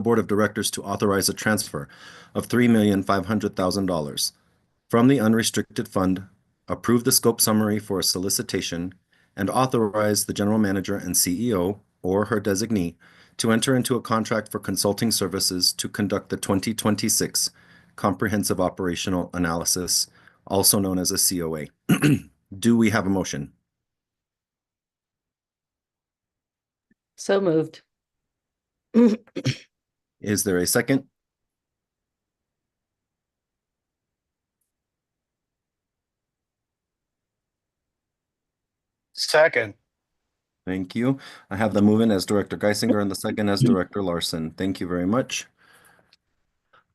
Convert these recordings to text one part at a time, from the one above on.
Board of Directors to authorize a transfer of $3,500,000 from the unrestricted fund, approve the scope summary for a solicitation, and authorize the General Manager and CEO or her designee to enter into a contract for consulting services to conduct the 2026 Comprehensive Operational Analysis, also known as a COA. Do we have a motion? So moved. Is there a second? Second. Thank you. I have the move-in as Director Geisinger and the second as Director Larson. Thank you very much.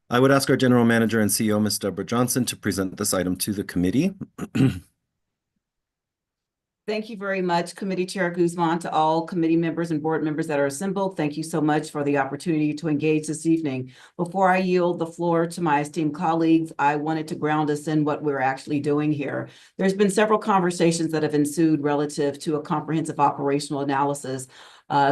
I would ask our General Manager and CEO, Ms. Deborah Johnson, to present this item to the committee. Thank you very much, Committee Chair Guzman, to all committee members and board members that are assembled. Thank you so much for the opportunity to engage this evening. Before I yield the floor to my esteemed colleagues, I wanted to ground us in what we're actually doing here. There's been several conversations that have ensued relative to a comprehensive operational analysis.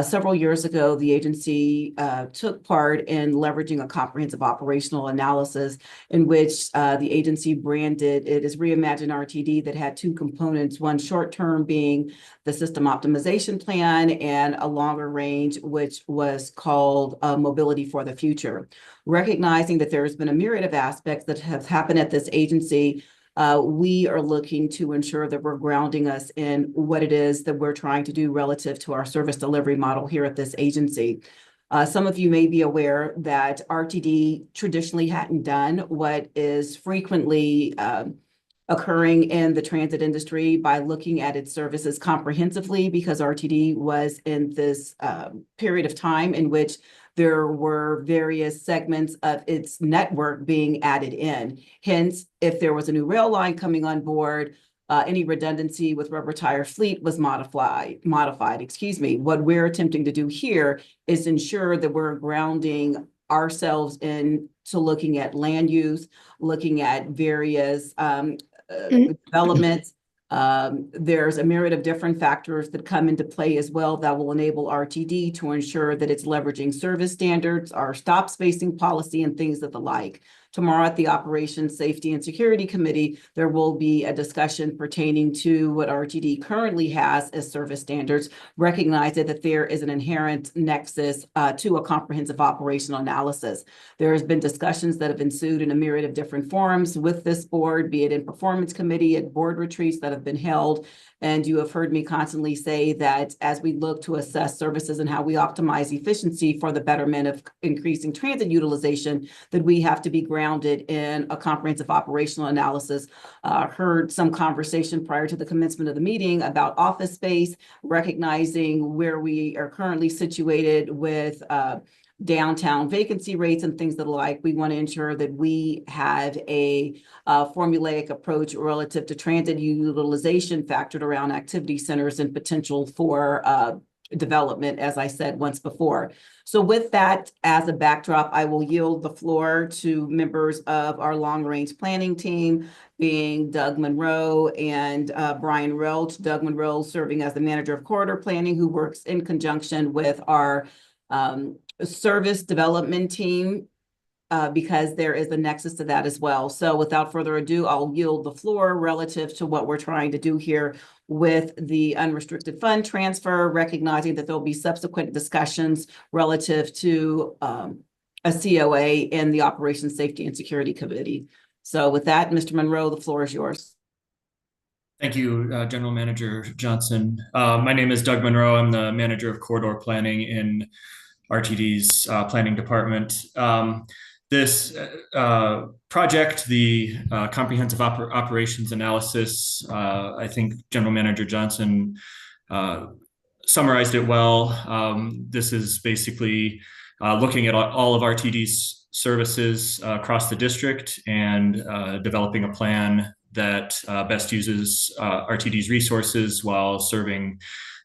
Several years ago, the agency took part in leveraging a comprehensive operational analysis in which the agency branded it as Reimagine RTD that had two components, one short-term being the system optimization plan and a longer range, which was called Mobility for the Future. Recognizing that there's been a myriad of aspects that have happened at this agency, we are looking to ensure that we're grounding us in what it is that we're trying to do relative to our service delivery model here at this agency. Some of you may be aware that RTD traditionally hadn't done what is frequently occurring in the transit industry by looking at its services comprehensively, because RTD was in this period of time in which there were various segments of its network being added in. Hence, if there was a new rail line coming on board, any redundancy with rubber tire fleet was modified. What we're attempting to do here is ensure that we're grounding ourselves into looking at land use, looking at various developments. There's a myriad of different factors that come into play as well that will enable RTD to ensure that it's leveraging service standards, our stop spacing policy, and things of the like. Tomorrow at the Operations, Safety, and Security Committee, there will be a discussion pertaining to what RTD currently has as service standards, recognizing that there is an inherent nexus to a comprehensive operational analysis. There has been discussions that have ensued in a myriad of different forums with this board, be it in performance committee, at board retreats that have been held. And you have heard me constantly say that as we look to assess services and how we optimize efficiency for the betterment of increasing transit utilization, that we have to be grounded in a comprehensive operational analysis. Heard some conversation prior to the commencement of the meeting about office space, recognizing where we are currently situated with downtown vacancy rates and things that like. We want to ensure that we have a formulaic approach relative to transit utilization factored around activity centers and potential for development, as I said once before. So with that as a backdrop, I will yield the floor to members of our long-range planning team, being Doug Monroe and Brian Relch. Doug Monroe serving as the manager of corridor planning, who works in conjunction with our service development team, because there is a nexus to that as well. So without further ado, I'll yield the floor relative to what we're trying to do here with the unrestricted fund transfer, recognizing that there'll be subsequent discussions relative to a COA in the Operations, Safety, and Security Committee. So with that, Mr. Monroe, the floor is yours. Thank you, General Manager Johnson. My name is Doug Monroe. I'm the manager of corridor planning in RTD's planning department. This project, the comprehensive operations analysis, I think General Manager Johnson summarized it well. This is basically looking at all of RTD's services across the district and developing a plan that best uses RTD's resources while serving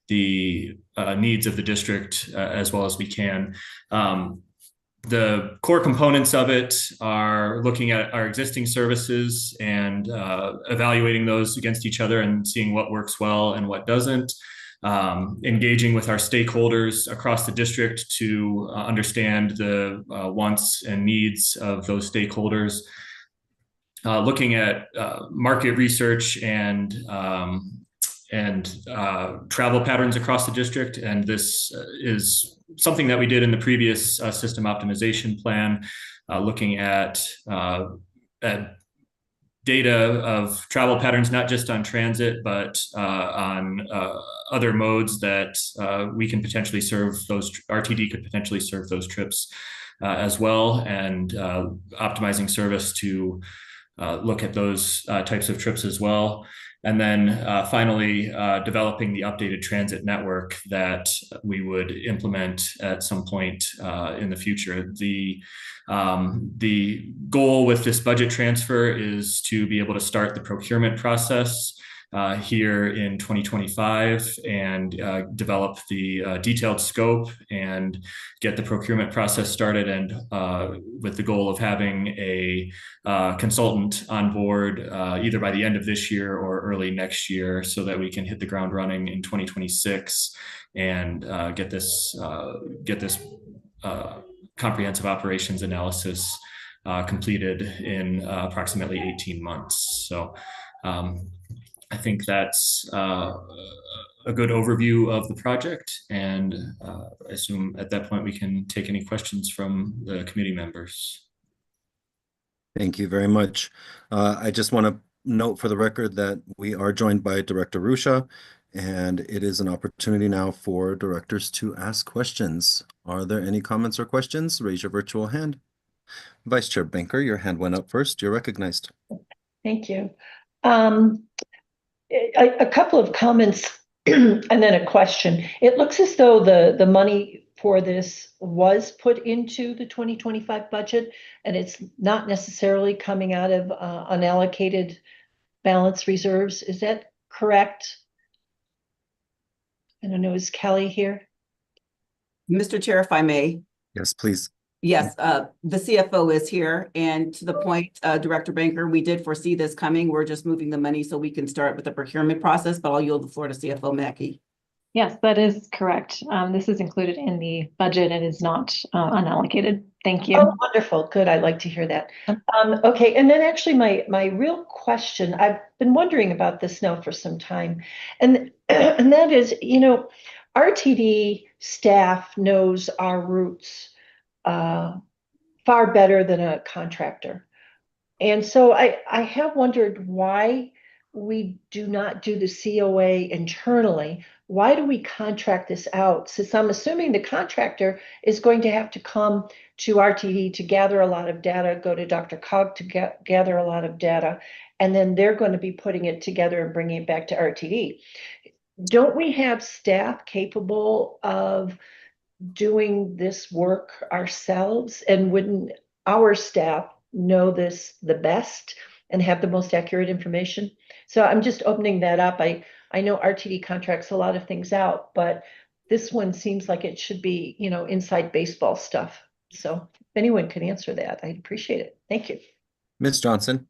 the needs of the district as well as we can. The core components of it are looking at our existing services and evaluating those against each other and seeing what works well and what doesn't. engaging with our stakeholders across the district to understand the wants and needs of those stakeholders, looking at market research and travel patterns across the district. And this is something that we did in the previous system optimization plan, looking at data of travel patterns, not just on transit, but on other modes that we can potentially serve those, RTD could potentially serve those trips as well, and optimizing service to look at those types of trips as well. And then finally, developing the updated transit network that we would implement at some point in the future. The goal with this budget transfer is to be able to start the procurement process here in 2025 and develop the detailed scope and get the procurement process started, and with the goal of having a consultant on board either by the end of this year or early next year, so that we can hit the ground running in 2026 and get this comprehensive operations analysis completed in approximately 18 months. So I think that's a good overview of the project, and I assume at that point we can take any questions from the committee members. Thank you very much. I just want to note for the record that we are joined by Director Ruscia, and it is an opportunity now for directors to ask questions. Are there any comments or questions? Raise your virtual hand. Vice Chair Banker, your hand went up first. You're recognized. Thank you. A couple of comments and then a question. It looks as though the money for this was put into the 2025 budget, and it's not necessarily coming out of unallocated balance reserves. Is that correct? I don't know, is Kelly here? Mr. Chair, if I may. Yes, please. Yes, the CFO is here, and to the point, Director Banker, we did foresee this coming. We're just moving the money so we can start with the procurement process, but I'll yield the floor to CFO Mackey. Yes, that is correct. This is included in the budget and is not unallocated. Thank you. Oh, wonderful. Good. I'd like to hear that. Okay. And then actually my real question, I've been wondering about this now for some time. And that is, RTD staff knows our routes far better than a contractor. And so I have wondered why we do not do the COA internally. Why do we contract this out? Since I'm assuming the contractor is going to have to come to RTD to gather a lot of data, go to DRCOG to gather a lot of data, and then they're going to be putting it together and bringing it back to RTD. Don't we have staff capable of doing this work ourselves? And wouldn't our staff know this the best and have the most accurate information? So I'm just opening that up. I know RTD contracts a lot of things out, but this one seems like it should be, inside baseball stuff. So if anyone can answer that, I'd appreciate it. Thank you. Ms. Johnson.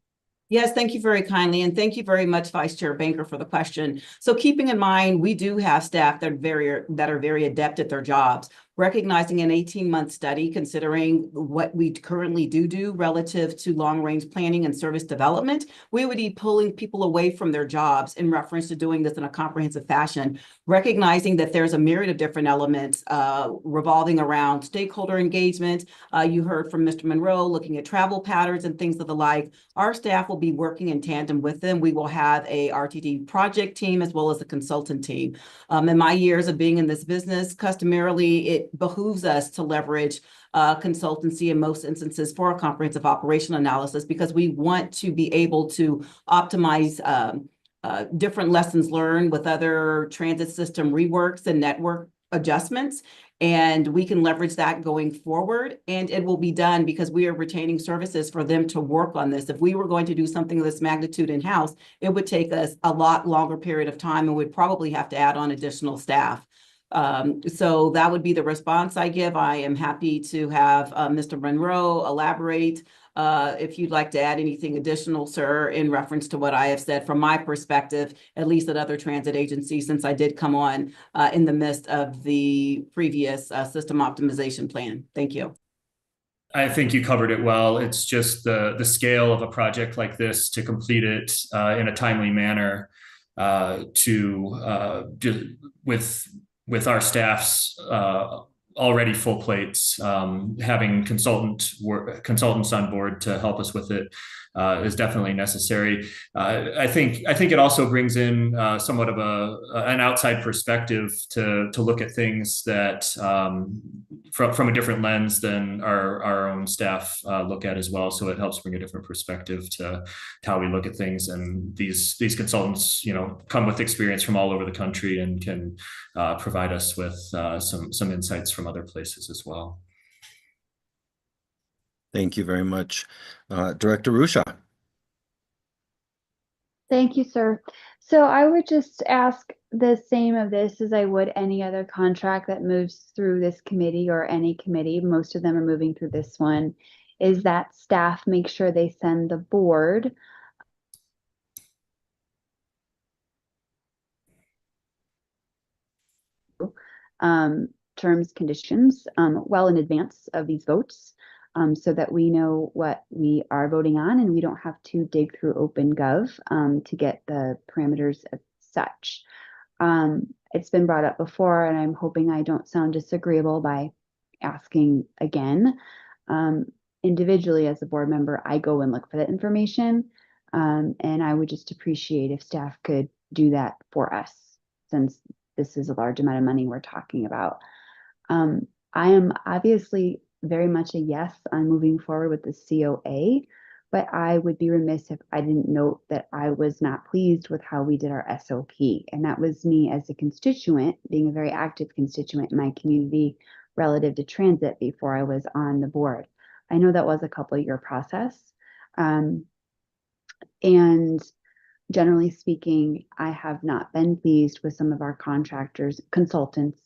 Yes, thank you very kindly. And thank you very much, Vice Chair Banker, for the question. So keeping in mind, we do have staff that are very adept at their jobs. Recognizing an 18-month study, considering what we currently do relative to long-range planning and service development, we would be pulling people away from their jobs in reference to doing this in a comprehensive fashion, recognizing that there's a myriad of different elements revolving around stakeholder engagement. You heard from Mr. Monroe looking at travel patterns and things of the like. Our staff will be working in tandem with them. We will have a RTD project team as well as a consultant team. In my years of being in this business, customarily, it behooves us to leverage consultancy in most instances for a comprehensive operational analysis, because we want to be able to optimize different lessons learned with other transit system reworks and network adjustments. And we can leverage that going forward, and it will be done because we are retaining services for them to work on this. If we were going to do something of this magnitude in-house, it would take us a lot longer period of time, and we'd probably have to add on additional staff. So that would be the response I give. I am happy to have Mr. Monroe elaborate if you'd like to add anything additional, sir, in reference to what I have said from my perspective, at least at other transit agencies, since I did come on in the midst of the previous system optimization plan. Thank you. I think you covered it well. It's just the scale of a project like this to complete it in a timely manner with our staff's already full plates, having consultants on board to help us with it is definitely necessary. I think it also brings in somewhat of an outside perspective to look at things that from a different lens than our own staff look at as well. So it helps bring a different perspective to how we look at things. And these consultants, come with experience from all over the country and can provide us with some insights from other places as well. Thank you very much. Director Rusha. Thank you, sir. So I would just ask the same of this as I would any other contract that moves through this committee or any committee. Most of them are moving through this one, is that staff make sure they send the board terms, conditions well in advance of these votes. So that we know what we are voting on and we don't have to dig through OpenGov to get the parameters of such. It's been brought up before, and I'm hoping I don't sound disagreeable by asking again. Individually, as a board member, I go and look for that information, and I would just appreciate if staff could do that for us, since this is a large amount of money we're talking about. I am obviously very much a yes on moving forward with the COA, but I would be remiss if I didn't note that I was not pleased with how we did our SOP. And that was me as a constituent, being a very active constituent in my community relative to transit before I was on the board. I know that was a couple-year process. And generally speaking, I have not been pleased with some of our consultants,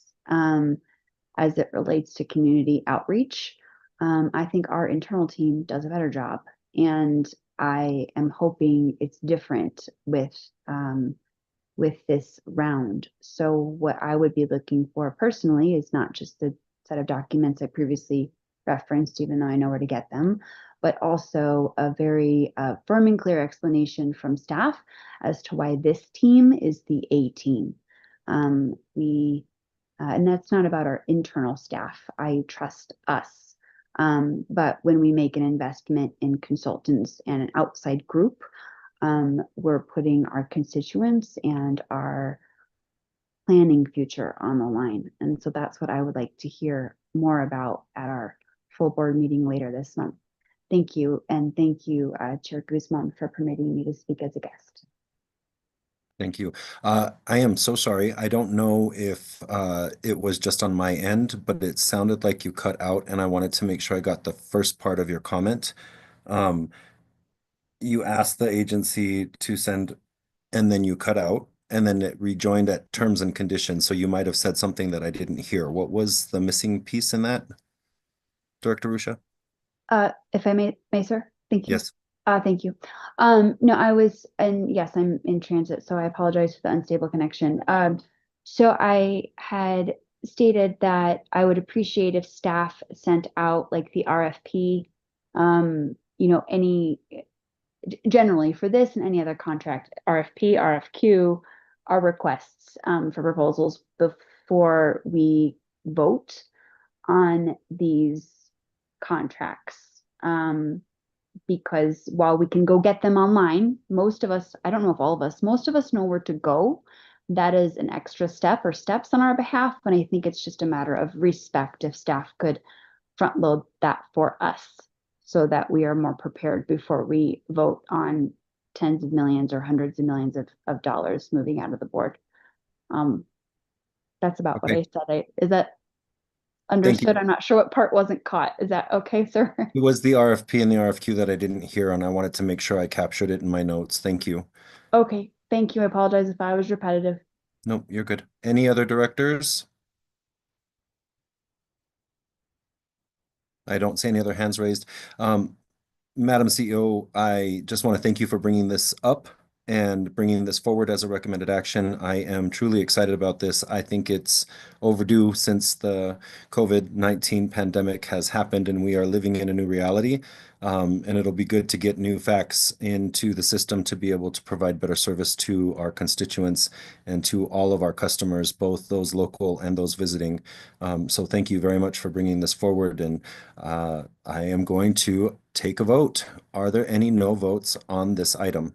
as it relates to community outreach. I think our internal team does a better job, and I am hoping it's different with this round. So what I would be looking for personally is not just the set of documents I previously referenced, even though I know where to get them, but also a very firm and clear explanation from staff as to why this team is the A team. And that's not about our internal staff. I trust us. But when we make an investment in consultants and an outside group, we're putting our constituents and our planning future on the line. And so that's what I would like to hear more about at our full board meeting later this month. Thank you. And thank you, Chair Guzman, for permitting me to speak as a guest. Thank you. I am so sorry. I don't know if it was just on my end, but it sounded like you cut out, and I wanted to make sure I got the first part of your comment. You asked the agency to send, and then you cut out, and then it rejoined at terms and conditions. So you might have said something that I didn't hear. What was the missing piece in that, Director Rusha? If I may, sir? Thank you. Yes. Thank you. No, yes, I'm in transit, so I apologize for the unstable connection. So I had stated that I would appreciate if staff sent out like the RFP, generally for this and any other contract, RFP, RFQ, our requests for proposals before we vote on these contracts. Because while we can go get them online, most of us, I don't know if all of us, most of us know where to go. That is an extra step or steps on our behalf. And I think it's just a matter of respect if staff could front load that for us so that we are more prepared before we vote on tens of millions or hundreds of millions of dollars moving out of the board. That's about what I said. Is that understood? I'm not sure what part wasn't caught. Is that okay, sir? It was the RFP and the RFQ that I didn't hear, and I wanted to make sure I captured it in my notes. Thank you. Okay, thank you. I apologize if I was repetitive. Nope, you're good. Any other directors? I don't see any other hands raised. Madam CEO, I just want to thank you for bringing this up and bringing this forward as a recommended action. I am truly excited about this. I think it's overdue since the COVID-19 pandemic has happened and we are living in a new reality. And it'll be good to get new facts into the system to be able to provide better service to our constituents and to all of our customers, both those local and those visiting. So thank you very much for bringing this forward. And I am going to take a vote. Are there any no votes on this item?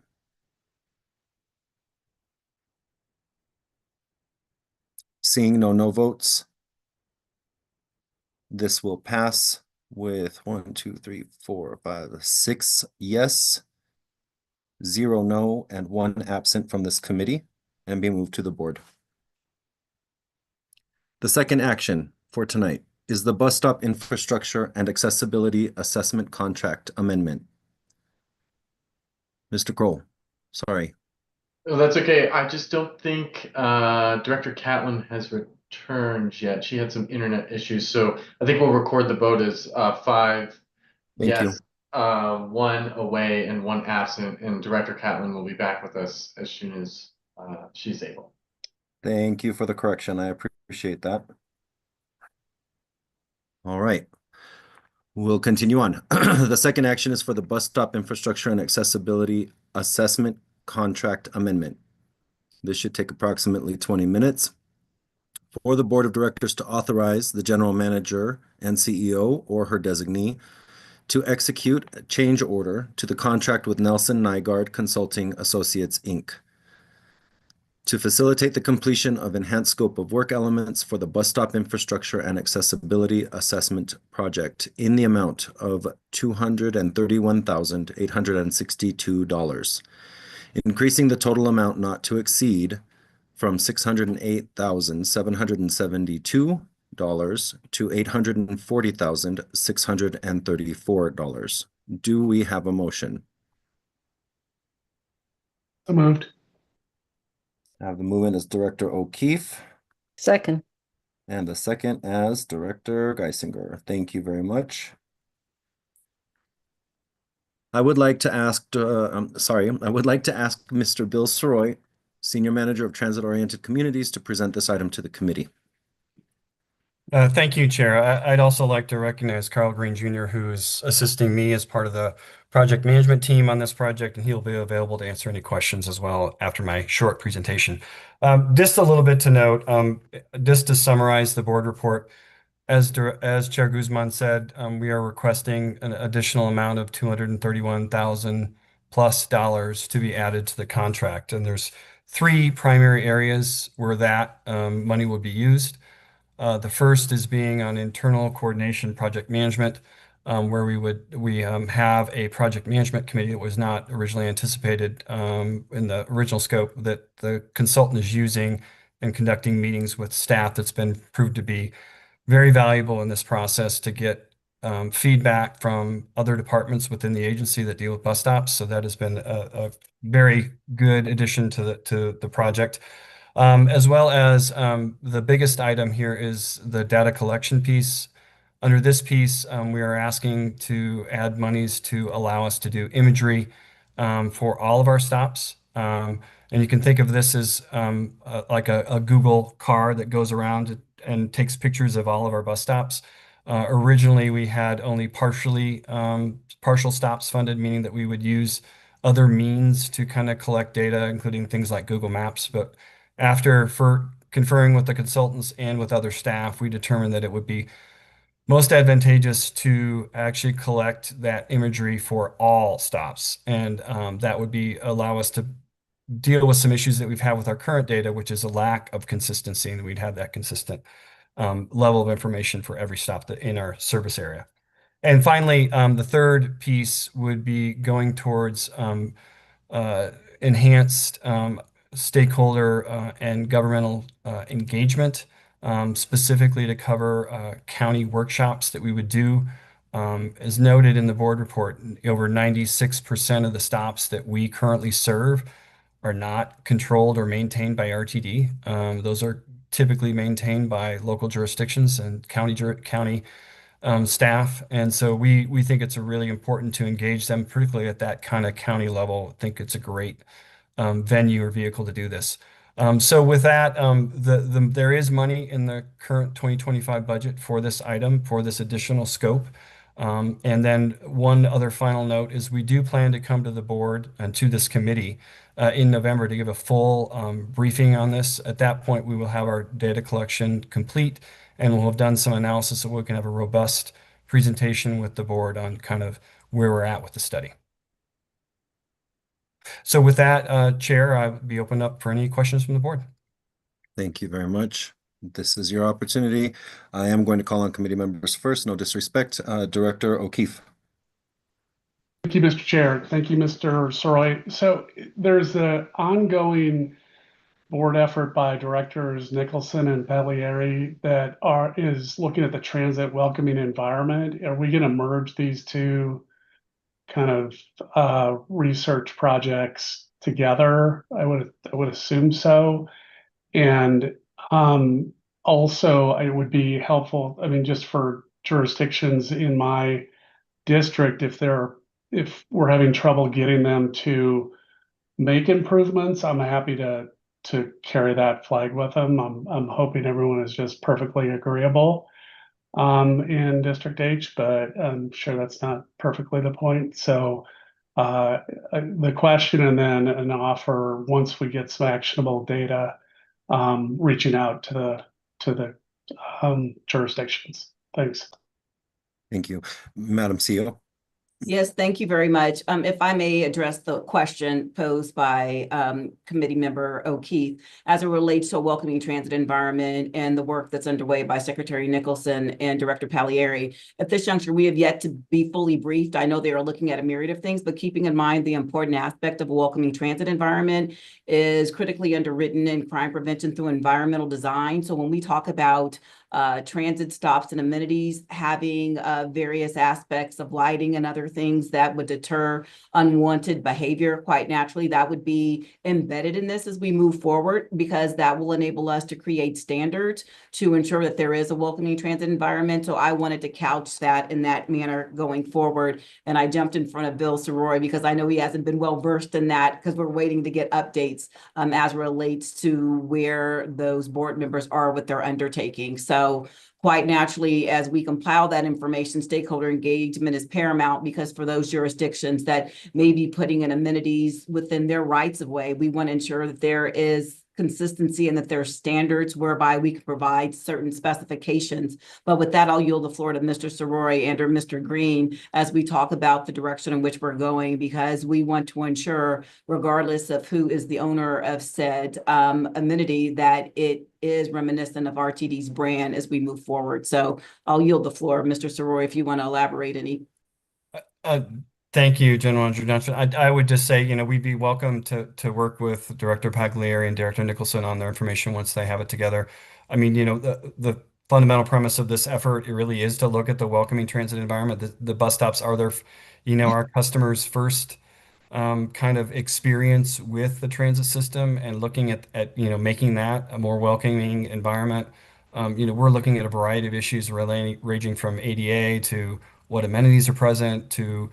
Seeing no votes, this will pass with 1, 2, 3, 4, 5, 6 yes, 0 no, and 1 absent from this committee, and be moved to the board. The second action for tonight is the bus stop infrastructure and accessibility assessment contract amendment. Mr. Kroll, sorry. Oh, that's okay. I just don't think Director Catlin has returned yet. She had some internet issues, so I think we'll record the vote as 5 Thank you. yes, 1 away, and 1 absent. And Director Catlin will be back with us as soon as she's able. Thank you for the correction. I appreciate that. All right. We'll continue on. The second action is for the bus stop infrastructure and accessibility assessment contract amendment. This should take approximately 20 minutes. For the board of directors to authorize the general manager and CEO or her designee to execute a change order to the contract with Nelson Nygaard Consulting Associates, Inc. to facilitate the completion of enhanced scope of work elements for the bus stop infrastructure and accessibility assessment project in the amount of $231,862, increasing the total amount not to exceed from $608,772 to $840,634. Do we have a motion? So moved. I have the movement as Director O'Keefe Second. and the second as Director Geisinger. Thank you very much. I would like to ask, Mr. Bill Soroy, Senior Manager of Transit-Oriented Communities, to present this item to the committee. Thank you, Chair. I'd also like to recognize Carl Green Jr., who is assisting me as part of the project management team on this project, and he'll be available to answer any questions as well after my short presentation. Just a little bit to note, just to summarize the board report, as Chair Guzman said, we are requesting an additional amount of $231,000+ to be added to the contract. And there's 3 primary areas where that money will be used. The first is being on internal coordination project management, where we have a project management committee that was not originally anticipated in the original scope that the consultant is using and conducting meetings with staff that's been proved to be very valuable in this process to get feedback from other departments within the agency that deal with bus stops. So that has been a very good addition to the project. As well as the biggest item here is the data collection piece. Under this piece, we are asking to add monies to allow us to do imagery for all of our stops. And you can think of this as like a Google car that goes around and takes pictures of all of our bus stops. Originally, we had only partial stops funded, meaning that we would use other means to kind of collect data, including things like Google Maps. But for conferring with the consultants and with other staff, we determined that it would be most advantageous to actually collect that imagery for all stops. And that would allow us to deal with some issues that we've had with our current data, which is a lack of consistency, and we'd have that consistent level of information for every stop in our service area. And finally, the third piece would be going towards enhanced stakeholder and governmental engagement, specifically to cover county workshops that we would do. As noted in the board report, over 96% of the stops that we currently serve are not controlled or maintained by RTD. Those are typically maintained by local jurisdictions and county staff. And so we think it's really important to engage them, particularly at that kind of county level. I think it's a great venue or vehicle to do this. So with that, there is money in the current 2025 budget for this item, for this additional scope. And then one other final note is we do plan to come to the board and to this committee in November to give a full briefing on this. At that point, we will have our data collection complete and we'll have done some analysis so we can have a robust presentation with the board on kind of where we're at with the study. So with that, Chair, I'd be open up for any questions from the board. Thank you very much. This is your opportunity. I am going to call on committee members first, no disrespect. Director O'Keefe. Thank you, Mr. Chair. Thank you, Mr. Soroy. So there's the ongoing board effort by directors Nicholson and Pagliari that is looking at the transit welcoming environment. Are we going to merge these two kind of research projects together? I would assume so. And also it would be helpful, I mean, just for jurisdictions in my district, if we're having trouble getting them to make improvements, I'm happy to carry that flag with them. I'm hoping everyone is just perfectly agreeable in District H, but I'm sure that's not perfectly the point. So the question and then an offer once we get some actionable data, reaching out to the jurisdictions. Thanks. Thank you. Madam CEO. Yes, thank you very much. If I may address the question posed by committee member O'Keefe as it relates to a welcoming transit environment and the work that's underway by Secretary Nicholson and Director Pagliari. At this juncture, we have yet to be fully briefed. I know they are looking at a myriad of things, but keeping in mind the important aspect of a welcoming transit environment is critically underwritten in crime prevention through environmental design. So when we talk about transit stops and amenities, having various aspects of lighting and other things that would deter unwanted behavior, quite naturally, that would be embedded in this as we move forward, because that will enable us to create standards to ensure that there is a welcoming transit environment. So I wanted to couch that in that manner going forward. And I jumped in front of Bill Soroy because I know he hasn't been well versed in that because we're waiting to get updates as relates to where those board members are with their undertaking. So quite naturally, as we compile that information, stakeholder engagement is paramount, because for those jurisdictions that may be putting in amenities within their rights of way, we want to ensure that there is consistency and that there are standards whereby we can provide certain specifications. But with that, I'll yield the floor to Mr. Soroy and or Mr. Green as we talk about the direction in which we're going, because we want to ensure, regardless of who is the owner of said amenity, that it is reminiscent of RTD's brand as we move forward. So I'll yield the floor. Mr. Soroy, if you want to elaborate any. Thank you, General Manager Johnson. I would just say, we'd be welcome to work with Director Pagliari and Director Nicholson on their information once they have it together. I mean, the fundamental premise of this effort, it really is to look at the welcoming transit environment. The bus stops are their, our customers' first kind of experience with the transit system, and looking at making that a more welcoming environment. We're looking at a variety of issues ranging from ADA to what amenities are present to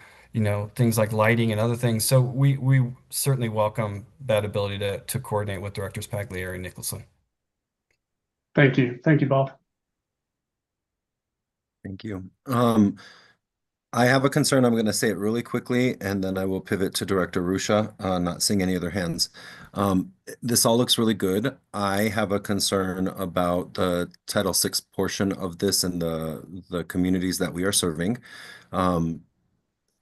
things like lighting and other things. So we certainly welcome that ability to coordinate with Directors Pagliari and Nicholson. Thank you. Thank you both. Thank you. I have a concern. I'm going to say it really quickly, and then I will pivot to Director Ruscia, not seeing any other hands. This all looks really good. I have a concern about the Title VI portion of this and the communities that we are serving.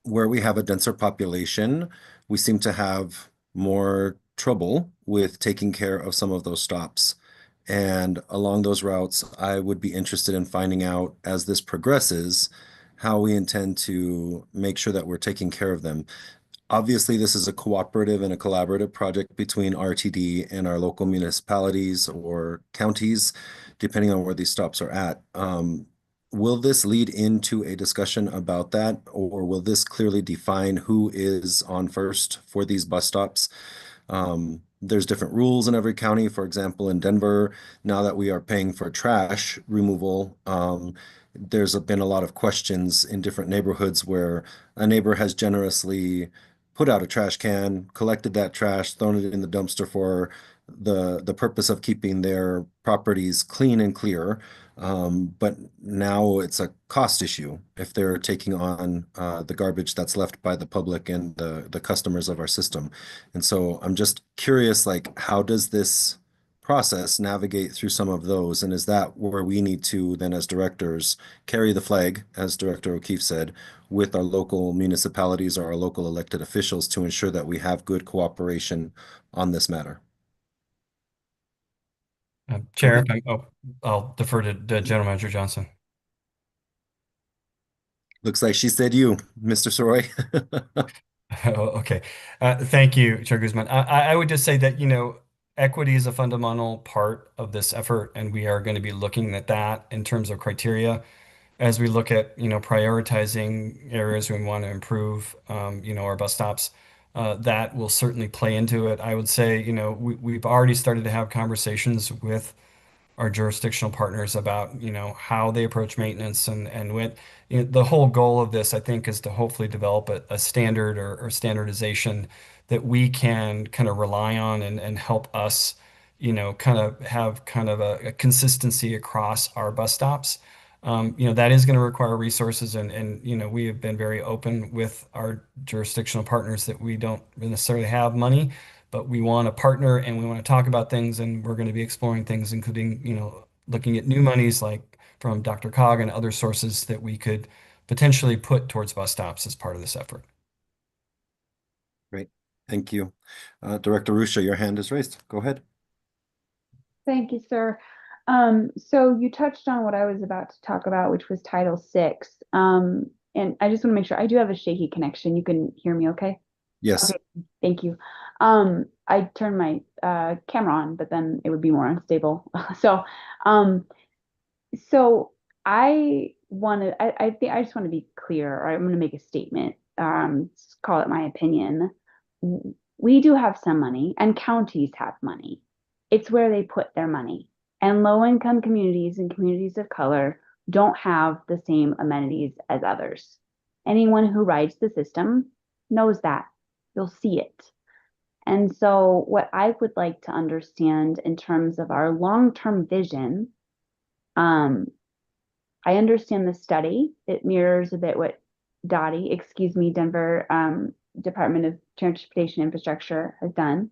Where we have a denser population, we seem to have more trouble with taking care of some of those stops. And along those routes, I would be interested in finding out, as this progresses, how we intend to make sure that we're taking care of them. Obviously, this is a cooperative and a collaborative project between RTD and our local municipalities or counties, depending on where these stops are at. Will this lead into a discussion about that, or will this clearly define who is on first for these bus stops? There's different rules in every county. For example, in Denver, now that we are paying for trash removal, there's been a lot of questions in different neighborhoods where a neighbor has generously put out a trash can, collected that trash, thrown it in the dumpster for the purpose of keeping their properties clean and clear. But now it's a cost issue if they're taking on the garbage that's left by the public and the customers of our system. And so I'm just curious, like, how does this process navigate through some of those? And is that where we need to then, as directors, carry the flag, as Director O'Keefe said, with our local municipalities or our local elected officials to ensure that we have good cooperation on this matter? Chair, I'll defer to General Manager Johnson. Looks like she said you, Mr. Soroy. Okay. Thank you, Chair Guzman. I would just say that, equity is a fundamental part of this effort, and we are going to be looking at that in terms of criteria as we look at, prioritizing areas we want to improve, our bus stops. That will certainly play into it. I would say, we've already started to have conversations with our jurisdictional partners about, how they approach maintenance and with the whole goal of this, I think, is to hopefully develop a standard or standardization that we can kind of rely on and help us, kind of have kind of a consistency across our bus stops. That is going to require resources and, we have been very open with our jurisdictional partners that we don't necessarily have money, but we want to partner and we want to talk about things, and we're going to be exploring things, including, looking at new monies like from DRCOG and other sources that we could potentially put towards bus stops as part of this effort. Great. Thank you. Director Ruscia, your hand is raised. Go ahead. Thank you, sir. So you touched on what I was about to talk about, which was Title VI. And I just want to make sure I do have a shaky connection. You can hear me okay? Yes. Okay, thank you. I turned my camera on, but then it would be more unstable. So I think I just want to be clear, or I'm going to make a statement, call it my opinion. We do have some money, and counties have money. It's where they put their money. And low-income communities and communities of color don't have the same amenities as others. Anyone who rides the system knows that. You'll see it. And so what I would like to understand in terms of our long-term vision, I understand the study. It mirrors a bit what Denver Department of Transportation Infrastructure has done.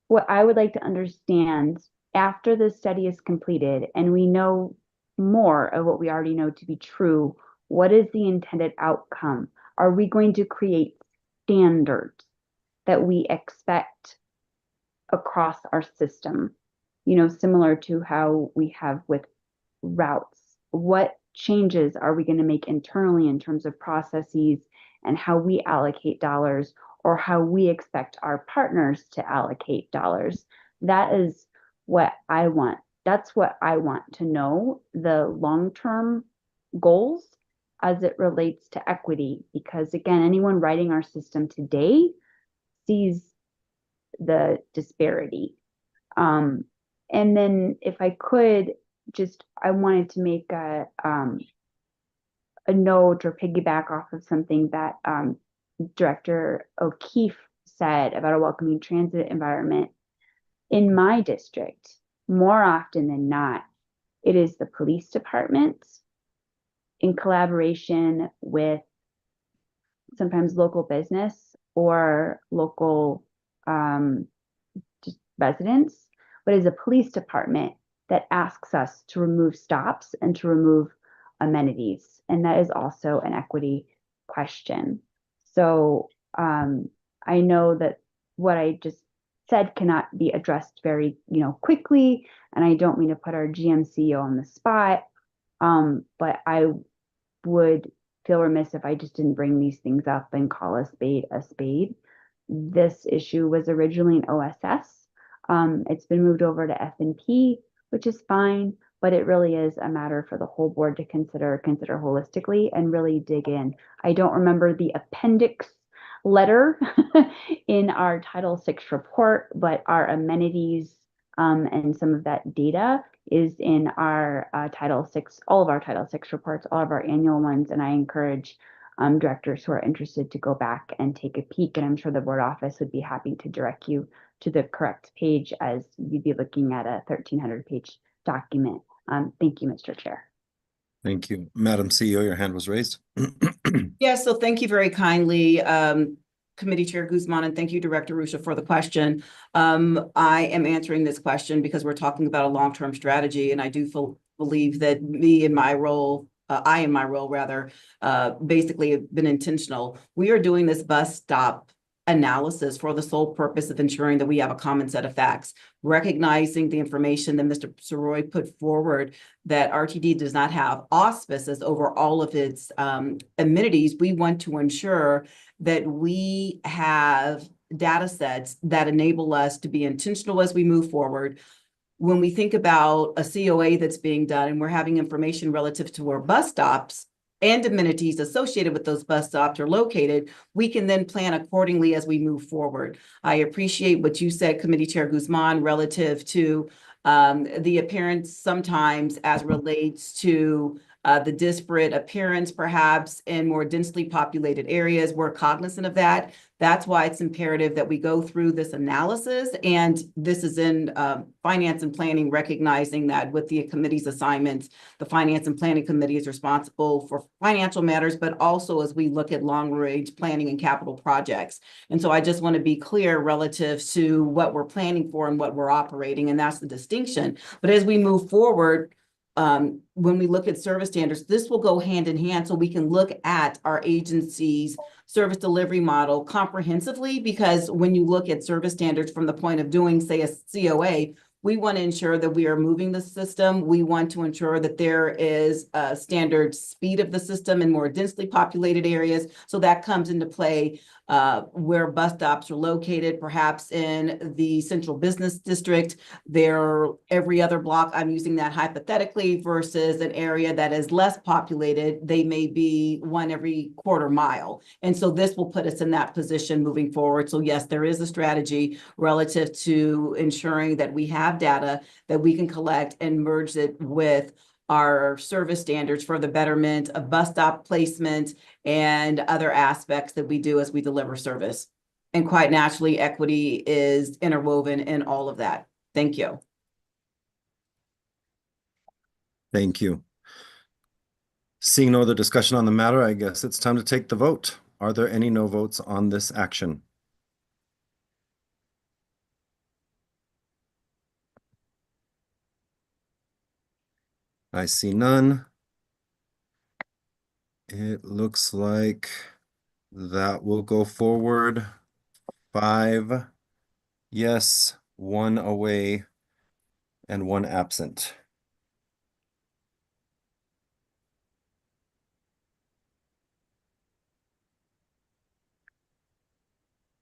What I would like to understand after the study is completed and we know more of what we already know to be true, what is the intended outcome? Are we going to create standards that we expect across our system? Similar to how we have with routes. What changes are we going to make internally in terms of processes and how we allocate dollars, or how we expect our partners to allocate dollars? That is what I want. That's what I want to know, the long-term goals as it relates to equity, because again, anyone writing our system today sees the disparity. And then if I could I wanted to make a note or piggyback off of something that Director O'Keefe said about a welcoming transit environment. In my district, more often than not, it is the police department in collaboration with sometimes local business or local just residents, but is a police department that asks us to remove stops and to remove amenities. And that is also an equity question. So I know that what I just said cannot be addressed very, quickly, and I don't mean to put our GMCO on the spot, but I would feel remiss if I just didn't bring these things up and call a spade a spade. This issue was originally an OSS. It's been moved over to F&P, which is fine, but it really is a matter for the whole board to consider holistically and really dig in. I don't remember the appendix letter in our Title VI report, but our amenities and some of that data is in our Title VI, all of our Title VI reports, all of our annual ones, and I encourage directors who are interested to go back and take a peek, and I'm sure the board office would be happy to direct you to the correct page as you'd be looking at a 1,300-page document. Thank you, Mr. Chair. Thank you. Madam CEO, your hand was raised. Yeah, so thank you very kindly, Committee Chair Guzman, and thank you, Director Rusha, for the question. I am answering this question because we're talking about a long-term strategy, and I do believe that I in my role rather, basically have been intentional. We are doing this bus stop analysis for the sole purpose of ensuring that we have a common set of facts, recognizing the information that Mr. Soroy put forward that RTD does not have auspices over all of its amenities. We want to ensure that we have data sets that enable us to be intentional as we move forward. When we think about a COA that's being done and we're having information relative to where bus stops and amenities associated with those bus stops are located, we can then plan accordingly as we move forward. I appreciate what you said, Committee Chair Guzman, relative to the appearance sometimes as relates to the disparate appearance perhaps in more densely populated areas. We're cognizant of that. That's why it's imperative that we go through this analysis, and this is in Finance and Planning, recognizing that with the committee's assignments, the Finance and Planning Committee is responsible for financial matters, but also as we look at long-range planning and capital projects. And so I just want to be clear relative to what we're planning for and what we're operating, and that's the distinction. But as we move forward, when we look at service standards, this will go hand in hand so we can look at our agency's service delivery model comprehensively, because when you look at service standards from the point of doing, say, a COA, we want to ensure that we are moving the system. We want to ensure that there is a standard speed of the system in more densely populated areas. So that comes into play where bus stops are located, perhaps in the central business district. They're every other block. I'm using that hypothetically versus an area that is less populated. They may be one every quarter mile. And so this will put us in that position moving forward. So yes, there is a strategy relative to ensuring that we have data that we can collect and merge it with our service standards for the betterment of bus stop placement and other aspects that we do as we deliver service. And quite naturally, equity is interwoven in all of that. Thank you. Thank you. Seeing no other discussion on the matter, I guess it's time to take the vote. Are there any no votes on this action? I see none. It looks like that will go forward. 5 yes, 1 away, and 1 absent.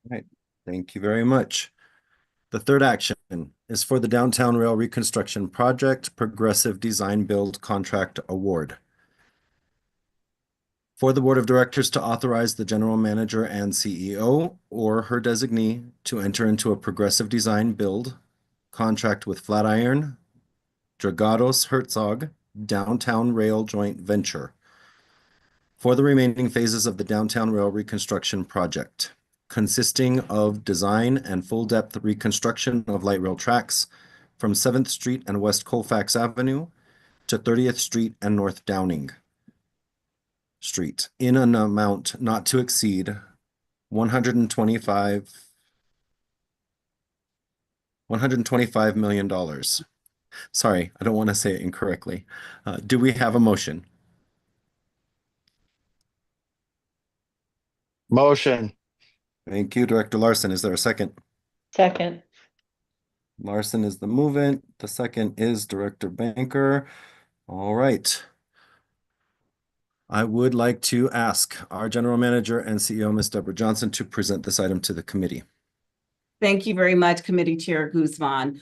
All right, thank you very much. The third action is for the Downtown Rail Reconstruction Project Progressive Design Build Contract Award. For the Board of Directors to authorize the General Manager and CEO or her designee to enter into a progressive design build contract with Flatiron, Dragados Herzog, Downtown Rail Joint Venture for the remaining phases of the Downtown Rail Reconstruction Project, consisting of design and full-depth reconstruction of light rail tracks from 7th Street and West Colfax Avenue to 30th Street and North Downing Street in an amount not to exceed $125 million. Sorry, I don't want to say it incorrectly. Do we have a motion? Motion. Thank you, Director Larson. Is there a second? Second. Larson is the movement. The second is Director Banker. All right. I would like to ask our General Manager and CEO, Ms. Deborah Johnson, to present this item to the committee. Thank you very much, Committee Chair Guzman.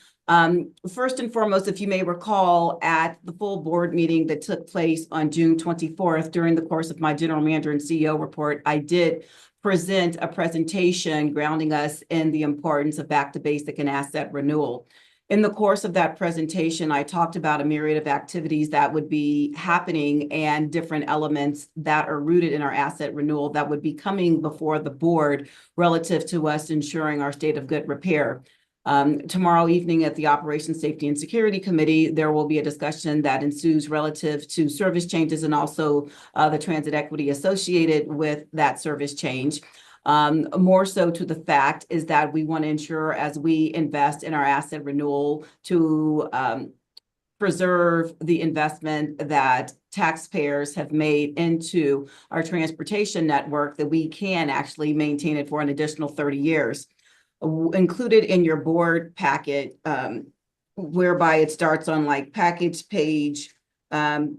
First and foremost, if you may recall, at the full board meeting that took place on June 24th, during the course of my General Manager and CEO report, I did present a presentation grounding us in the importance of back to basic and asset renewal. In the course of that presentation, I talked about a myriad of activities that would be happening and different elements that are rooted in our asset renewal that would be coming before the board relative to us ensuring our state of good repair. Tomorrow evening at the Operations Safety and Security Committee, there will be a discussion that ensues relative to service changes and also the transit equity associated with that service change. More so to the fact is that we want to ensure as we invest in our asset renewal to preserve the investment that taxpayers have made into our transportation network, that we can actually maintain it for an additional 30 years. Included in your board packet, whereby it starts on like package page 31,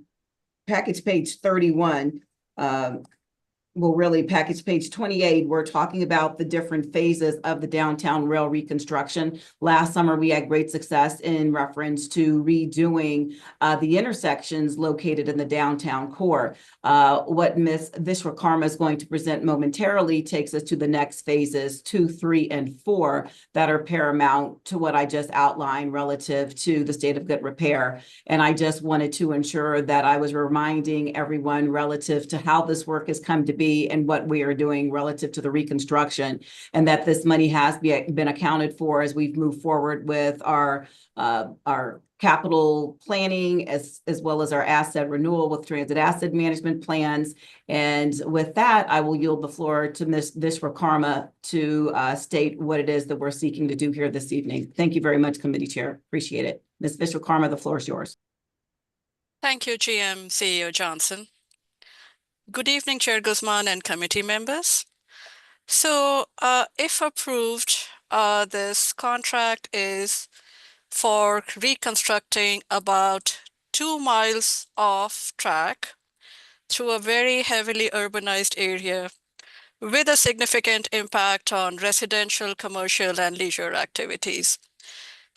well, really package page 28, we're talking about the different phases of the downtown rail reconstruction. Last summer, we had great success in reference to redoing the intersections located in the downtown core. What Ms. Vishwakarma is going to present momentarily takes us to the next phases 2, 3, and 4 that are paramount to what I just outlined relative to the state of good repair. And I just wanted to ensure that I was reminding everyone relative to how this work has come to be and what we are doing relative to the reconstruction, and that this money has been accounted for as we've moved forward with our capital planning as well as our asset renewal with transit asset management plans. And with that, I will yield the floor to Ms. Vishwakarma to state what it is that we're seeking to do here this evening. Thank you very much, Committee Chair. Appreciate it. Ms. Vishwakarma, the floor is yours. Thank you, GM CEO Johnson. Good evening, Chair Guzman and committee members. So if approved, this contract is for reconstructing about 2 miles of track through a very heavily urbanized area with a significant impact on residential, commercial, and leisure activities.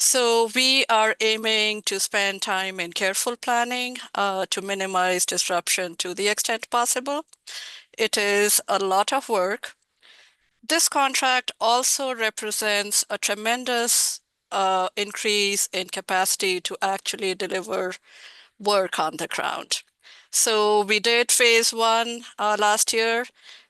So we are aiming to spend time in careful planning to minimize disruption to the extent possible. It is a lot of work. This contract also represents a tremendous increase in capacity to actually deliver work on the ground. So we did phase 1 last year.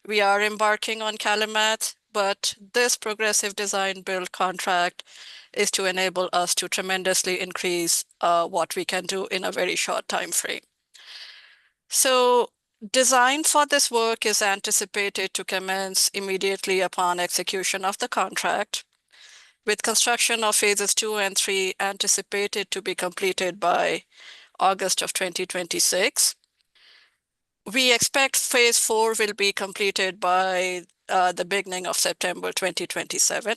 We are embarking on Calumet, but this progressive design build contract is to enable us to tremendously increase what we can do in a very short time frame. So design for this work is anticipated to commence immediately upon execution of the contract, with construction of phases 2 and 3 anticipated to be completed by August of 2026. We expect phase 4 will be completed by the beginning of September 2027.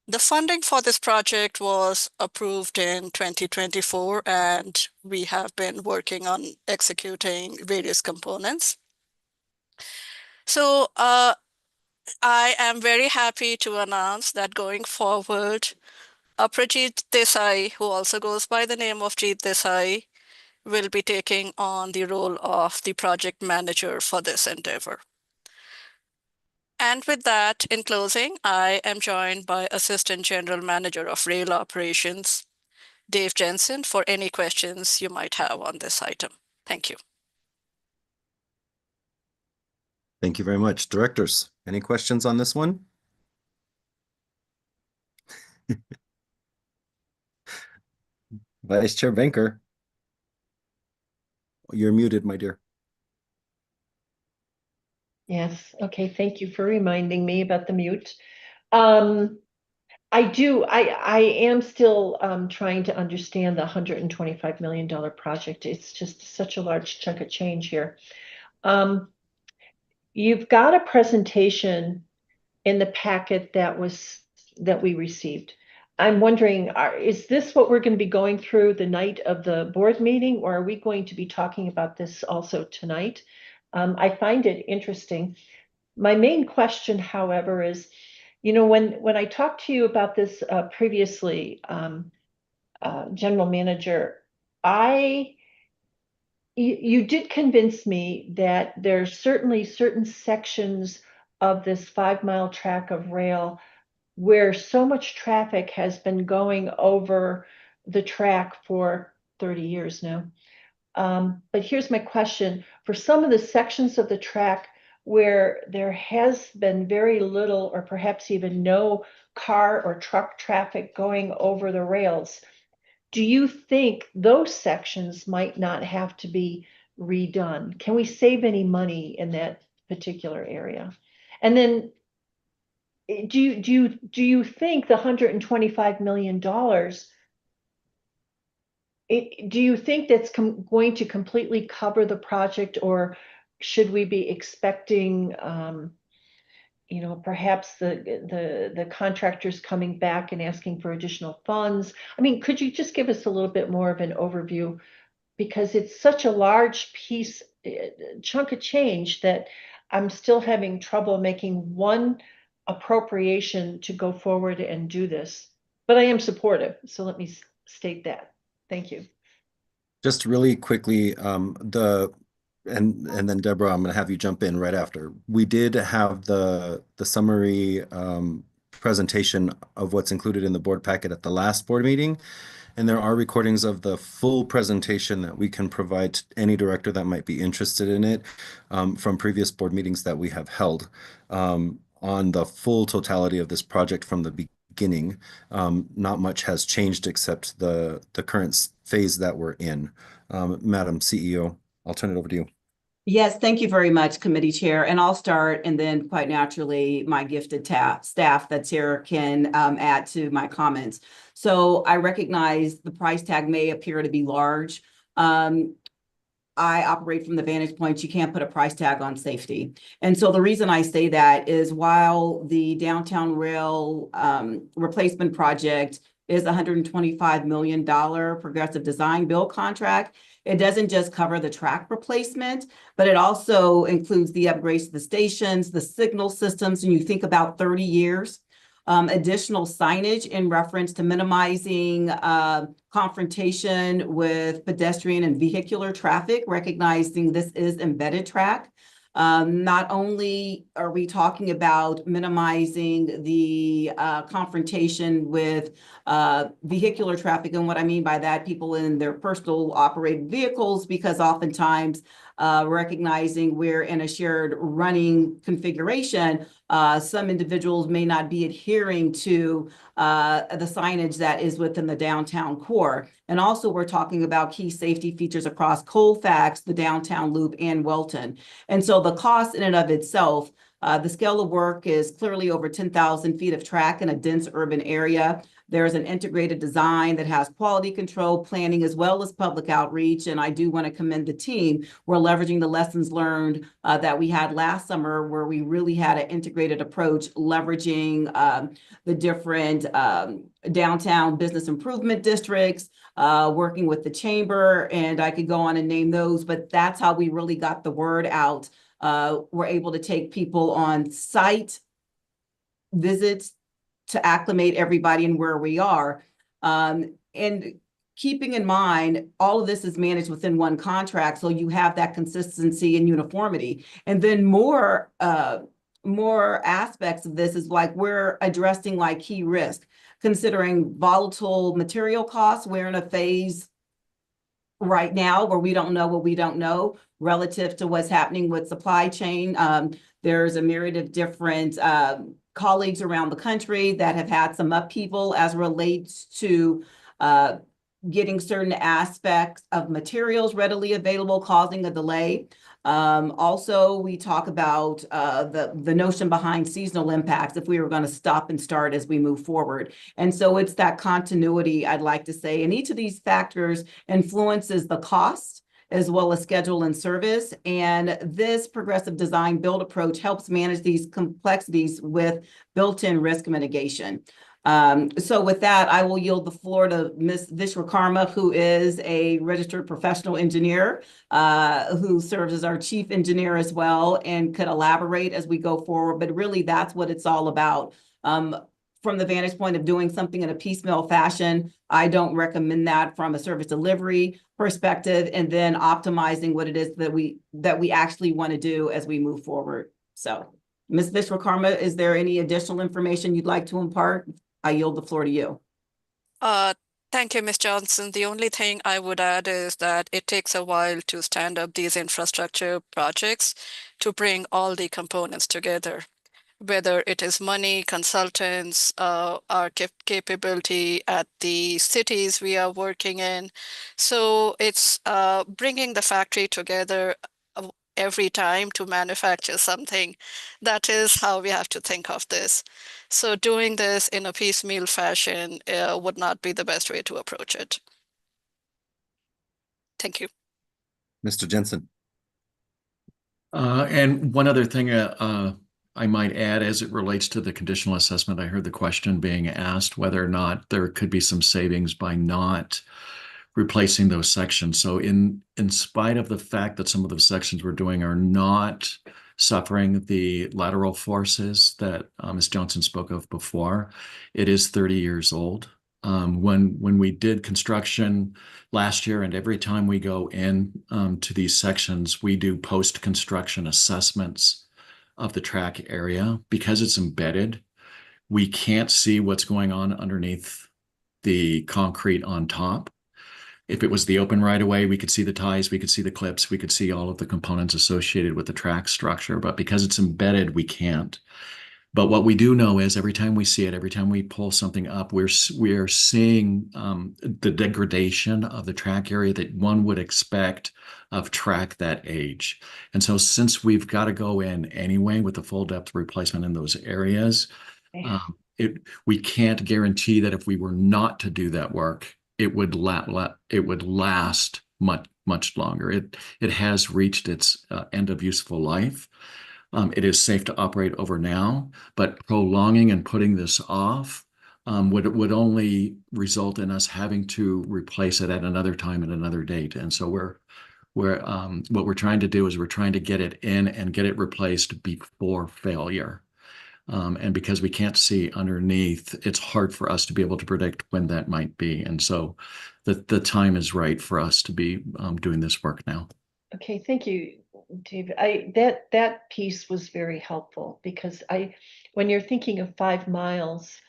The funding for this project was approved in 2024, and we have been working on executing various components. So I am very happy to announce that going forward, Aprajit Desai, who also goes by the name of Jeet Desai, will be taking on the role of the project manager for this endeavor. And with that, in closing, I am joined by Assistant General Manager of Rail Operations, Dave Jensen, for any questions you might have on this item. Thank you. Thank you very much. Directors, any questions on this one? Vice Chair Banker, you're muted, my dear. Yes, okay, thank you for reminding me about the mute. I am still trying to understand the $125 million project. It's just such a large chunk of change here. You've got a presentation in the packet that we received. I'm wondering, is this what we're going to be going through the night of the board meeting, or are we going to be talking about this also tonight? I find it interesting. My main question, however, is, you know, when I talked to you about this previously, General Manager, you did convince me that there's certainly certain sections of this 5-mile track of rail where so much traffic has been going over the track for 30 years now. But here's my question. For some of the sections of the track where there has been very little or perhaps even no car or truck traffic going over the rails, do you think those sections might not have to be redone? Can we save any money in that particular area? And then do you think the $125 million, do you think that's going to completely cover the project, or should we be expecting perhaps the contractors coming back and asking for additional funds? I mean, could you just give us a little bit more of an overview? Because it's such a large piece, chunk of change, that I'm still having trouble making one appropriation to go forward and do this. But I am supportive, so let me state that. Thank you. Just really quickly, and then Deborah, I'm going to have you jump in right after. We did have the summary presentation of what's included in the board packet at the last board meeting, and there are recordings of the full presentation that we can provide to any director that might be interested in it from previous board meetings that we have held on the full totality of this project from the beginning. Not much has changed except the current phase that we're in. Madam CEO, I'll turn it over to you. Yes, thank you very much, Committee Chair. And I'll start, and then quite naturally, my gifted staff that's here can add to my comments. So I recognize the price tag may appear to be large. I operate from the vantage point, you can't put a price tag on safety. And so the reason I say that is while the downtown rail replacement project is $125 million progressive design build contract, it doesn't just cover the track replacement, but it also includes the upgrades to the stations, the signal systems, and you think about 30 years. Additional signage in reference to minimizing confrontation with pedestrian and vehicular traffic, recognizing this is embedded track. Not only are we talking about minimizing the confrontation with vehicular traffic, and what I mean by that, people in their personal operated vehicles, because oftentimes recognizing we're in a shared running configuration, some individuals may not be adhering to the signage that is within the downtown core. And also we're talking about key safety features across Colfax, the downtown loop, and Welton. And so the cost in and of itself, the scale of work is clearly over 10,000 feet of track in a dense urban area. There's an integrated design that has quality control, planning, as well as public outreach. And I do want to commend the team. We're leveraging the lessons learned that we had last summer, where we really had an integrated approach, leveraging the different downtown business improvement districts, working with the chamber, and I could go on and name those, but that's how we really got the word out. We're able to take people on site visits to acclimate everybody and where we are. And keeping in mind, all of this is managed within one contract, so you have that consistency and uniformity. And then more aspects of this is like we're addressing like key risk, considering volatile material costs. We're in a phase right now where we don't know what we don't know relative to what's happening with supply chain. There's a myriad of different colleagues around the country that have had some upheaval as relates to getting certain aspects of materials readily available, causing a delay. Also, we talk about the notion behind seasonal impacts, if we were going to stop and start as we move forward. And so it's that continuity, I'd like to say, and each of these factors influences the cost as well as schedule and service. And this progressive design build approach helps manage these complexities with built-in risk mitigation. So with that, I will yield the floor to Ms. Vishwakarma, who is a registered professional engineer, who serves as our chief engineer as well, and could elaborate as we go forward. But really, that's what it's all about. From the vantage point of doing something in a piecemeal fashion, I don't recommend that from a service delivery perspective, and then optimizing what it is that we actually want to do as we move forward. So Ms. Vishwakarma, is there any additional information you'd like to impart? I yield the floor to you. Thank you, Ms. Johnson. The only thing I would add is that it takes a while to stand up these infrastructure projects to bring all the components together, whether it is money, consultants, our capability at the cities we are working in. So it's bringing the factory together every time to manufacture something. That is how we have to think of this. So doing this in a piecemeal fashion would not be the best way to approach it. Thank you. Mr. Jensen. And one other thing I might add as it relates to the conditional assessment, I heard the question being asked whether or not there could be some savings by not replacing those sections. So in spite of the fact that some of the sections we're doing are not suffering the lateral forces that Ms. Johnson spoke of before, it is 30 years old. When we did construction last year, and every time we go in to these sections, we do post-construction assessments of the track area. Because it's embedded, we can't see what's going on underneath the concrete on top. If it was the open right of way, we could see the ties, we could see the clips, we could see all of the components associated with the track structure. But because it's embedded, we can't. But what we do know is every time we see it, every time we pull something up, we're seeing the degradation of the track area that one would expect of track that age. And so since we've got to go in anyway with the full depth replacement in those areas, we can't guarantee that if we were not to do that work, it would last much longer. It has reached its end of useful life. It is safe to operate over now, but prolonging and putting this off would only result in us having to replace it at another time at another date. And so what we're trying to do is we're trying to get it in and get it replaced before failure. And because we can't see underneath, it's hard for us to be able to predict when that might be. And so the time is right for us to be doing this work now. Okay, thank you, David. That piece was very helpful because when you're thinking of 5 miles,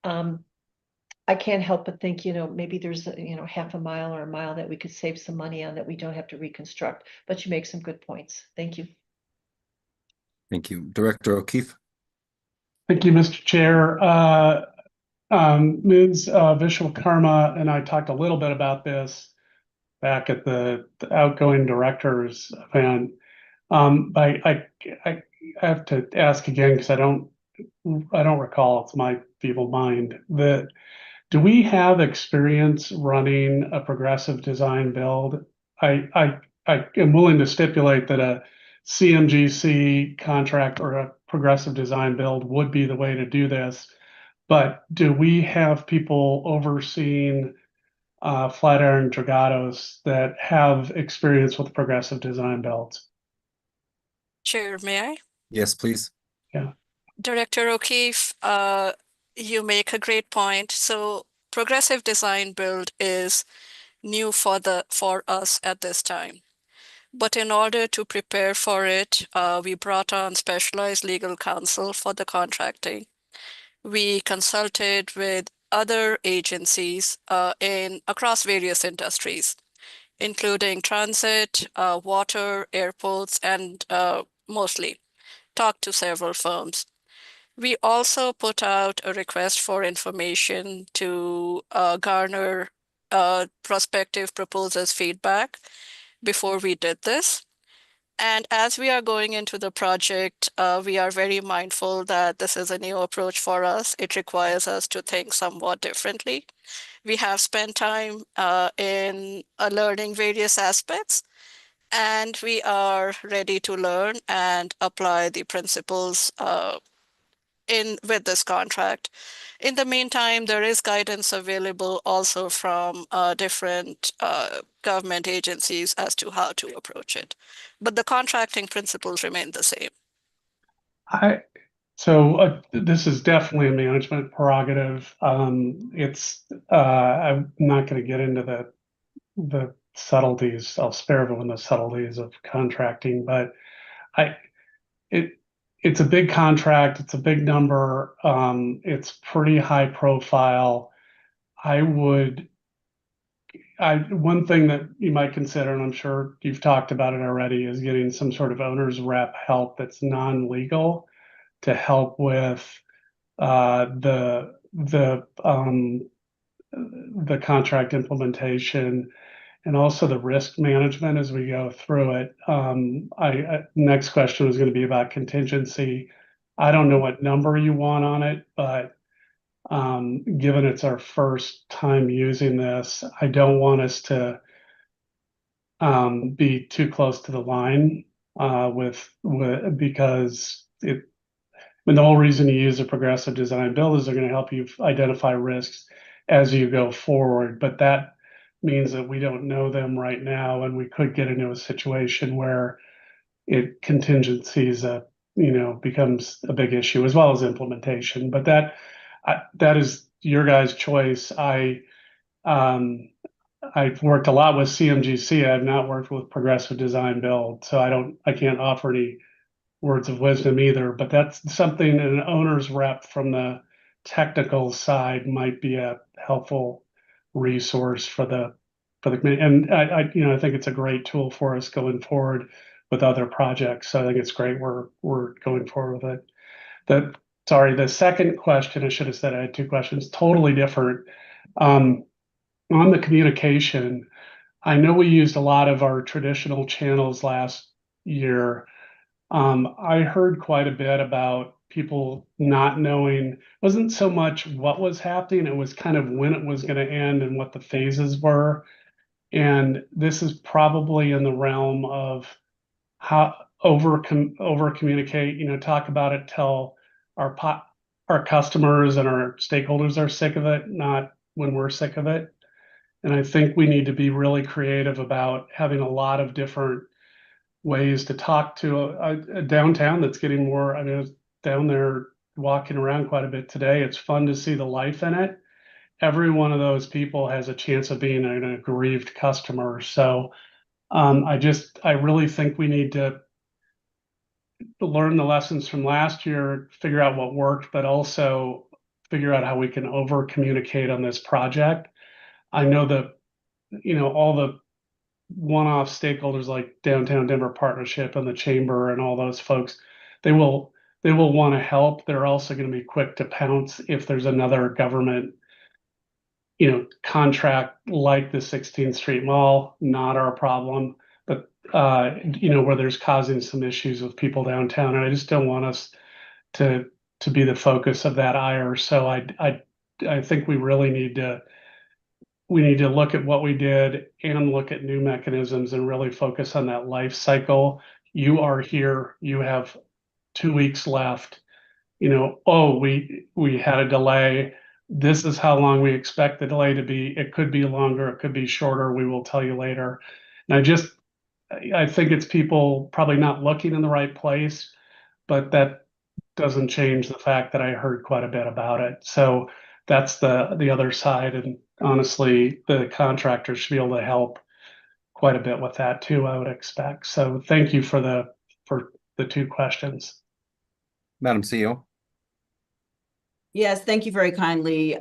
I can't help but think, maybe there's half a mile or a mile that we could save some money on that we don't have to reconstruct. But you make some good points. Thank you. Thank you. Director O'Keefe. Thank you, Mr. Chair. Ms. Vishwakarma and I talked a little bit about this back at the outgoing directors event. I have to ask again because I don't recall. It's my feeble mind. Do we have experience running a progressive design build? I am willing to stipulate that a CMGC contract or a progressive design build would be the way to do this. But do we have people overseeing Flatiron Dragados that have experience with progressive design builds? Chair, may I? Yes, please. Yeah. Director O'Keefe, you make a great point. So progressive design build is new for us at this time. But in order to prepare for it, we brought on specialized legal counsel for the contracting. We consulted with other agencies across various industries, including transit, water, airports, and mostly talked to several firms. We also put out a request for information to garner prospective proposers' feedback before we did this. And as we are going into the project, we are very mindful that this is a new approach for us. It requires us to think somewhat differently. We have spent time in learning various aspects, and we are ready to learn and apply the principles with this contract. In the meantime, there is guidance available also from different government agencies as to how to approach it. But the contracting principles remain the same. This is definitely a management prerogative. I'm not going to get into the subtleties. I'll spare everyone the subtleties of contracting, but it's a big contract. It's a big number. It's pretty high profile. One thing that you might consider, and I'm sure you've talked about it already, is getting some sort of owner's rep help that's non-legal to help with the contract implementation and also the risk management as we go through it. Next question was going to be about contingency. I don't know what number you want on it, but given it's our first time using this, I don't want us to be too close to the line because the whole reason you use a progressive design build is they're going to help you identify risks as you go forward. But that means that we don't know them right now, and we could get into a situation where contingencies becomes a big issue, as well as implementation. But that is your guys' choice. I've worked a lot with CMGC. I've not worked with progressive design build, so I can't offer any words of wisdom either. But that's something an owner's rep from the technical side might be a helpful resource for the committee. And I think it's a great tool for us going forward with other projects. So I think it's great we're going forward with it. The second question, I should have said I had two questions, totally different. On the communication, I know we used a lot of our traditional channels last year. I heard quite a bit about people not knowing, it wasn't so much what was happening, it was kind of when it was going to end and what the phases were. And this is probably in the realm of how over communicate, talk about it till our customers and our stakeholders are sick of it, not when we're sick of it. And I think we need to be really creative about having a lot of different ways to talk to a downtown that's getting more. I mean, I was down there walking around quite a bit today. It's fun to see the life in it. Every one of those people has a chance of being an aggrieved customer. So I really think we need to learn the lessons from last year, figure out what worked, but also figure out how we can over communicate on this project. I know that, all the one-off stakeholders like Downtown Denver Partnership and the Chamber and all those folks, they will want to help. They're also going to be quick to pounce if there's another government contract like the 16th Street Mall, not our problem, but where there's causing some issues with people downtown. And I just don't want us to be the focus of that ire. So I think we really need to look at what we did and look at new mechanisms and really focus on that life cycle. You are here, you have 2 weeks left, we had a delay. This is how long we expect the delay to be. It could be longer, it could be shorter. We will tell you later. And I think it's people probably not looking in the right place, but that doesn't change the fact that I heard quite a bit about it. So that's the other side. And honestly, the contractors should be able to help quite a bit with that too, I would expect. So thank you for the two questions. Madam CEO. Yes, thank you very kindly,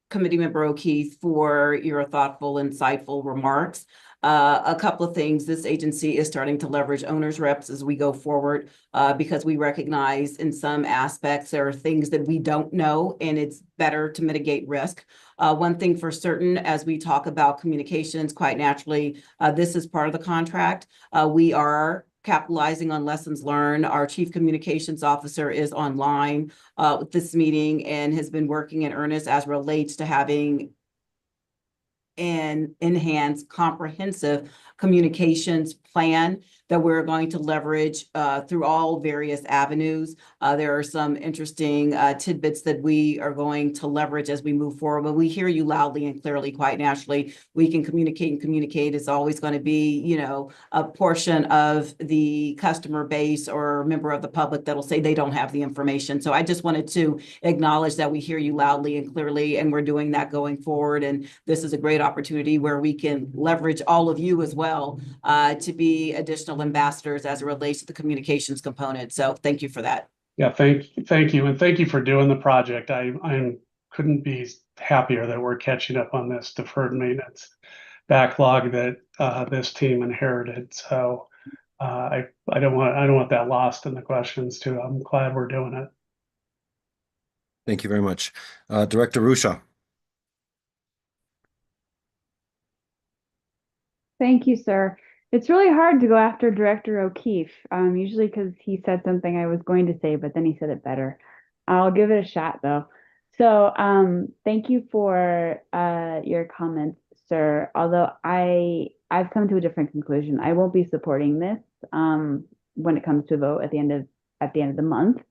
Committee Member O'Keefe, for your thoughtful, insightful remarks. A couple of things. This agency is starting to leverage owners reps as we go forward because we recognize in some aspects there are things that we don't know, and it's better to mitigate risk. One thing for certain, as we talk about communications, quite naturally, this is part of the contract. We are capitalizing on lessons learned. Our Chief Communications Officer is online with this meeting and has been working in earnest as relates to having an enhanced comprehensive communications plan that we're going to leverage through all various avenues. There are some interesting tidbits that we are going to leverage as we move forward, but we hear you loudly and clearly, quite naturally. We can communicate and communicate. It's always going to be, a portion of the customer base or member of the public that'll say they don't have the information. So I just wanted to acknowledge that we hear you loudly and clearly, and we're doing that going forward. And this is a great opportunity opportunity where we can leverage all of you as well to be additional ambassadors as it relates to the communications component. So thank you for that. Yeah, thank you, and thank you for doing the project. I couldn't be happier that we're catching up on this deferred maintenance backlog that this team inherited. So I don't want that lost in the questions too. I'm glad we're doing it. Thank you very much. Director Rusha. Thank you, sir. It's really hard to go after Director O'Keefe, usually because he said something I was going to say, but then he said it better. I'll give it a shot though. So thank you for your comments, sir. Although I've come to a different conclusion. I won't be supporting this when it comes to a vote at the end of the month.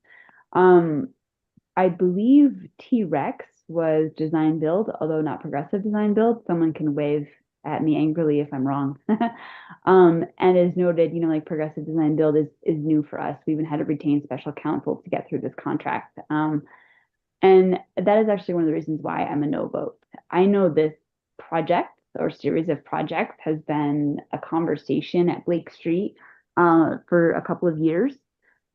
I believe T-Rex was design build, although not progressive design build. Someone can wave at me angrily if I'm wrong. And as noted, like progressive design build is new for us. We even had to retain special counsel to get through this contract. And that is actually one of the reasons why I'm a no vote. I know this project or series of projects has been a conversation at Blake Street for a couple of years.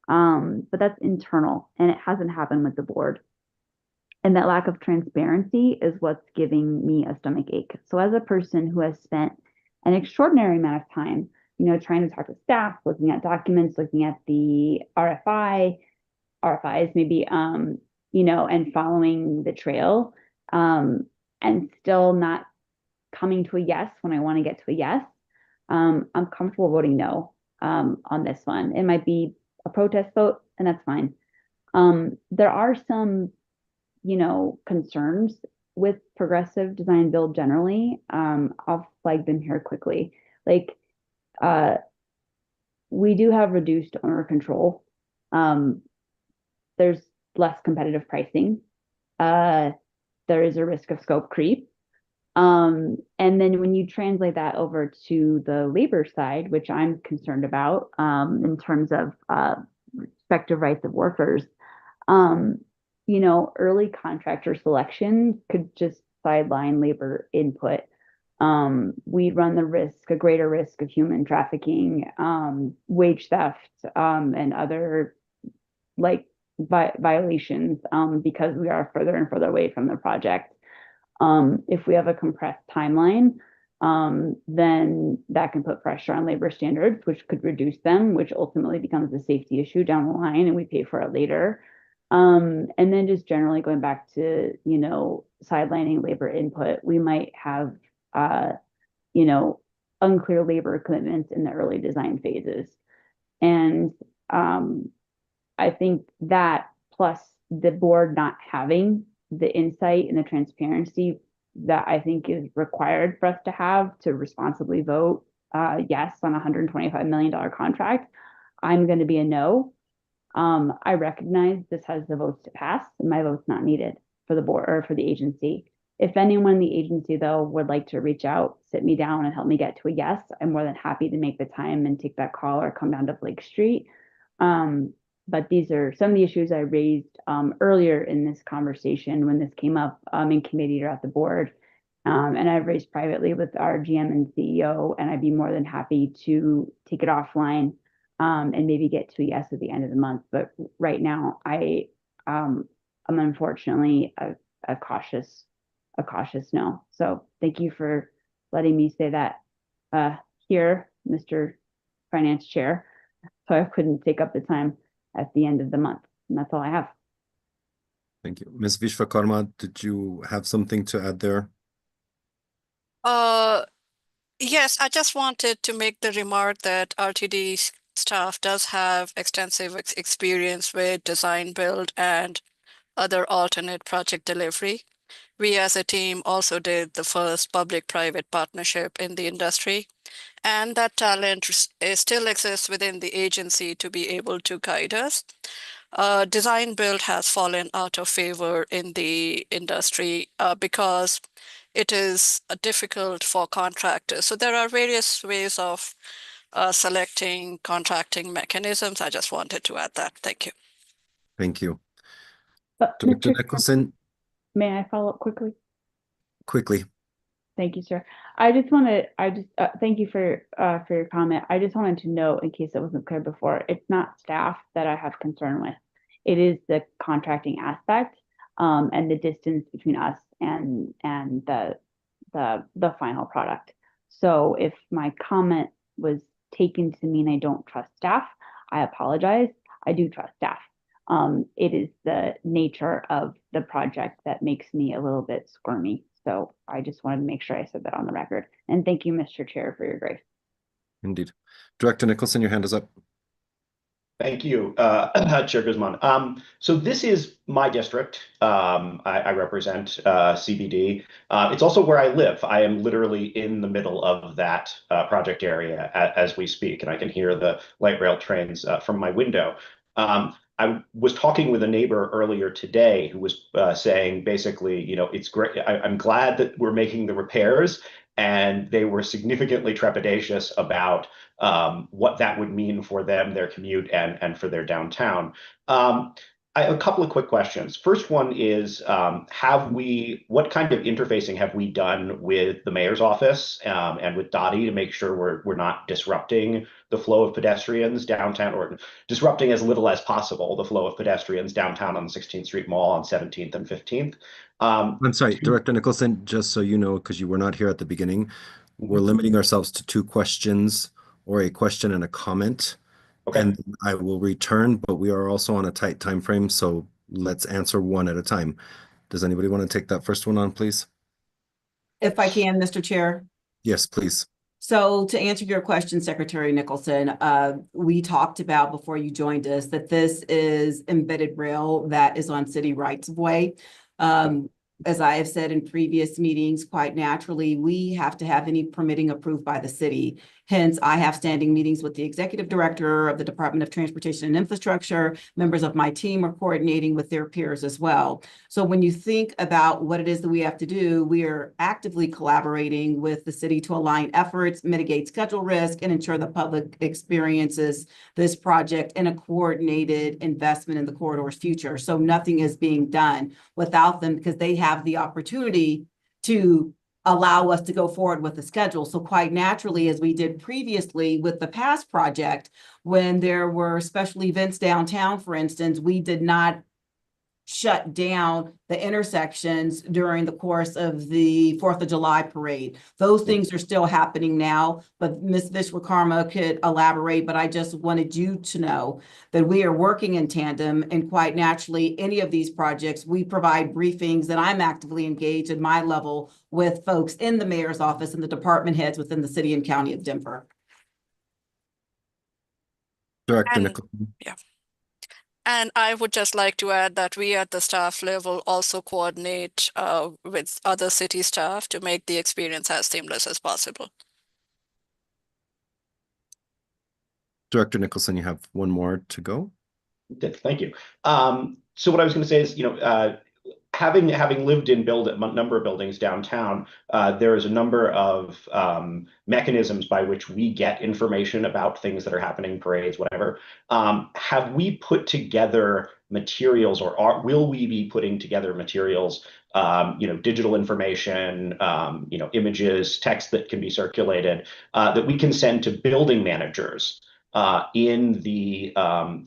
But that's internal and it hasn't happened with the board. And that lack of transparency is what's giving me a stomach ache. So as a person who has spent an extraordinary amount of time, trying to talk to staff, looking at documents, looking at the RFIs maybe, and following the trail, and still not coming to a yes when I want to get to a yes, I'm comfortable voting no on this one. It might be a protest vote, and that's fine. There are some concerns with progressive design build generally. I'll flag them here quickly. Like, we do have reduced owner control. There's less competitive pricing. There is a risk of scope creep. And then when you translate that over to the labor side, which I'm concerned about in terms of respective rights of workers, early contractor selection could just sideline labor input. We'd run a greater risk of human trafficking, wage theft, and other violations because we are further and further away from the project. If we have a compressed timeline, then that can put pressure on labor standards, which could reduce them, which ultimately becomes a safety issue down the line, and we pay for it later. And then just generally going back to, sidelining labor input, we might have, unclear labor commitments in the early design phases. And I think that plus the board not having the insight and the transparency that I think is required for us to have to responsibly vote yes on a $125 million contract, I'm going to be a no. I recognize this has the votes to pass, and my vote's not needed for the board or for the agency. If anyone in the agency, though, would like to reach out, sit me down, and help me get to a yes, I'm more than happy to make the time and take that call or come down to Blake Street. But these are some of the issues I raised earlier in this conversation when this came up in committee or at the board. And I've raised privately with our GM and CEO, and I'd be more than happy to take it offline and maybe get to a yes at the end of the month. But right now, I'm unfortunately a cautious no. So thank you for letting me say that here, Mr. Finance Chair. So I couldn't take up the time at the end of the month. And that's all I have. Thank you. Ms. Vishwakarma, did you have something to add there? Yes, I just wanted to make the remark that RTD staff does have extensive experience with design build and other alternate project delivery. We as a team also did the first public-private partnership in the industry, and that talent still exists within the agency to be able to guide us. Design build has fallen out of favor in the industry because it is difficult for contractors. So there are various ways of selecting contracting mechanisms. I just wanted to add that. Thank you. Thank you. But Director Mr. Nicholson, May I follow up quickly? quickly. Thank you, sir. Thank you for your comment. I just wanted to note, in case it wasn't clear before, it's not staff that I have concern with. It is the contracting aspect, and the distance between us and the final product. So if my comment was taken to mean I don't trust staff, I apologize. I do trust staff. It is the nature of the project that makes me a little bit squirmy. So I just wanted to make sure I said that on the record. And thank you, Mr. Chair, for your grace. Indeed. Director Nicholson, your hand is up. Thank you, Chair Guzman. So this is my district. I represent CBD. It's also where I live. I am literally in the middle of that project area as we speak, and I can hear the light rail trains from my window. I was talking with a neighbor earlier today who was saying basically, you know, it's great. I'm glad that we're making the repairs, and they were significantly trepidatious about what that would mean for them, their commute, and for their downtown. I have a couple of quick questions. First one is, what kind of interfacing have we done with the mayor's office and with Dottie to make sure we're not disrupting the flow of pedestrians downtown, or disrupting as little as possible the flow of pedestrians downtown on the 16th Street Mall on 17th and 15th? I'm sorry, Director Nicholson, just so you know, because you were not here at the beginning, we're limiting ourselves to 2 questions, or a question and a comment. Okay. And I will return, but we are also on a tight time frame, so let's answer one at a time. Does anybody want to take that first one on, please? If I can, Mr. Chair. Yes, please. So to answer your question, Secretary Nicholson, we talked about before you joined us that this is embedded rail that is on city rights of way. As I have said in previous meetings, quite naturally, we have to have any permitting approved by the city. Hence, I have standing meetings with the executive director of the Department of Transportation and Infrastructure. Members of my team are coordinating with their peers as well. So when you think about what it is that we have to do, we are actively collaborating with the city to align efforts, mitigate schedule risk, and ensure the public experiences this project in a coordinated investment in the corridor's future. So nothing is being done without them, because they have the opportunity to allow us to go forward with the schedule. So quite naturally, as we did previously with the past project, when there were special events downtown, for instance, we did not shut down the intersections during the course of the 4th of July parade. Those things are still happening now, but Ms. Vishwakarma could elaborate, but I just wanted you to know that we are working in tandem, and quite naturally, any of these projects, we provide briefings, and I'm actively engaged at my level with folks in the mayor's office and the department heads within the city and county of Denver. Director Nicholson. Yeah. And I would just like to add that we at the staff level also coordinate with other city staff to make the experience as seamless as possible. Director Nicholson, you have one more to go. Thank you. So what I was going to say is, you know, having lived in a number of buildings downtown, there is a number of mechanisms by which we get information about things that are happening, parades, whatever. Have we put together materials, or will we be putting together materials, you know, digital information, you know, images, text that can be circulated, that we can send to building managers in the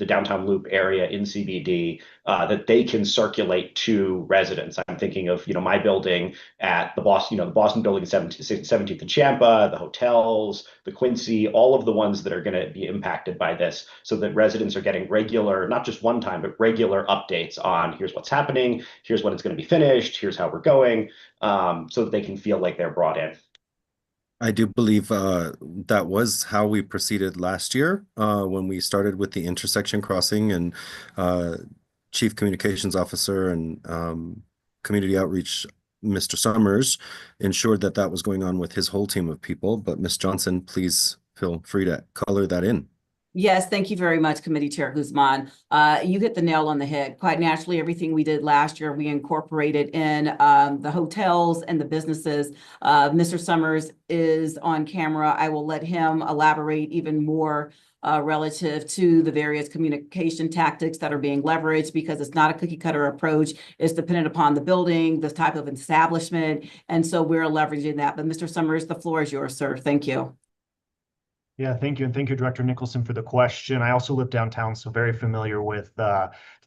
downtown loop area in CBD, that they can circulate to residents? I'm thinking of, you know, my building at the Boston building, 17th and Champa, the hotels, the Quincy, all of the ones that are going to be impacted by this, so that residents are getting regular, not just one time, but regular updates on here's what's happening, here's when it's going to be finished, here's how we're going, so that they can feel like they're brought in. I do believe that was how we proceeded last year when we started with the intersection crossing, and Chief Communications Officer and Community Outreach, Mr. Summers, ensured that that was going on with his whole team of people. But Ms. Johnson, please feel free to color that in. Yes, thank you very much, Committee Chair Guzman. You hit the nail on the head. Quite naturally, everything we did last year, we incorporated in the hotels and the businesses. Mr. Summers is on camera. I will let him elaborate even more relative to the various communication tactics that are being leveraged, because it's not a cookie cutter approach. It's dependent upon the building, the type of establishment. And so we're leveraging that. But Mr. Summers, the floor is yours, sir. Thank you. Yeah, thank you. And thank you, Director Nicholson, for the question. I also live downtown, so very familiar with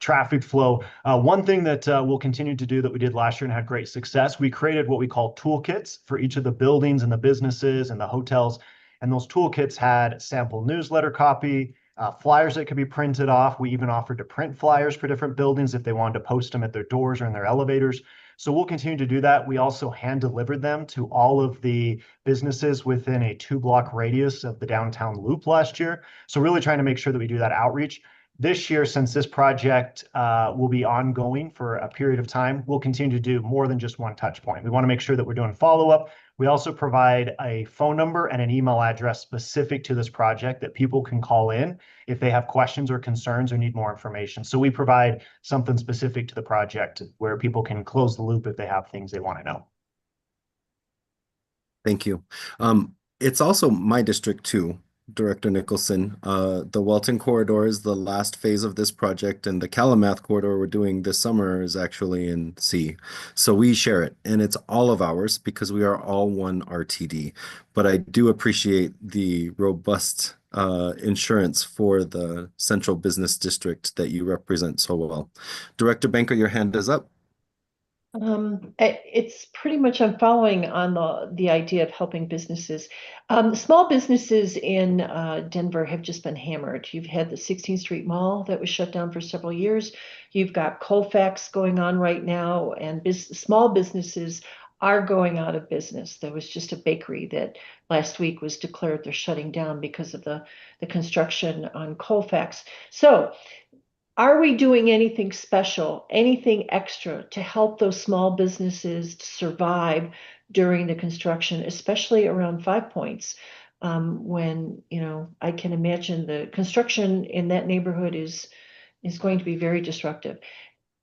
traffic flow. One thing that we'll continue to do that we did last year and had great success, we created what we call toolkits for each of the buildings and the businesses and the hotels. And those toolkits had sample newsletter copy, flyers that could be printed off. We even offered to print flyers for different buildings if they wanted to post them at their doors or in their elevators. So we'll continue to do that. We also hand delivered them to all of the businesses within a 2-block radius of the downtown loop last year. So really trying to make sure that we do that outreach. This year, since this project will be ongoing for a period of time, we'll continue to do more than just one touch point. We want to make sure that we're doing follow-up. We also provide a phone number and an email address specific to this project that people can call in if they have questions or concerns or need more information. So we provide something specific to the project where people can close the loop if they have things they want to know. Thank you. It's also my district too, Director Nicholson. The Welton Corridor is the last phase of this project, and the Kalamath Corridor we're doing this summer is actually in C. So we share it, and it's all of ours because we are all one RTD. But I do appreciate the robust insurance for the central business district that you represent so well. Director Banker, your hand is up. It's pretty much, I'm following on the idea of helping businesses. Small businesses in Denver have just been hammered. You've had the 16th Street Mall that was shut down for several years. You've got Colfax going on right now, and small businesses are going out of business. There was just a bakery that last week was declared they're shutting down because of the construction on Colfax. So are we doing anything special, anything extra to help those small businesses survive during the construction, especially around 5 Points, when, you know, I can imagine the construction in that neighborhood is going to be very disruptive.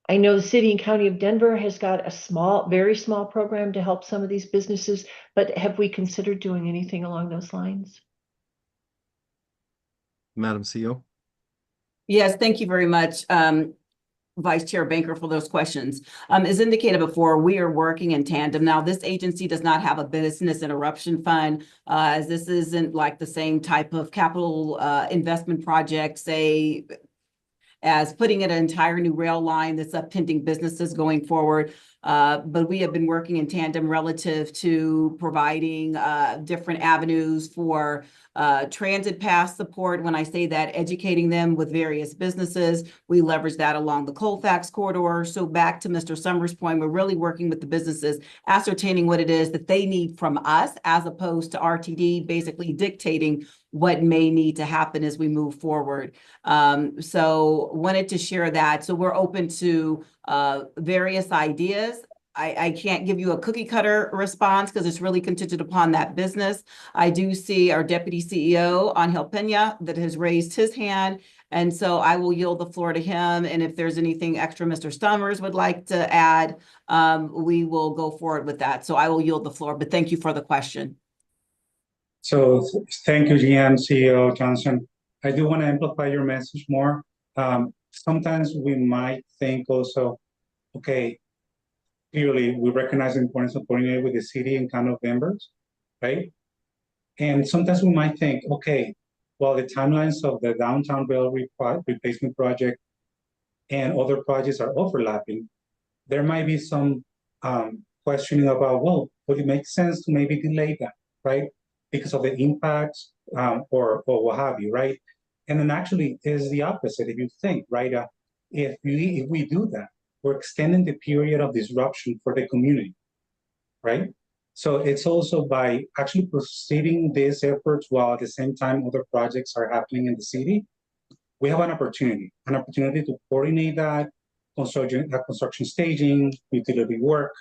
I know the city and county of Denver has got a very small program to help some of these businesses, but have we considered doing anything along those lines? Madam CEO. Yes, thank you very much, Vice Chair Banker, for those questions. As indicated before, we are working in tandem. Now, this agency does not have a business interruption fund, as this isn't like the same type of capital investment project, say, as putting in an entire new rail line that's upending businesses going forward. But we have been working in tandem relative to providing different avenues for transit pass support. When I say that, educating them with various businesses, we leverage that along the Colfax corridor. So back to Mr. Summers' point, we're really working with the businesses, ascertaining what it is that they need from us, as opposed to RTD basically dictating what may need to happen as we move forward. So wanted to share that. So we're open to various ideas. I can't give you a cookie cutter response because it's really contingent upon that business. I do see our Deputy CEO, Angel Pena, that has raised his hand. And so I will yield the floor to him. And if there's anything extra Mr. Summers would like to add, we will go forward with that. So I will yield the floor, but thank you for the question. So thank you, GM, CEO Johnson. I do want to amplify your message more. Sometimes we might think also, okay, clearly we recognize the importance of coordinating with the city and county members, right? And sometimes we might think, okay, well, the timelines of the downtown rail replacement project and other projects are overlapping. There might be some questioning about, well, would it make sense to maybe delay that, right? Because of the impacts or what have you, right? And then actually is the opposite if you think, right? If we do that, we're extending the period of disruption for the community, right? So it's also by actually proceeding these efforts while at the same time other projects are happening in the city, we have an opportunity to coordinate that construction staging, utility work,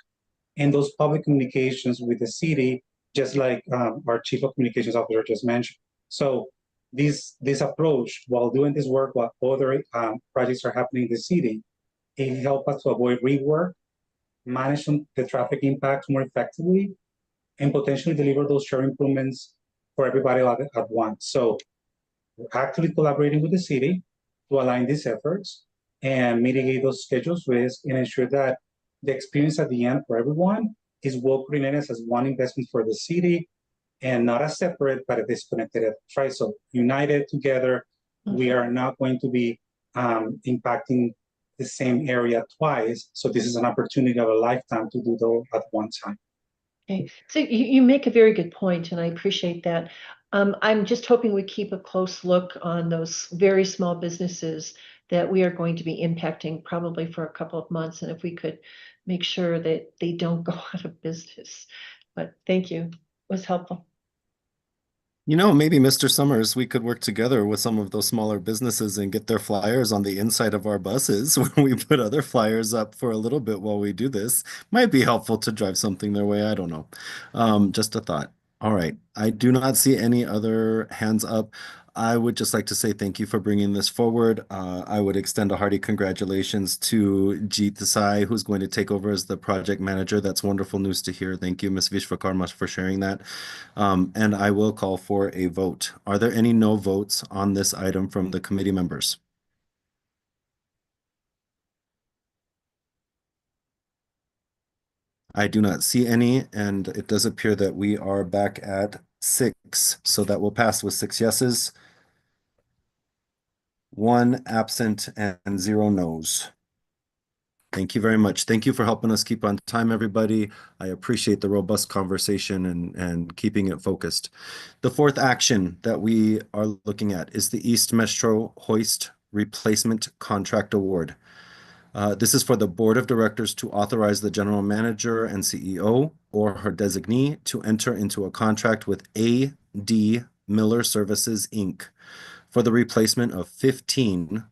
and those public communications with the city, just like our Chief of Communications Officer just mentioned. So this approach, while doing this work, while other projects are happening in the city, it helps us to avoid rework, manage the traffic impacts more effectively, and potentially deliver those shared improvements for everybody at once. So We're actively collaborating with the city to align these efforts and mitigate those schedules risks and ensure that the experience at the end for everyone is well coordinated as one investment for the city and not as separate but a disconnected effort, right? So united together, we are not going to be impacting the same area twice. So this is an opportunity of a lifetime to do those at one time. Okay, so you make a very good point, and I appreciate that. I'm just hoping we keep a close look on those very small businesses that we are going to be impacting probably for a couple of months, and if we could make sure that they don't go out of business. But thank you, it was helpful. You know, maybe Mr. Summers, we could work together with some of those smaller businesses and get their flyers on the inside of our buses when we put other flyers up for a little bit while we do this. Might be helpful to drive something their way. I don't know. Just a thought. All right. I do not see any other hands up. I would just like to say thank you for bringing this forward. I would extend a hearty congratulations to Jeet Desai, who's going to take over as the project manager. That's wonderful news to hear. Thank you, Ms. Vishwakarma, for sharing that. And I will call for a vote. Are there any no votes on this item from the committee members? I do not see any, and it does appear that we are back at 6. So that will pass with 6 yeses, 1 absent, and 0 noes. Thank you very much. Thank you for helping us keep on time, everybody. I appreciate the robust conversation and keeping it focused. The fourth action that we are looking at is the East Metro Hoist Replacement Contract Award. This is for the Board of Directors to authorize the General Manager and CEO or her designee to enter into a contract with A.D. Miller Services, Inc. for the replacement of 15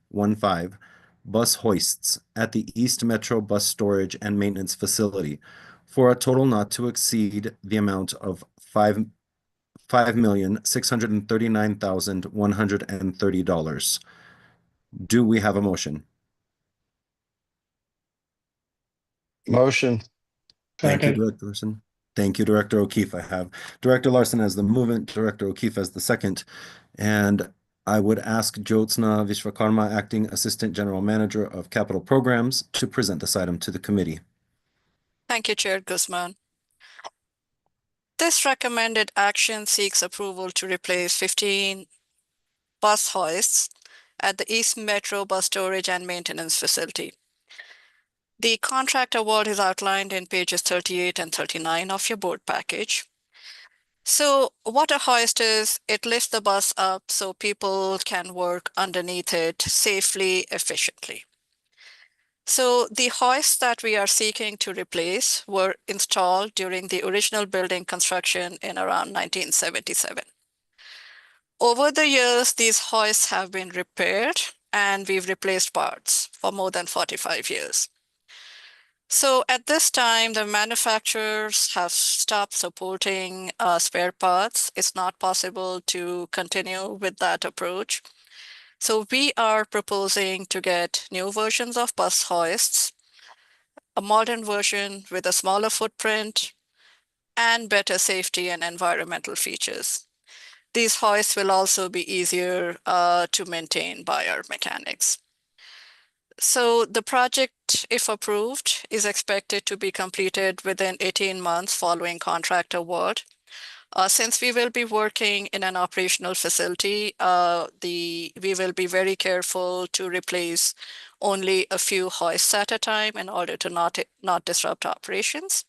bus hoists at the East Metro Bus Storage and Maintenance Facility for a total not to exceed the amount of $5,639,130. Do we have a motion? Motion. Thank you, Second. Director Larson. Thank you, Director O'Keefe. I have Director Larson as the movement, Director O'Keefe as the second, and I would ask Jyotsna Vishwakarma, Acting Assistant General Manager of Capital Programs, to present this item to the committee. Thank you, Chair Guzman. This recommended action seeks approval to replace 15 bus hoists at the East Metro Bus Storage and Maintenance Facility. The contract award is outlined in pages 38 and 39 of your board package. So what a hoist is, it lifts the bus up so people can work underneath it safely, efficiently. So the hoists that we are seeking to replace were installed during the original building construction in around 1977. Over the years, these hoists have been repaired and we've replaced parts for more than 45 years. So at this time, the manufacturers have stopped supporting spare parts. It's not possible to continue with that approach. So we are proposing to get new versions of bus hoists, a modern version with a smaller footprint, and better safety and environmental features. These hoists will also be easier to maintain by our mechanics. So the project, if approved, is expected to be completed within 18 months following contract award. Since we will be working in an operational facility, we will be very careful to replace only a few hoists at a time in order to not disrupt operations.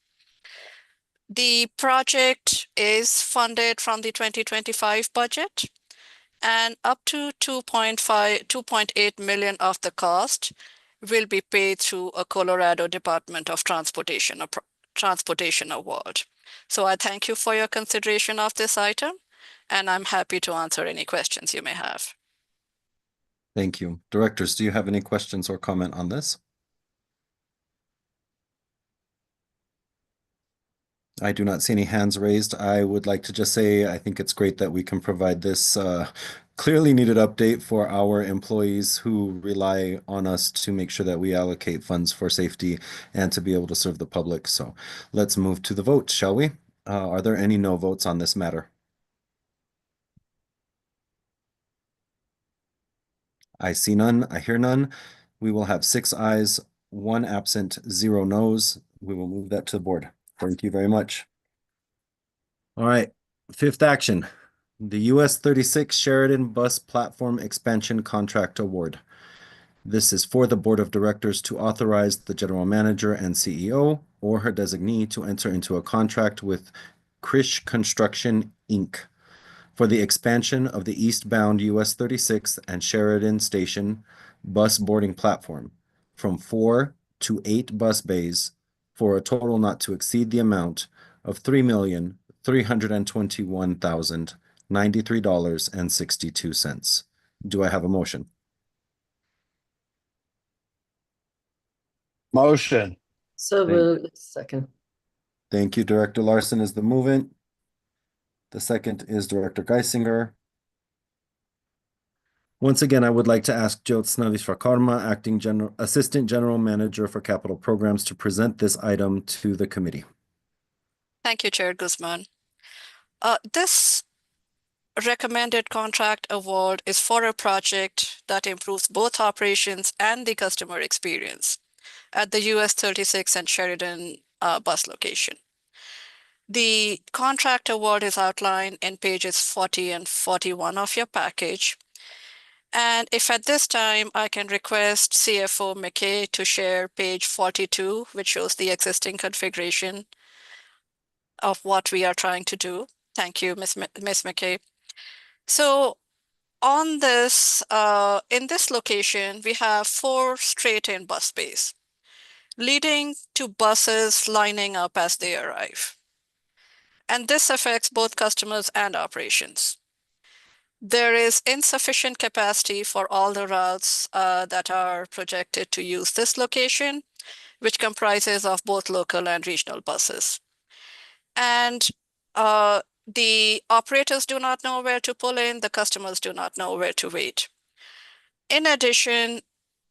The project is funded from the 2025 budget, and up to 2.8 million of the cost will be paid through a Colorado Department of Transportation award. So I thank you for your consideration of this item, and I'm happy to answer any questions you may have. Thank you. Directors, do you have any questions or comment on this? I do not see any hands raised. I would like to just say I think it's great that we can provide this clearly needed update for our employees who rely on us to make sure that we allocate funds for safety and to be able to serve the public. So let's move to the vote, shall we? Are there any no votes on this matter? I see none. I hear none. We will have 6 ayes, 1 absent, 0 noes. We will move that to the board. Thank you very much. All right, fifth action, the US 36 Sheridan Bus Platform Expansion Contract Award. This is for the Board of Directors to authorize the General Manager and CEO or her designee to enter into a contract with Krish Construction, Inc. for the expansion of the eastbound US 36 and Sheridan Station bus boarding platform from 4 to 8 bus bays for a total not to exceed the amount of $3,321,093.62. Do I have a motion? Motion. So moved. Second. Thank you. Director Larson is the movant. The second is Director Geisinger. Once again, I would like to ask Jyotsna Vishwakarma, Assistant General Manager for Capital Programs, to present this item to the committee. Thank you, Chair Guzman. This recommended contract award is for a project that improves both operations and the customer experience at the US 36 and Sheridan bus location. The contract award is outlined in pages 40 and 41 of your package. And if at this time I can request CFO McKay to share page 42, which shows the existing configuration of what we are trying to do. Thank you, Ms. McKay. So on this, in this location, we have 4 straight-in bus bays, leading to buses lining up as they arrive. And this affects both customers and operations. There is insufficient capacity for all the routes that are projected to use this location, which comprises of both local and regional buses. And the operators do not know where to pull in, the customers do not know where to wait. In addition,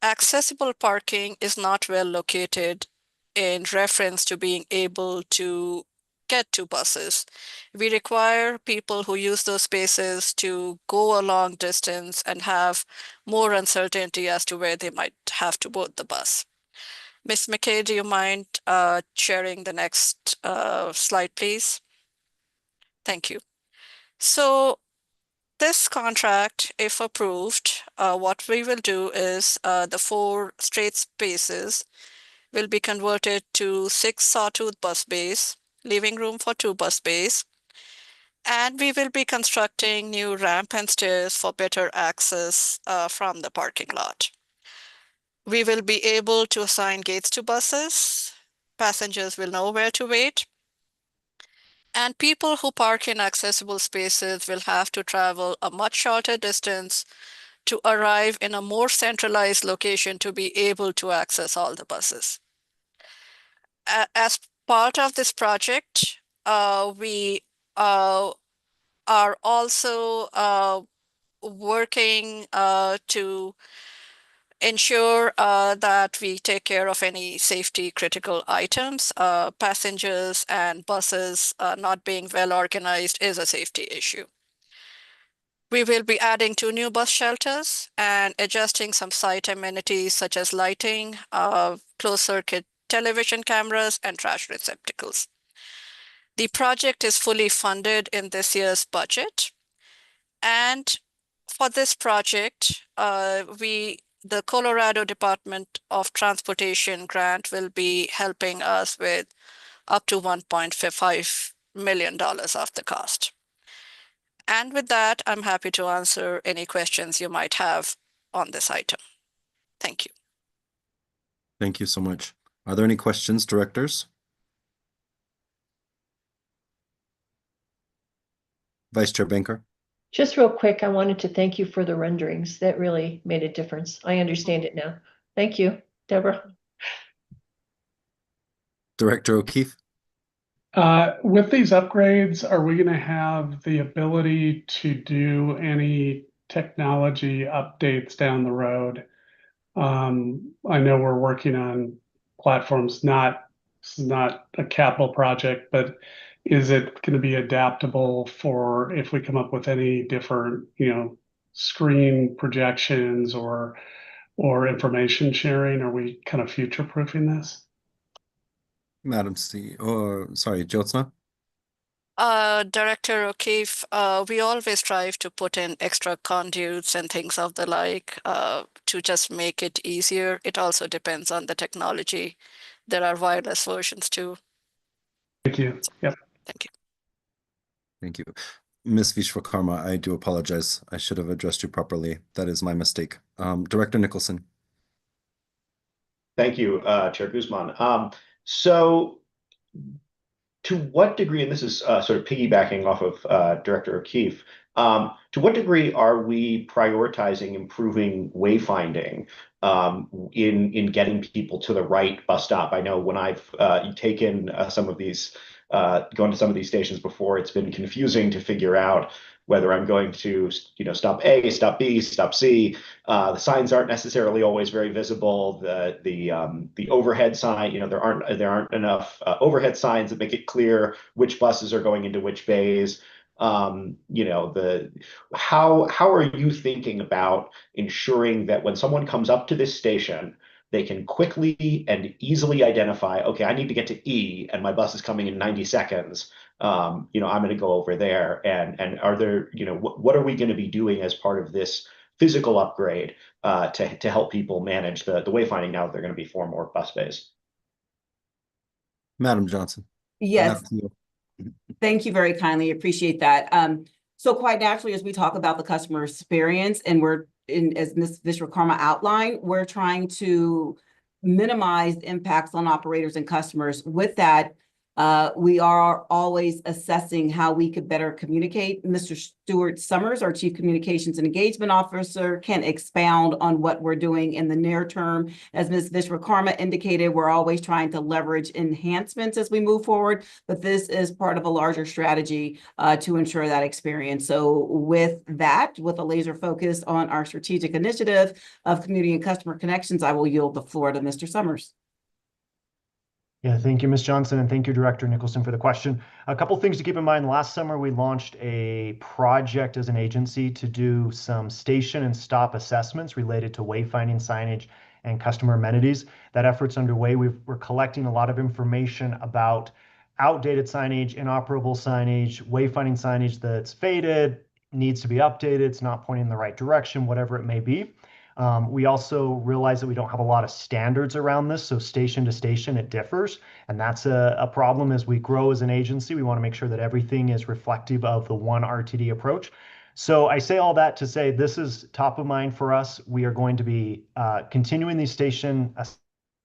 accessible parking is not well located in reference to being able to get to buses. We require people who use those spaces to go a long distance and have more uncertainty as to where they might have to board the bus. Ms. McKay, do you mind sharing the next slide, please? Thank you. So this contract, if approved, what we will do is the 4 straight spaces will be converted to 6 sawtooth bus bays, leaving room for 2 bus bays. And we will be constructing new ramp and stairs for better access from the parking lot. We will be able to assign gates to buses. Passengers will know where to wait. And people who park in accessible spaces will have to travel a much shorter distance to arrive in a more centralized location to be able to access all the buses. As part of this project, we are also working to ensure that we take care of any safety critical items. Passengers and buses not being well organized is a safety issue. We will be adding 2 new bus shelters and adjusting some site amenities such as lighting, closed circuit television cameras, and trash receptacles. The project is fully funded in this year's budget. And for this project, the Colorado Department of Transportation grant will be helping us with up to $1.5 million of the cost. And with that, I'm happy to answer any questions you might have on this item. Thank you. Thank you so much. Are there any questions, directors? Vice Chair Banker? Just real quick, I wanted to thank you for the renderings. That really made a difference. I understand it now. Thank you, Deborah. Director O'Keefe? With these upgrades, are we going to have the ability to do any technology updates down the road? I know we're working on platforms, this is not a capital project, but is it going to be adaptable for if we come up with any different, screen projections or information sharing? Are we kind of future-proofing this? Madam C, or sorry, Jyotsna? Director O'Keefe, we always strive to put in extra conduits and things of the like to just make it easier. It also depends on the technology. There are wireless versions too. Thank you. Yep. Thank you. Thank you. Ms. Vishwakarma, I do apologize. I should have addressed you properly. That is my mistake. Director Nicholson. Thank you, Chair Guzman. So to what degree, and this is sort of piggybacking off of Director O'Keefe, to what degree are we prioritizing improving wayfinding in getting people to the right bus stop? I know when I've taken some of these, gone to some of these stations before, it's been confusing to figure out whether I'm going to, stop A, stop B, stop C. The signs aren't necessarily always very visible. The overhead sign, there aren't enough overhead signs that make it clear which buses are going into which bays. How are you thinking about ensuring that when someone comes up to this station, they can quickly and easily identify, okay, I need to get to E and my bus is coming in 90 seconds. I'm going to go over there. And are there, what are we going to be doing as part of this physical upgrade to help people manage the wayfinding now that they're going to be 4 more bus bays? Madam Johnson. Yes. Thank you very kindly. Appreciate that. So quite naturally, as we talk about the customer experience, and as Ms. Vishwakarma outlined, we're trying to minimize impacts on operators and customers. With that, we are always assessing how we could better communicate. Mr. Stuart Summers, our Chief Communications and Engagement Officer, can expound on what we're doing in the near term. As Ms. Vishwakarma indicated, we're always trying to leverage enhancements as we move forward, but this is part of a larger strategy to ensure that experience. So with that, with a laser focus on our strategic initiative of community and customer connections, I will yield the floor to Mr. Summers. Yeah, thank you, Ms. Johnson, and thank you, Director Nicholson, for the question. A couple things to keep in mind. Last summer, we launched a project as an agency to do some station and stop assessments related to wayfinding signage and customer amenities. That effort's underway. We're collecting a lot of information about outdated signage, inoperable signage, wayfinding signage that's faded, needs to be updated, it's not pointing in the right direction, whatever it may be. We also realize that we don't have a lot of standards around this, so station to station it differs, and that's a problem as we grow as an agency. We want to make sure that everything is reflective of the one RTD approach. So I say all that to say this is top of mind for us. We are going to be continuing these station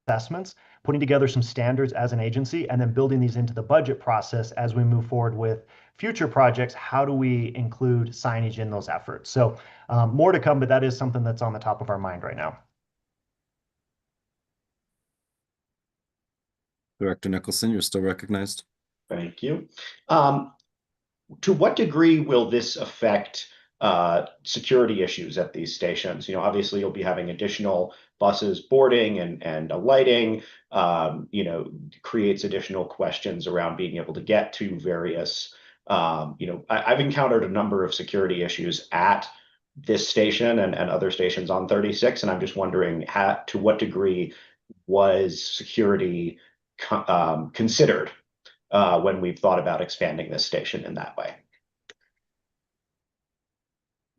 assessments, putting together some standards as an agency, and then building these into the budget process as we move forward with future projects. How do we include signage in those efforts? So more to come, but that is something that's on the top of our mind right now. Director Nicholson, you're still recognized. Thank you. To what degree will this affect security issues at these stations? Obviously you'll be having additional buses boarding and alighting, creates additional questions around being able to get to various, I've encountered a number of security issues at this station and other stations on 36, and I'm just wondering to what degree was security considered when we've thought about expanding this station in that way.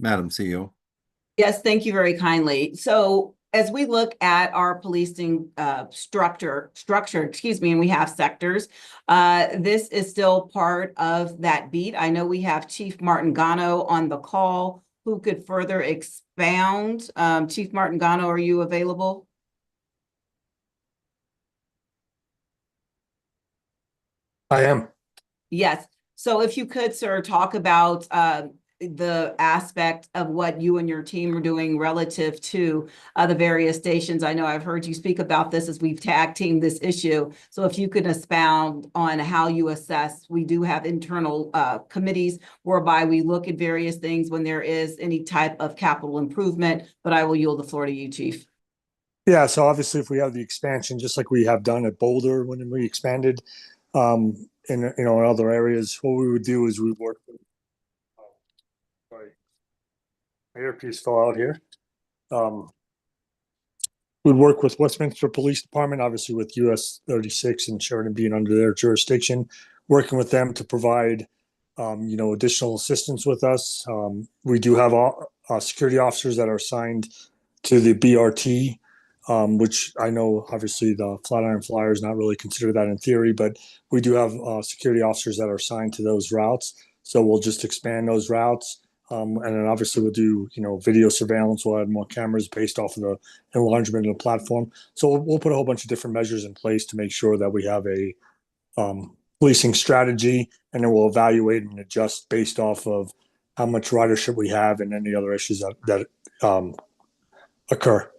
Madam CEO. Yes, thank you very kindly. So as we look at our policing structure, and we have sectors, this is still part of that beat. I know we have Chief Martin Gano on the call who could further expound. Chief Martin Gano, are you available? I am. Yes. So if you could, sir, talk about the aspect of what you and your team are doing relative to the various stations. I know I've heard you speak about this as we've tag teamed this issue. So if you could expound on how you assess, we do have internal committees whereby we look at various things when there is any type of capital improvement, but I will yield the floor to you, Chief. Yeah, so obviously if we have the expansion, just like we have done at Boulder when we expanded in other areas, what we would do is we work with earpiece fell out here. We'd work with Westminster Police Department, obviously with US 36 and Sheridan being under their jurisdiction, working with them to provide, additional assistance with us. We do have security officers that are assigned to the BRT, which I know obviously the Flatiron Flyer is not really considered that in theory, but we do have security officers that are assigned to those routes. So we'll just expand those routes. And then obviously we'll do, video surveillance. We'll add more cameras based off of the enlargement of the platform. So we'll put a whole bunch of different measures in place to make sure that we have a policing strategy, and then we'll evaluate and adjust based off of how much ridership we have and any other issues that occur.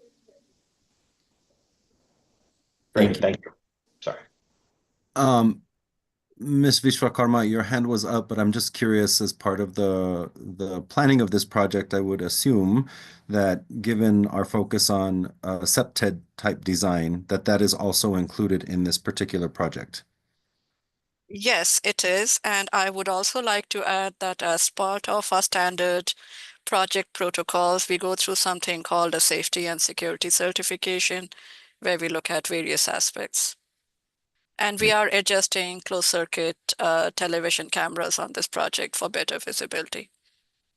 Thank you. Sorry. Ms. Vishwakarma, your hand was up, but I'm just curious, as part of the planning of this project, I would assume that given our focus on SEPTED type design, that is also included in this particular project. Yes, it is. And I would also like to add that as part of our standard project protocols, we go through something called a safety and security certification, where we look at various aspects. And we are adjusting closed circuit television cameras on this project for better visibility.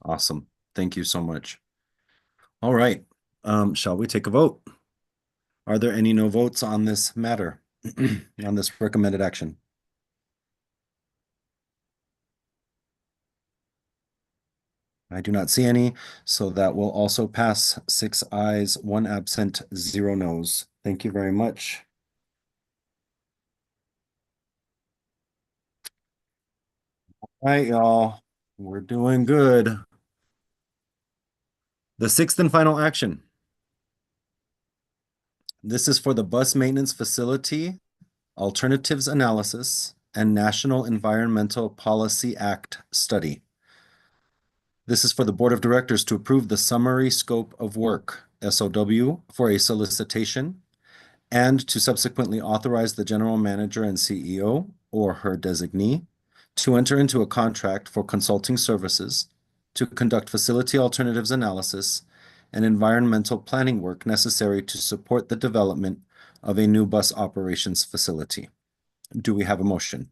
Awesome. Thank you so much. All right. Shall we take a vote? Are there any no votes on this matter, on this recommended action? I do not see any, so that will also pass 6 ayes, 1 absent, 0 noes. Thank you very much. All right, y'all, we're doing good. The 6th and final action. This is for the Bus Maintenance Facility Alternatives Analysis and National Environmental Policy Act Study. This is for the Board of Directors to approve the summary scope of work, SOW, for a solicitation, and to subsequently authorize the General Manager and CEO or her designee to enter into a contract for consulting services to conduct facility alternatives analysis and environmental planning work necessary to support the development of a new bus operations facility. Do we have a motion?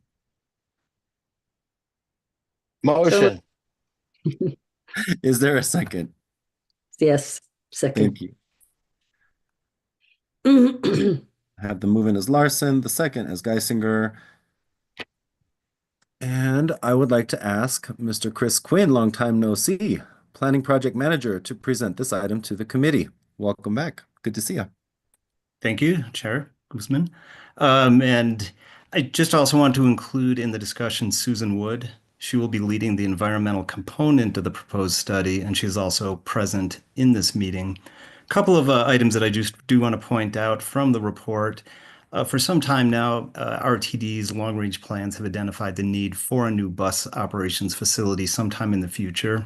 Motion. Is there a second? Yes, second. Thank you. I have the move-in as Larson, the second as Geisinger. And I would like to ask Mr. Chris Quinn, long time no see, Planning Project Manager, to present this item to the committee. Welcome back. Good to see you. Thank you, Chair Guzman. And I just also want to include in the discussion Susan Wood. She will be leading the environmental component of the proposed study, and she's also present in this meeting. A couple of items that I just do want to point out from the report. For some time now, RTD's long-range plans have identified the need for a new bus operations facility sometime in the future.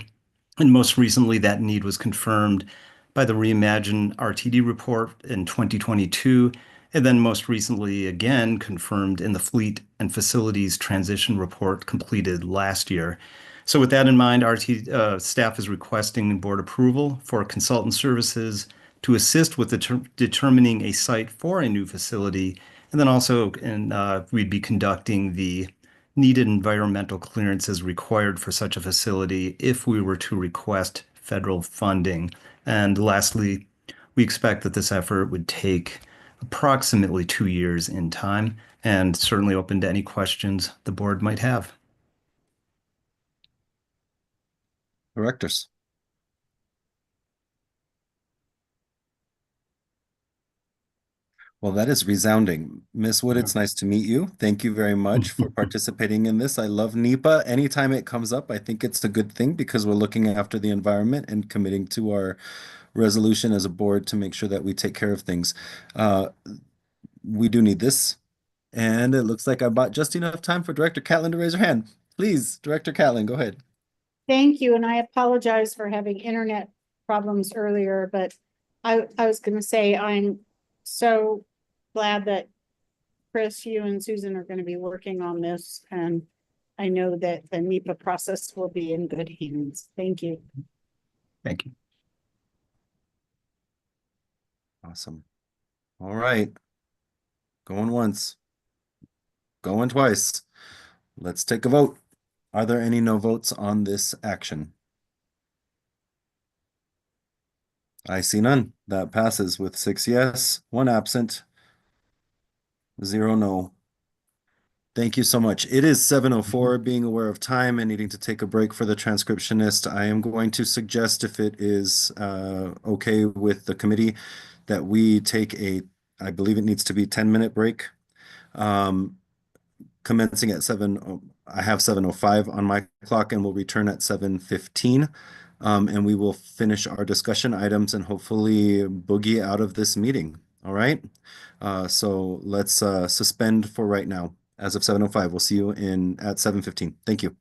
And most recently, that need was confirmed by the Reimagine RTD report in 2022, and then most recently again confirmed in the Fleet and Facilities Transition report completed last year. So with that in mind, staff is requesting board approval for consultant services to assist with determining a site for a new facility, and then also we'd be conducting the needed environmental clearances required for such a facility if we were to request federal funding. And lastly, we expect that this effort would take approximately 2 years in time, and certainly open to any questions the board might have. Directors. Well, that is resounding. Ms. Wood, it's nice to meet you. Thank you very much for participating in this. I love NEPA. Anytime it comes up, I think it's a good thing because we're looking after the environment and committing to our resolution as a board to make sure that we take care of things. We do need this. And it looks like I bought just enough time for Director Catlin to raise her hand. Please, Director Catlin, go ahead. Thank you, and I apologize for having internet problems earlier, but I was going to say I'm so glad that Chris, you and Susan are going to be working on this, and I know that the NEPA process will be in good hands. Thank you. Thank you. Awesome. All right. Going once. Going twice. Let's take a vote. Are there any no votes on this action? I see none. That passes with 6 yes, 1 absent, 0 no. Thank you so much. It is 7:04. Being aware of time and needing to take a break for the transcriptionist, I am going to suggest, if it is okay with the committee, that we take I believe it needs to be 10-minute break. Commencing at 7, I have 7:05 on my clock, and we'll return at 7:15. And we will finish our discussion items and hopefully boogie out of this meeting. All right. So let's suspend for right now. As of 7:05, we'll see you at 7:15. Thank you.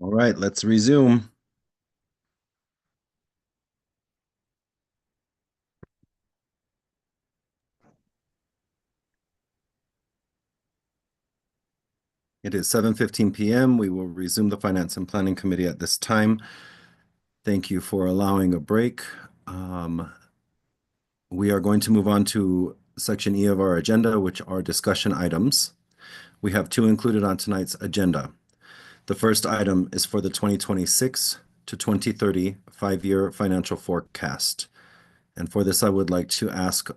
All right, let's resume. It is 7:15 p.m. We will resume the Finance and Planning Committee at this time. Thank you for allowing a break. We are going to move on to Section E of our agenda, which are discussion items. We have two included on tonight's agenda. The first item is for the to 2030 5-year financial forecast. And for this, I would like to ask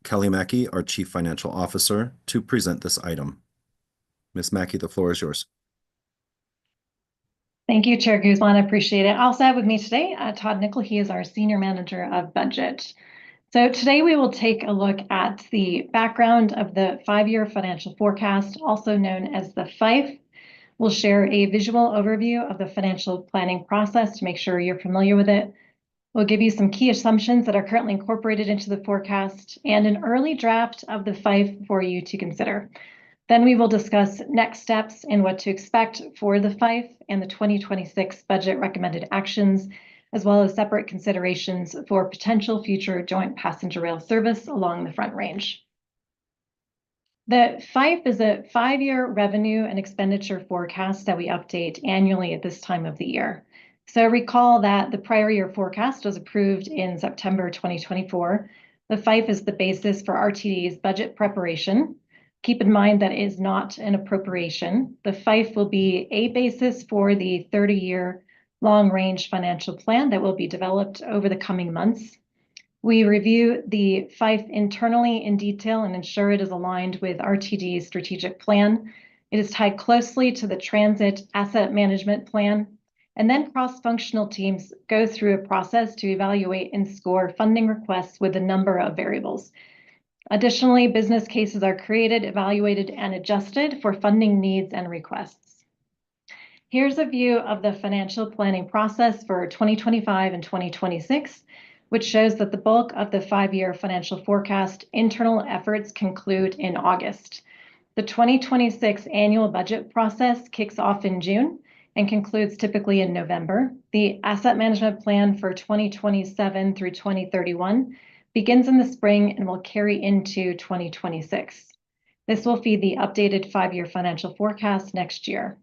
Kelly Mackey, our Chief Financial Officer, to present this item. Ms. Mackey, the floor is yours. Thank you, Chair Guzman. I appreciate it. I also have with me today Todd Nickel. He is our Senior Manager of Budget. So today we will take a look at the background of the 5-year financial forecast, also known as the FIFE. We'll share a visual overview of the financial planning process to make sure you're familiar with it. We'll give you some key assumptions that are currently incorporated into the forecast and an early draft of the FIFE for you to consider. Then we will discuss next steps and what to expect for the FIFE and the 2026 budget recommended actions, as well as separate considerations for potential future joint passenger rail service along the Front Range. The FIFE is a 5-year revenue and expenditure forecast that we update annually at this time of the year. So recall that the prior year forecast was approved in September 2024. The FIFE is the basis for RTD's budget preparation. Keep in mind that it is not an appropriation. The FIFE will be a basis for the 30-year long-range financial plan that will be developed over the coming months. We review the FIFE internally in detail and ensure it is aligned with RTD's strategic plan. It is tied closely to the transit asset management plan, and then cross-functional teams go through a process to evaluate and score funding requests with a number of variables. Additionally, business cases are created, evaluated, and adjusted for funding needs and requests. Here's a view of the financial planning process for 2025 and 2026, which shows that the bulk of the 5-year financial forecast internal efforts conclude in August. The 2026 annual budget process kicks off in June and concludes typically in November. The asset management plan for 2027 through 2031 begins in the spring and will carry into 2026. This will feed the updated 5-year financial forecast next year.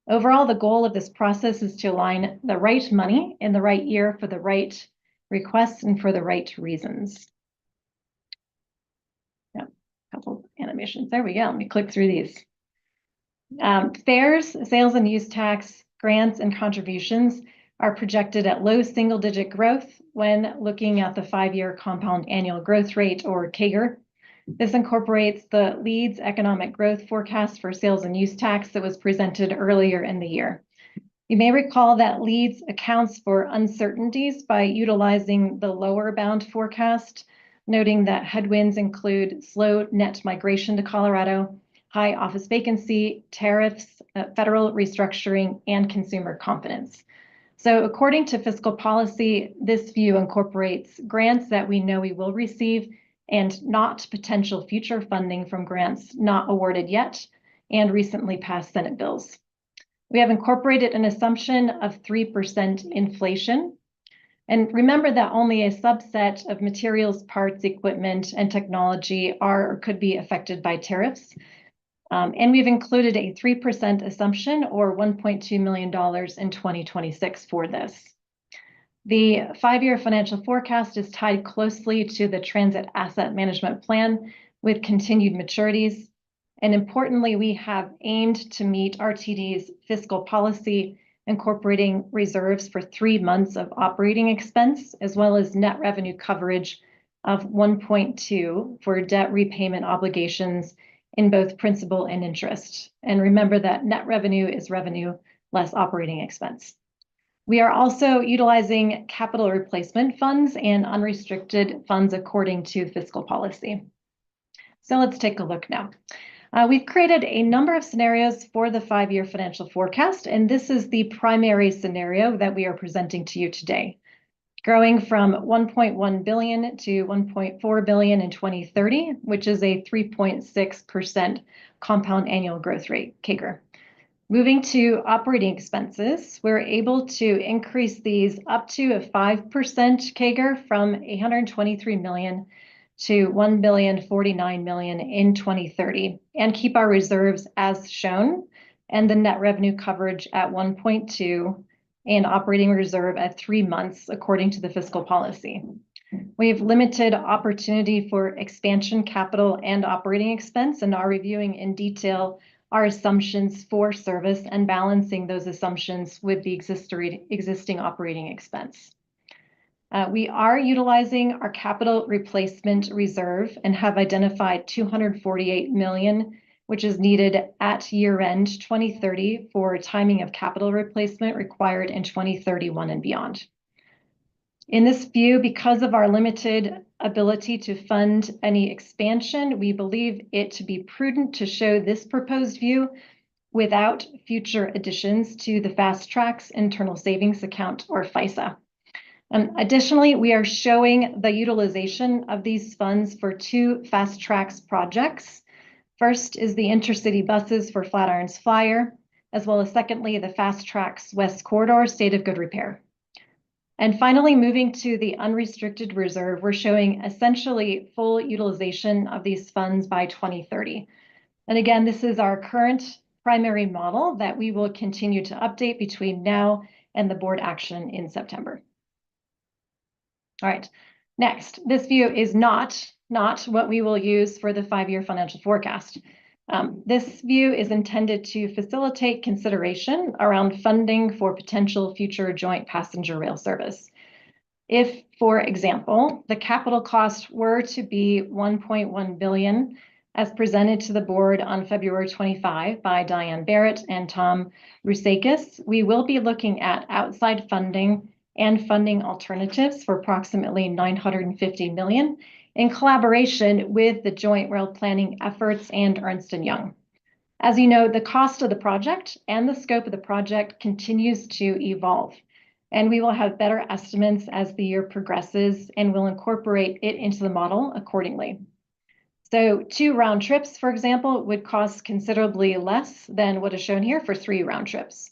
Overall, the goal of this process is to align the right money in the right year for the right requests and for the right reasons. Yeah, a couple animations. There we go. Let me click through these. Fares, sales and use tax, grants, and contributions are projected at low single-digit growth when looking at the 5-year compound annual growth rate, or CAGR. This incorporates the LEEDS economic growth forecast for sales and use tax that was presented earlier in the year. You may recall that LEEDS accounts for uncertainties by utilizing the lower bound forecast, noting that headwinds include slow net migration to Colorado, high office vacancy, tariffs, federal restructuring, and consumer confidence. So according to fiscal policy, this view incorporates grants that we know we will receive and not potential future funding from grants not awarded yet and recently passed Senate bills. We have incorporated an assumption of 3% inflation. And remember that only a subset of materials, parts, equipment, and technology are or could be affected by tariffs. And we've included a 3% assumption, or $1.2 million in 2026 for this. The 5-year financial forecast is tied closely to the transit asset management plan with continued maturities. And importantly, we have aimed to meet RTD's fiscal policy, incorporating reserves for 3 months of operating expense, as well as net revenue coverage of 1.2 for debt repayment obligations in both principal and interest. And remember that net revenue is revenue less operating expense. We are also utilizing capital replacement funds and unrestricted funds according to fiscal policy. So let's take a look now. We've created a number of scenarios for the 5-year financial forecast, and this is the primary scenario that we are presenting to you today. Growing from 1.1 billion to 1.4 billion in 2030, which is a 3.6% compound annual growth rate, CAGR. Moving to operating expenses, we're able to increase these up to a 5% CAGR from 823 million to 1,049 million in 2030, and keep our reserves as shown, and the net revenue coverage at 1.2 and operating reserve at 3 months according to the fiscal policy. We have limited opportunity for expansion capital and operating expense and are reviewing in detail our assumptions for service and balancing those assumptions with the existing operating expense. We are utilizing our capital replacement reserve and have identified $248 million, which is needed at year-end 2030 for timing of capital replacement required in 2031 and beyond. In this view, because of our limited ability to fund any expansion, we believe it to be prudent to show this proposed view without future additions to the Fast Tracks Internal Savings Account, or FISA. Additionally, we are showing the utilization of these funds for 2 Fast Tracks projects. First is the intercity buses for Flatirons Flyer, as well as secondly, the Fast Tracks West Corridor State of Good Repair. And finally, moving to the unrestricted reserve, we're showing essentially full utilization of these funds by 2030. And again, this is our current primary model that we will continue to update between now and the board action in September. All right, next, this view is not what we will use for the 5-year financial forecast. This view is intended to facilitate consideration around funding for potential future joint passenger rail service. If, for example, the capital cost were to be $1.1 billion, as presented to the board on February 25 by Diane Barrett and Tom Rusakis, we will be looking at outside funding and funding alternatives for approximately $950 million in collaboration with the joint rail planning efforts and Ernst & Young. As you know, the cost of the project and the scope of the project continues to evolve, and we will have better estimates as the year progresses and will incorporate it into the model accordingly. So 2 round trips, for example, would cost considerably less than what is shown here for 3 round trips.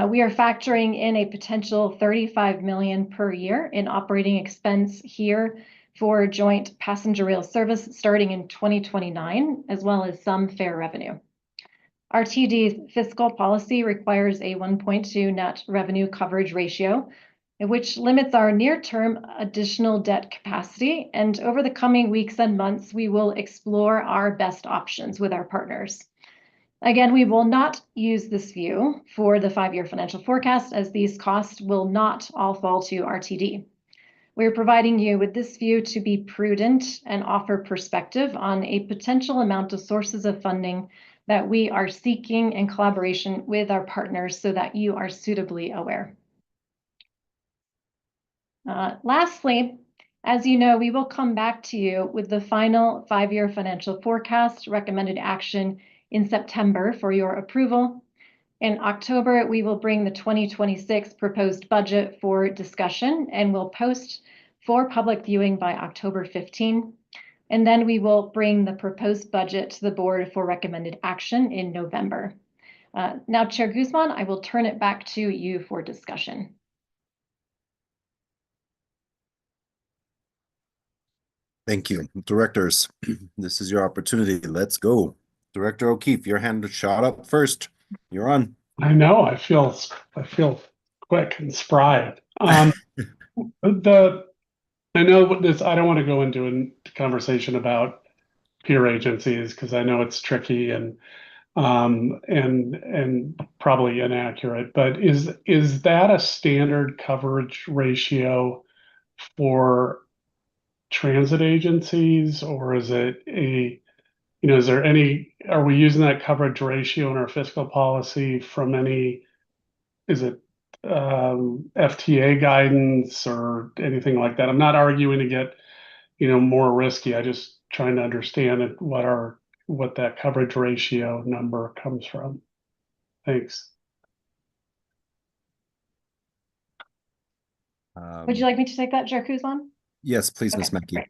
We are factoring in a potential $35 million per year in operating expense here for joint passenger rail service starting in 2029, as well as some fare revenue. RTD's fiscal policy requires a 1.2 net revenue coverage ratio, which limits our near-term additional debt capacity. And over the coming weeks and months, we will explore our best options with our partners. Again, we will not use this view for the 5-year financial forecast, as these costs will not all fall to RTD. We're providing you with this view to be prudent and offer perspective on a potential amount of sources of funding that we are seeking in collaboration with our partners so that you are suitably aware. Lastly, as you know, we will come back to you with the final 5-year financial forecast recommended action in September for your approval. In October, we will bring the 2026 proposed budget for discussion and will post for public viewing by October 15. And then we will bring the proposed budget to the board for recommended action in November. Now, Chair Guzman, I will turn it back to you for discussion. Thank you. Directors, this is your opportunity. Let's go. Director O'Keefe, your hand shot up first. You're on. I know. I feel quick and spry. I know this. I don't want to go into a conversation about peer agencies because I know it's tricky and probably inaccurate. But is that a standard coverage ratio for transit agencies, or is it is there are we using that coverage ratio in our fiscal policy from is it FTA guidance or anything like that? I'm not arguing to get, more risky. I just trying to understand what that coverage ratio number comes from. Thanks. Would you like me to take that, Chair Guzman? Yes, please, Ms. Mackey. Great.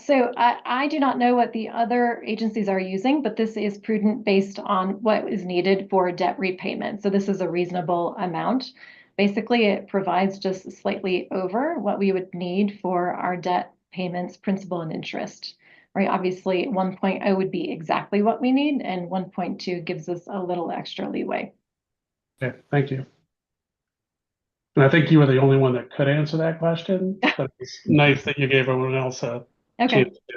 So I do not know what the other agencies are using, but this is prudent based on what is needed for debt repayment. So this is a reasonable amount. Basically, it provides just slightly over what we would need for our debt payments, principal and interest. Right? Obviously, 1.0 would be exactly what we need, and 1.2 gives us a little extra leeway. Okay, thank you. And I think you were the only one that could answer that question, but it's nice that you gave everyone else a chance to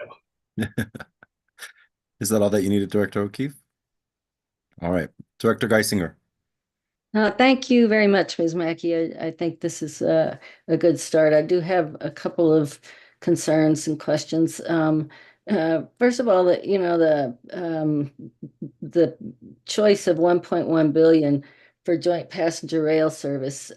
do. Is that all that you needed, Director O'Keefe? All right, Director Geisinger. Thank you very much, Ms. Mackey. I think this is a good start. I do have a couple of concerns and questions. First of all, the choice of 1.1 billion for joint passenger rail service.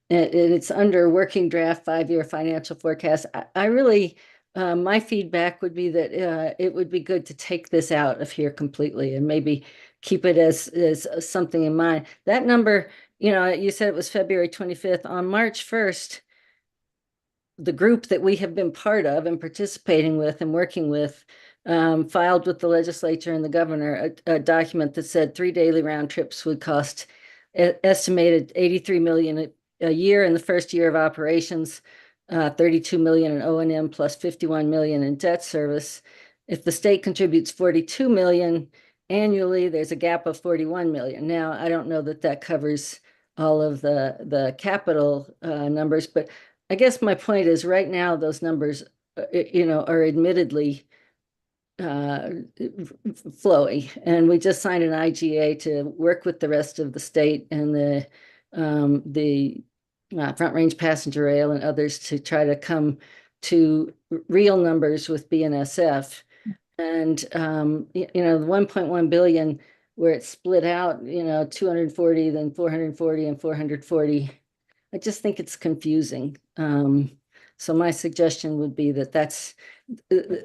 It's under working draft 5-year financial forecast. I really, my feedback would be that it would be good to take this out of here completely and maybe keep it as something in mind. That number, you said it was February 25th. On March 1st, the group that we have been part of and participating with and working with filed with the legislature and the governor a document that said 3 daily round trips would cost estimated $83 million a year in the first year of operations, 32 million in O&M plus 51 million in debt service. If the state contributes 42 million annually, there's a gap of 41 million. Now, I don't know that that covers all of the capital numbers, but I guess my point is right now those numbers, are admittedly flowy, and we just signed an IGA to work with the rest of the state and the Front Range Passenger Rail and others to try to come to real numbers with BNSF. And, the 1.1 billion where it's split out, 240, then 440 and 440. I just think it's confusing. So my suggestion would be that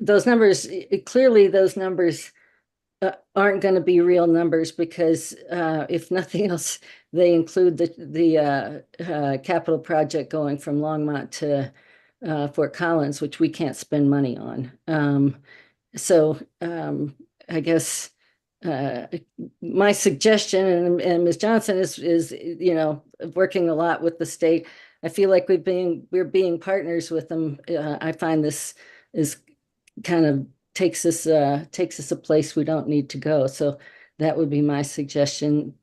those numbers, clearly those numbers aren't going to be real numbers because if nothing else, they include the capital project going from Longmont to Fort Collins, which we can't spend money on. So I guess my suggestion, and Ms. Johnson is working a lot with the state. I feel like we're being partners with them. I find this is kind of takes us a place we don't need to go. So that would be my suggestion.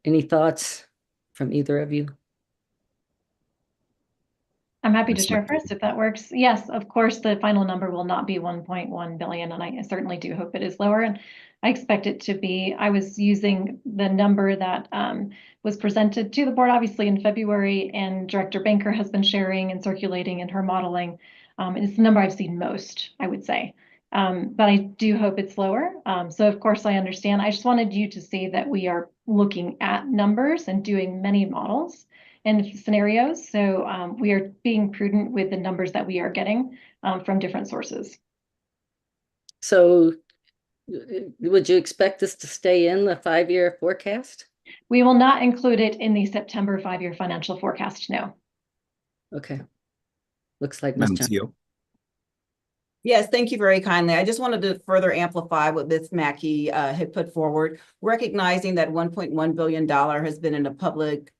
Any thoughts from either of you? I'm happy to share first if that works. Yes, of course, the final number will not be 1.1 billion, and I certainly do hope it is lower. And I expect it to be. I was using the number that was presented to the board, obviously in February, and Director Banker has been sharing and circulating in her modeling. It's the number I've seen most, I would say. But I do hope it's lower. So of course I understand. I just wanted you to see that we are looking at numbers and doing many models and scenarios. So we are being prudent with the numbers that we are getting from different sources. So would you expect this to stay in the 5-year forecast? We will not include it in the September 5-year financial forecast, no. Okay. Looks like Ms. Johnson. Yes, thank you very kindly. I just wanted to further amplify what Ms. Mackey had put forward, recognizing that $1.1 billion has been in a public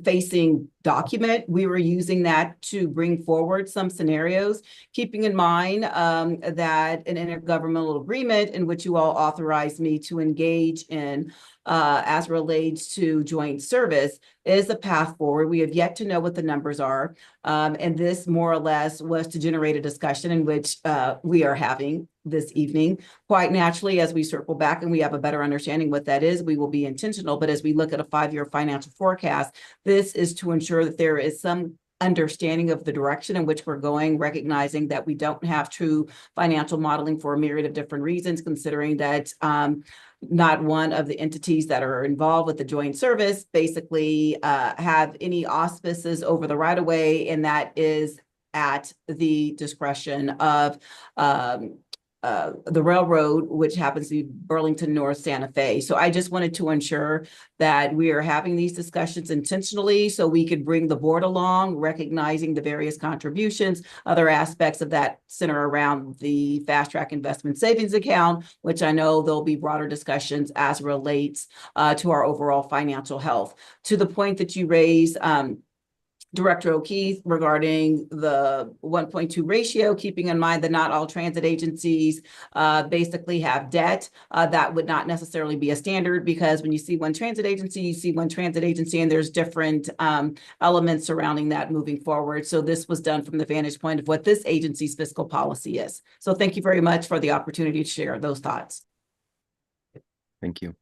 facing document. We were using that to bring forward some scenarios, keeping in mind that an intergovernmental agreement in which you all authorized me to engage in as relates to joint service is a path forward. We have yet to know what the numbers are. And this more or less was to generate a discussion in which we are having this evening. Quite naturally, as we circle back and we have a better understanding what that is, we will be intentional. But as we look at a 5-year financial forecast, this is to ensure that there is some understanding of the direction in which we're going, recognizing that we don't have true financial modeling for a myriad of different reasons, considering that not one of the entities that are involved with the joint service basically have any auspices over the right of way, and that is at the discretion of the railroad, which happens to be Burlington North Santa Fe. So I just wanted to ensure that we are having these discussions intentionally so we could bring the board along, recognizing the various contributions, other aspects of that center around the Fast Track Investment Savings Account, which I know there'll be broader discussions as relates to our overall financial health. To the point that you raised, Director O'Keefe, regarding the 1.2 ratio, keeping in mind that not all transit agencies basically have debt. That would not necessarily be a standard, because when you see one transit agency, you see one transit agency, and there's different elements surrounding that moving forward. So this was done from the vantage point of what this agency's fiscal policy is. So thank you very much for the opportunity to share those thoughts. Thank you.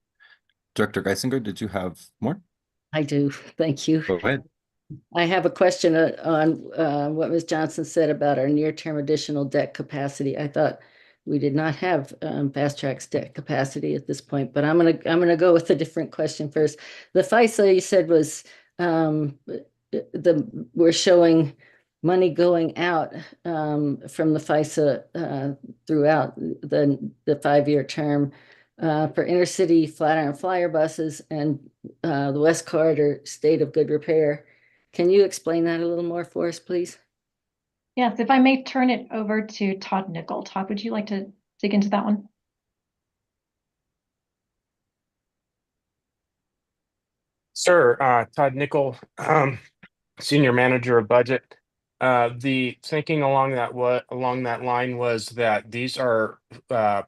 Director Geisinger, did you have more? I do. Thank you. Go ahead. I have a question on what Ms. Johnson said about our near-term additional debt capacity. I thought we did not have Fast Track's debt capacity at this point, but I'm gonna go with a different question first. The FISA you said was we're showing money going out from the FISA throughout the 5-year term for intercity Flatiron Flyer buses and the West Corridor state of good repair. Can you explain that a little more for us, please? Yes, if I may turn it over to Todd Nickel. Todd, would you like to dig into that one? Sure, Todd Nickel, Senior Manager of Budget. The thinking along that line was that these are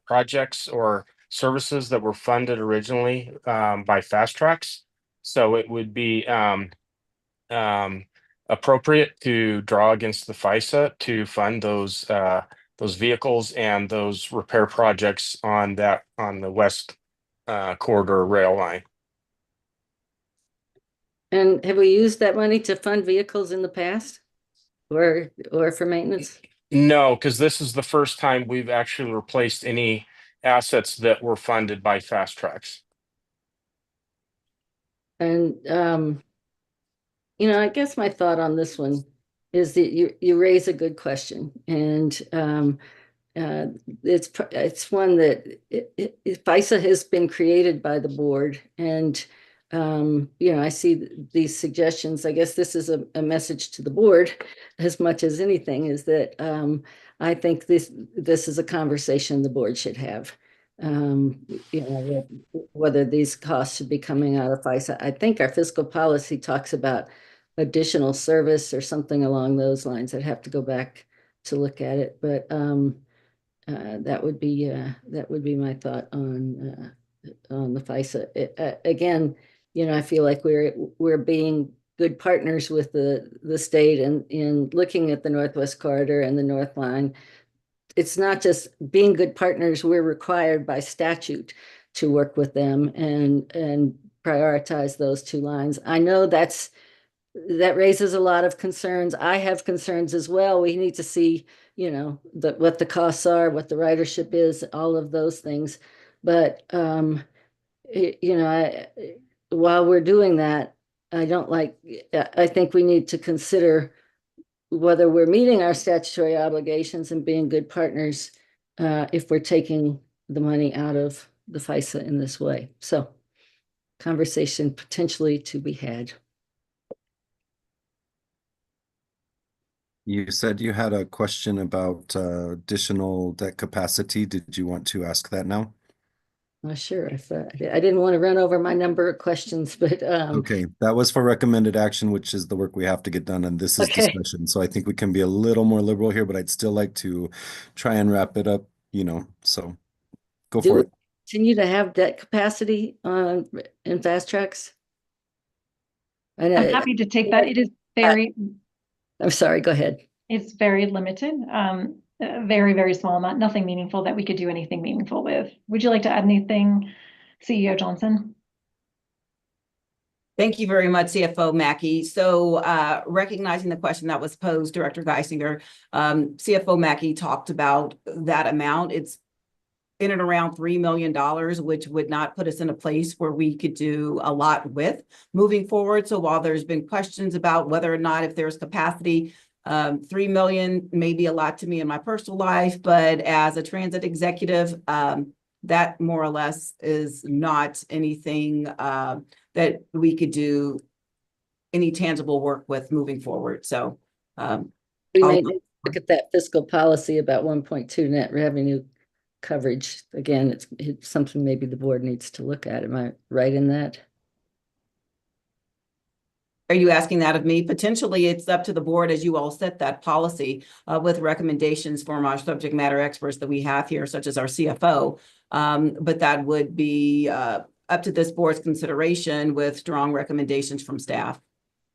projects or services that were funded originally by Fast Tracks, so it would be appropriate to draw against the FISA to fund those vehicles and those repair projects on the West Corridor rail line. And have we used that money to fund vehicles in the past or for maintenance? No, because this is the first time we've actually replaced any assets that were funded by Fast Tracks. And you know, I guess my thought on this one is that you raise a good question, and it's one that FISA has been created by the board, and you know, I see these suggestions. I guess this is a message to the board as much as anything, is that I think this is a conversation the board should have. You know, whether these costs should be coming out of FISA. I think our fiscal policy talks about additional service or something along those lines. I'd have to go back to look at it, but that would be my thought on the FISA. Again, you know, I feel like we're being good partners with the state and in looking at the Northwest Corridor and the North Line. It's not just being good partners, we're required by statute to work with them and prioritize those two lines. I know that raises a lot of concerns. I have concerns as well. We need to see, you know, what the costs are, what the ridership is, all of those things. But you know, while we're doing that, I think we need to consider whether we're meeting our statutory obligations and being good partners if we're taking the money out of the FISA in this way. So, conversation potentially to be had. You said you had a question about additional debt capacity. Did you want to ask that now? Sure. I didn't want to run over my number of questions, but okay, that was for recommended action, which is the work we have to get done, and this is discussion. So I think we can be a little more liberal here, but I'd still like to try and wrap it up, you know, so go for it. Continue to have debt capacity in Fast Tracks? I'm happy to take that. It is very... I'm sorry, go ahead. It's very limited. Very, very small amount, nothing meaningful that we could do anything meaningful with. Would you like to add anything, CEO Johnson? Thank you very much, CFO Mackey. So recognizing the question that was posed, Director Geisinger, CFO Mackey talked about that amount. It's in and around $3 million, which would not put us in a place where we could do a lot with moving forward. So while there's been questions about whether or not if there's capacity, 3 million may be a lot to me in my personal life, but as a transit executive, that more or less is not anything that we could do any tangible work with moving forward. So we may look at that fiscal policy about 1.2 net revenue coverage. Again, it's something maybe the board needs to look at. Am I right in that? Are you asking that of me? Potentially, it's up to the board as you all set that policy with recommendations from our subject matter experts that we have here, such as our CFO. But that would be up to this board's consideration with strong recommendations from staff.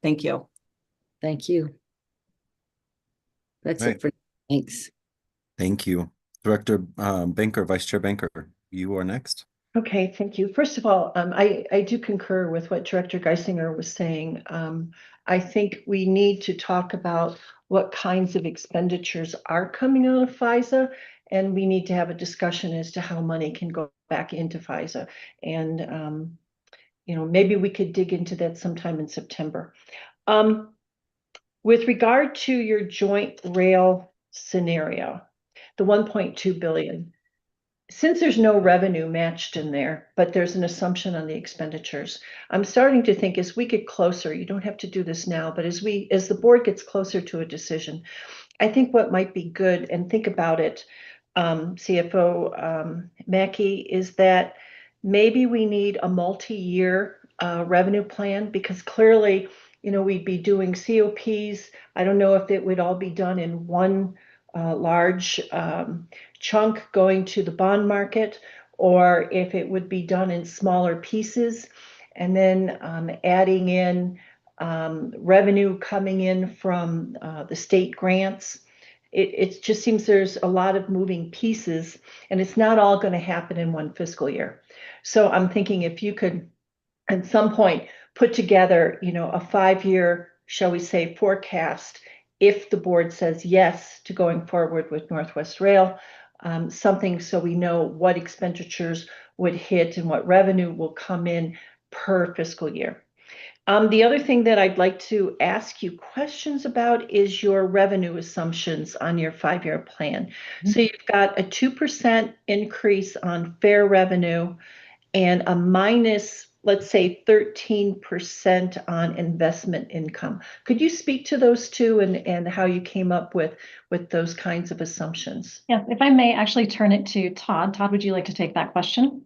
Thank you. Thank you. That's it for thanks. Thank you. Director Banker, Vice Chair Banker, you are next. Okay, thank you. First of all, I do concur with what Director Geisinger was saying. I think we need to talk about what kinds of expenditures are coming out of FISA, and we need to have a discussion as to how money can go back into FISA. And maybe we could dig into that sometime in September. With regard to your joint rail scenario, the 1.2 billion. Since there's no revenue matched in there, but there's an assumption on the expenditures, I'm starting to think as we get closer, you don't have to do this now, but as the board gets closer to a decision, I think what might be good, and think about it, CFO Mackey, is that maybe we need a multi-year revenue plan, because clearly, we'd be doing COPs. I don't know if it would all be done in one large chunk going to the bond market, or if it would be done in smaller pieces, and then adding in revenue coming in from the state grants. It just seems there's a lot of moving pieces, and it's not all going to happen in one fiscal year. So I'm thinking if you could, at some point, put together, a 5-year, shall we say, forecast, if the board says yes to going forward with Northwest Rail, something so we know what expenditures would hit and what revenue will come in per fiscal year. The other thing that I'd like to ask you questions about is your revenue assumptions on your 5-year plan. So you've got a 2% increase on fare revenue and a minus, let's say, 13% on investment income. Could you speak to those two and how you came up with those kinds of assumptions? Yeah, if I may actually turn it to Todd. Todd, would you like to take that question?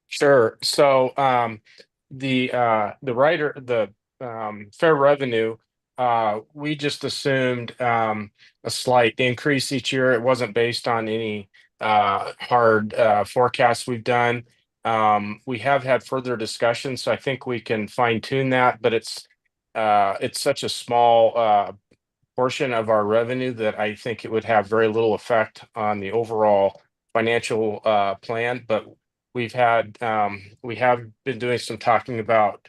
Sure. So the fair revenue, we just assumed a slight increase each year. It wasn't based on any hard forecasts we've done. We have had further discussions, so I think we can fine tune that, but it's such a small portion of our revenue that I think it would have very little effect on the overall financial plan. But we have been doing some talking about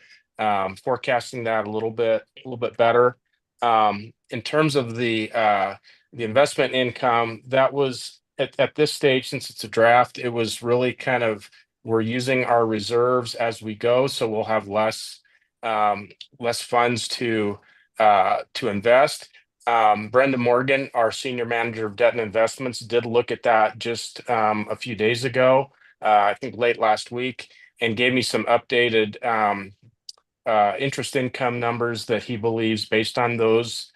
forecasting that a little bit better. In terms of the investment income, that was at this stage, since it's a draft, it was really kind of, we're using our reserves as we go, so we'll have less funds to invest. Brenda Morgan, our Senior Manager of Debt and Investments, did look at that just a few days ago, I think late last week, and gave me some updated interest income numbers that he believes, based on those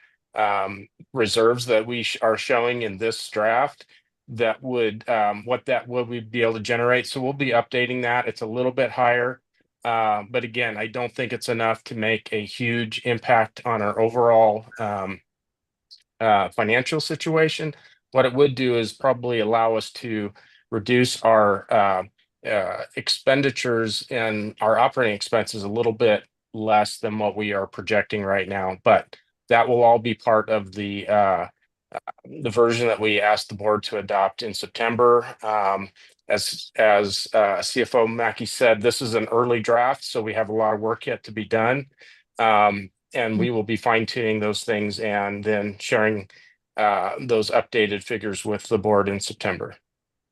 reserves that we are showing in this draft, that would what we'd be able to generate. So we'll be updating that. It's a little bit higher, but again, I don't think it's enough to make a huge impact on our overall financial situation. What it would do is probably allow us to reduce our expenditures and our operating expenses a little bit less than what we are projecting right now. But that will all be part of the version that we asked the board to adopt in September. As CFO Mackey said, this is an early draft, so we have a lot of work yet to be done. And we will be fine-tuning those things and then sharing those updated figures with the board in September.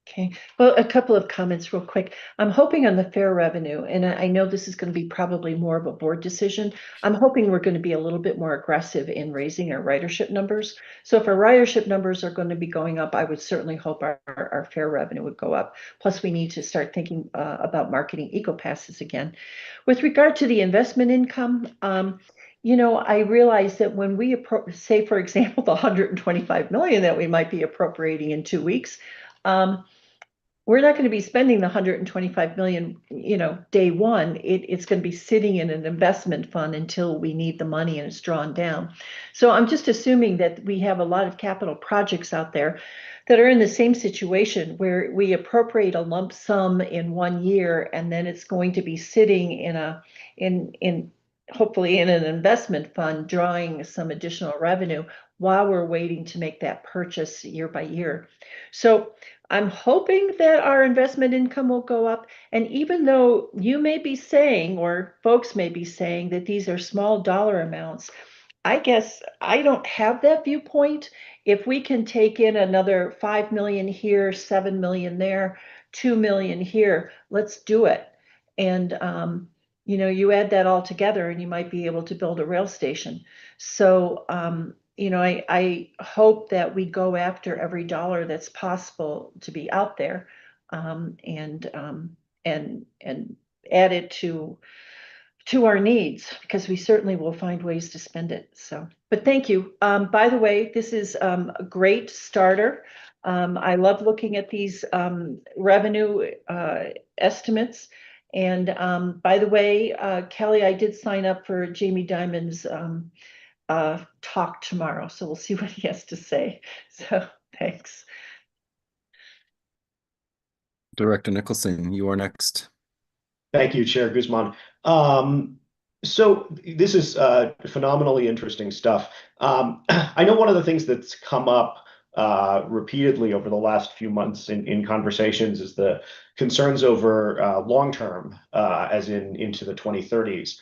Okay, well, a couple of comments real quick. I'm hoping on the fair revenue, and I know this is going to be probably more of a board decision. I'm hoping we're going to be a little bit more aggressive in raising our ridership numbers. So if our ridership numbers are going to be going up, I would certainly hope our fair revenue would go up. Plus, we need to start thinking about marketing eco-passes again. With regard to the investment income, I realize that when we say, for example, the 125 million that we might be appropriating in 2 weeks, we're not going to be spending the 125 million, day one. It's going to be sitting in an investment fund until we need the money and it's drawn down. So I'm just assuming that we have a lot of capital projects out there that are in the same situation, where we appropriate a lump sum in 1 year, and then it's going to be sitting in hopefully in an investment fund, drawing some additional revenue while we're waiting to make that purchase year by year. So I'm hoping that our investment income will go up. And even though you may be saying, or folks may be saying, that these are small dollar amounts, I guess I don't have that viewpoint. If we can take in another 5 million here, 7 million there, 2 million here, let's do it. And you add that all together and you might be able to build a rail station. So I hope that we go after every dollar that's possible to be out there, and add it to our needs, because we certainly will find ways to spend it. So, but thank you. By the way, this is a great starter. I love looking at these revenue estimates. And by the way, Kelly, I did sign up for Jamie Dimon's talk tomorrow, so we'll see what he has to say. So thanks. Director Nicholson, you are next. Thank you, Chair Guzman. So this is phenomenally interesting stuff. I know one of the things that's come up repeatedly over the last few months in conversations is the concerns over long-term, as into the 2030s,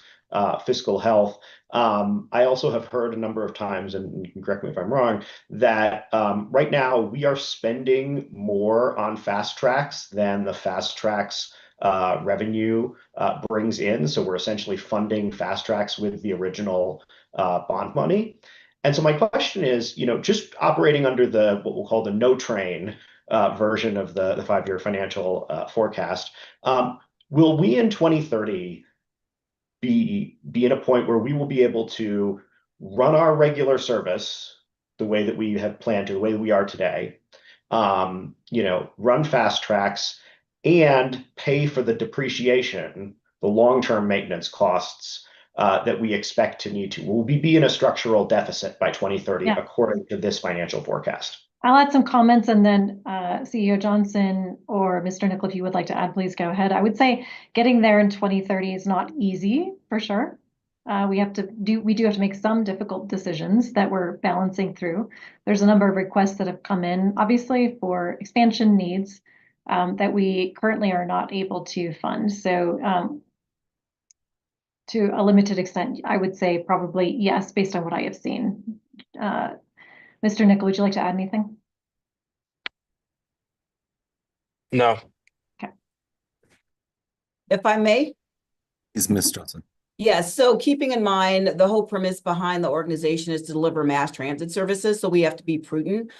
fiscal health. I also have heard a number of times, and you can correct me if I'm wrong, that right now we are spending more on fast tracks than the fast tracks revenue brings in. So we're essentially funding fast tracks with the original bond money. And so my question is, just operating under what we'll call the no train version of the 5-year financial forecast, will we in 2030 be in a point where we will be able to run our regular service the way that we have planned to, the way that we are today, run fast tracks, and pay for the depreciation, the long-term maintenance costs that we expect to need to? Will we be in a structural deficit by 2030 according to this financial forecast? I'll add some comments, and then CEO Johnson or Mr. Nickel, if you would like to add, please go ahead. I would say getting there in 2030 is not easy, for sure. We do have to make some difficult decisions that we're balancing through. There's a number of requests that have come in, obviously, for expansion needs that we currently are not able to fund. So to a limited extent, I would say probably yes, based on what I have seen. Mr. Nickel, would you like to add anything? No. Okay. If I may? Is Ms. Johnson. Yes, so keeping in mind the whole premise behind the organization is to deliver mass transit services, so we have to be prudent.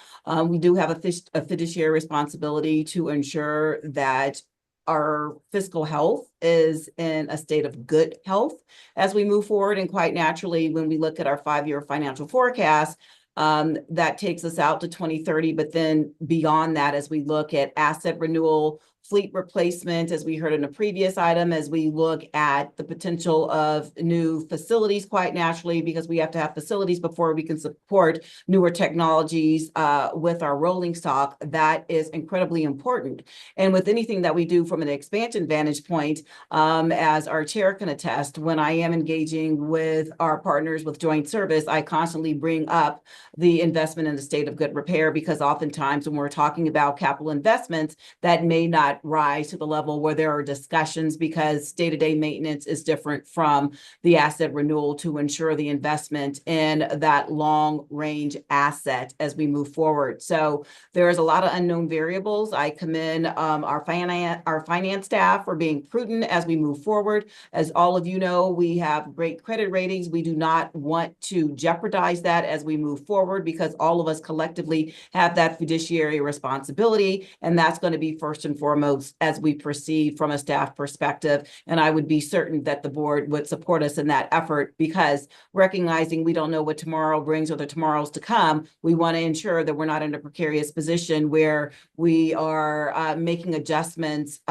We do have a fiduciary responsibility to ensure that our fiscal health is in a state of good health as we move forward. And quite naturally, when we look at our 5-year financial forecast, that takes us out to 2030. But then beyond that, as we look at asset renewal, fleet replacement, as we heard in a previous item, as we look at the potential of new facilities, quite naturally, because we have to have facilities before we can support newer technologies with our rolling stock, that is incredibly important. And with anything that we do from an expansion vantage point, as our chair can attest, when I am engaging with our partners with joint service, I constantly bring up the investment in the state of good repair, because oftentimes when we're talking about capital investments, that may not rise to the level where there are discussions, because day-to-day maintenance is different from the asset renewal to ensure the investment in that long-range asset as we move forward. So there is a lot of unknown variables. I commend our finance staff for being prudent as we move forward. As all of you know, we have great credit ratings. We do not want to jeopardize that as we move forward, because all of us collectively have that fiduciary responsibility, and that's going to be first and foremost as we proceed from a staff perspective. And I would be certain that the board would support us in that effort, because recognizing we don't know what tomorrow brings or the tomorrows to come, we want to ensure that we're not in a precarious position where we are making adjustments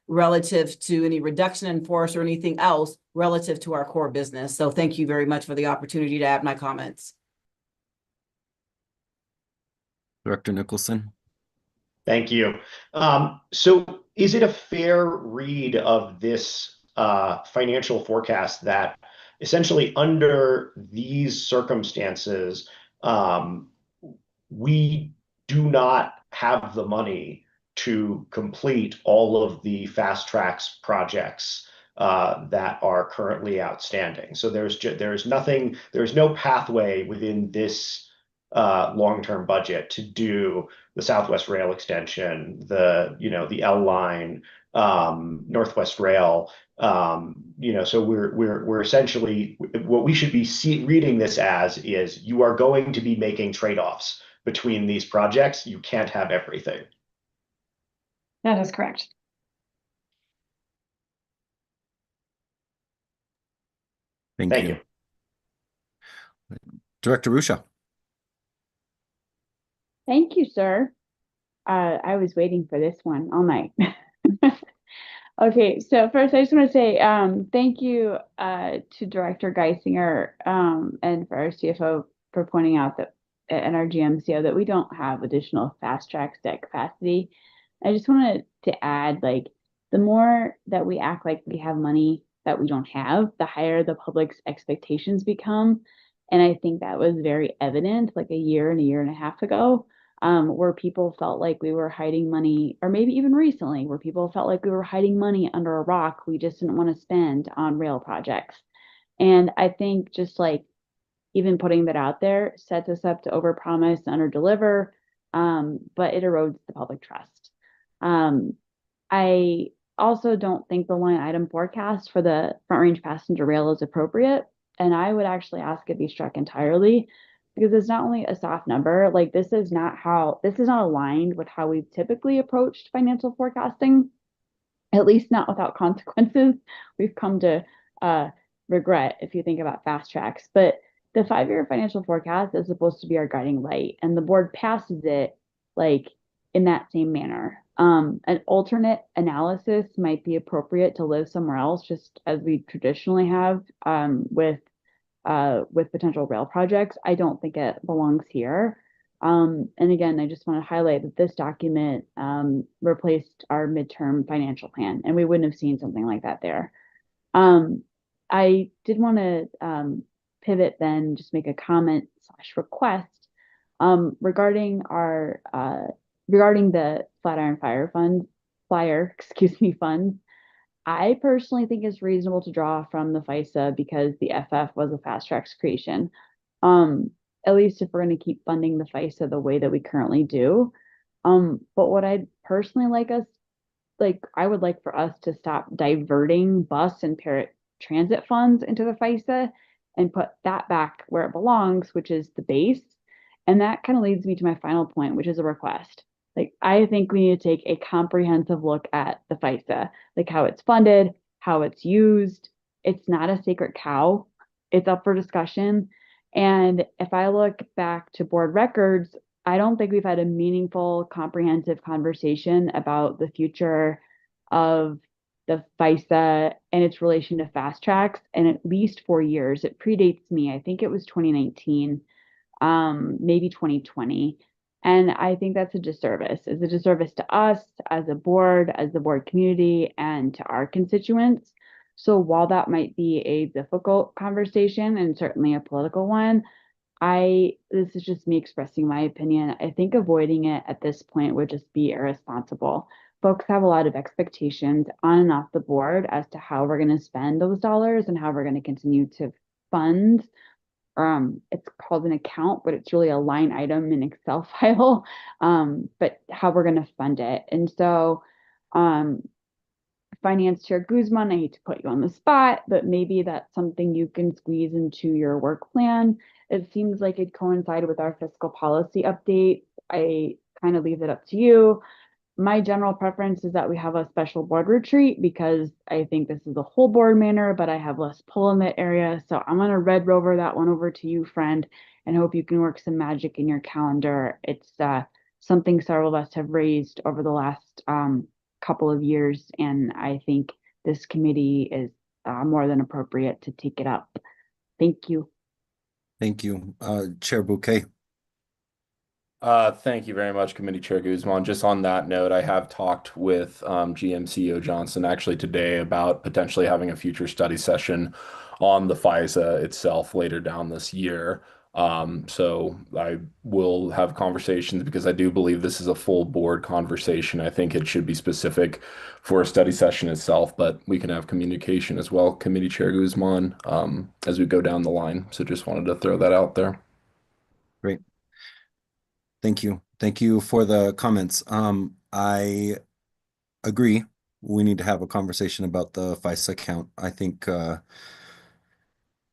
relative to any reduction in force or anything else relative to our core business. So thank you very much for the opportunity to add my comments. Director Nicholson. Thank you. So is it a fair read of this financial forecast that essentially under these circumstances, we do not have the money to complete all of the fast tracks projects that are currently outstanding. So there's no pathway within this long-term budget to do the Southwest Rail extension, the L line, Northwest Rail. So we're essentially, what we should be reading this as is you are going to be making trade-offs between these projects. You can't have everything. That is correct. Thank you. Director Ruscia. Thank you, sir. I was waiting for this one all night. Okay, so first I just want to say thank you to Director Geisinger and for our CFO for pointing out that, and our GMCO, that we don't have additional fast track debt capacity. I just wanted to add, like, the more that we act like we have money that we don't have, the higher the public's expectations become. And I think that was very evident like a year and a half ago, where people felt like we were hiding money, or maybe even recently, where people felt like we were hiding money under a rock we just didn't want to spend on rail projects. And I think just like even putting that out there sets us up to overpromise and underdeliver, but it erodes the public trust. I also don't think the line item forecast for the Front Range passenger rail is appropriate. And I would actually ask it be struck entirely, because it's not only a soft number, like this is not aligned with how we've typically approached financial forecasting, at least not without consequences. We've come to regret if you think about fast tracks. But the 5-year financial forecast is supposed to be our guiding light, and the board passes it like in that same manner. An alternate analysis might be appropriate to live somewhere else, just as we traditionally have with potential rail projects. I don't think it belongs here. And again, I just want to highlight that this document replaced our midterm financial plan, and we wouldn't have seen something like that there. I did want to pivot then, just make a comment / request regarding the Flatiron Flyer funds. I personally think it's reasonable to draw from the FISA because the FF was a fast tracks creation. At least if we're going to keep funding the FISA the way that we currently do. But what I'd personally I would like for us to stop diverting bus and paratransit funds into the FISA and put that back where it belongs, which is the base. And that kind of leads me to my final point, which is a request. Like, I think we need to take a comprehensive look at the FISA, like how it's funded, how it's used. It's not a sacred cow. It's up for discussion. And if I look back to board records, I don't think we've had a meaningful, comprehensive conversation about the future of the FISA and its relation to fast tracks in at least 4 years. It predates me. I think it was 2019, maybe 2020. And I think that's a disservice. It's a disservice to us as a board, as the board community, and to our constituents. So while that might be a difficult conversation and certainly a political one, this is just me expressing my opinion. I think avoiding it at this point would just be irresponsible. Folks have a lot of expectations on and off the board as to how we're going to spend those dollars and how we're going to continue to fund. It's called an account, but it's really a line item in Excel file, but how we're going to fund it. And so Finance Chair Guzman, I hate to put you on the spot, but maybe that's something you can squeeze into your work plan. It seems like it coincided with our fiscal policy update. I kind of leave it up to you. My general preference is that we have a special board retreat because I think this is a whole board manner, but I have less pull in that area. So I'm going to red rover that one over to you, friend, and hope you can work some magic in your calendar. It's something several of us have raised over the last couple of years, and I think this committee is more than appropriate to take it up. Thank you. Thank you. Chair Bouquet. Thank you very much, Committee Chair Guzman. Just on that note, I have talked with GM CEO Johnson actually today about potentially having a future study session on the FISA itself later down this year. So I will have conversations because I do believe this is a full board conversation. I think it should be specific for a study session itself, but we can have communication as well, Committee Chair Guzman, as we go down the line. So just wanted to throw that out there. Great. Thank you. Thank you for the comments. I agree. We need to have a conversation about the FISA account. I think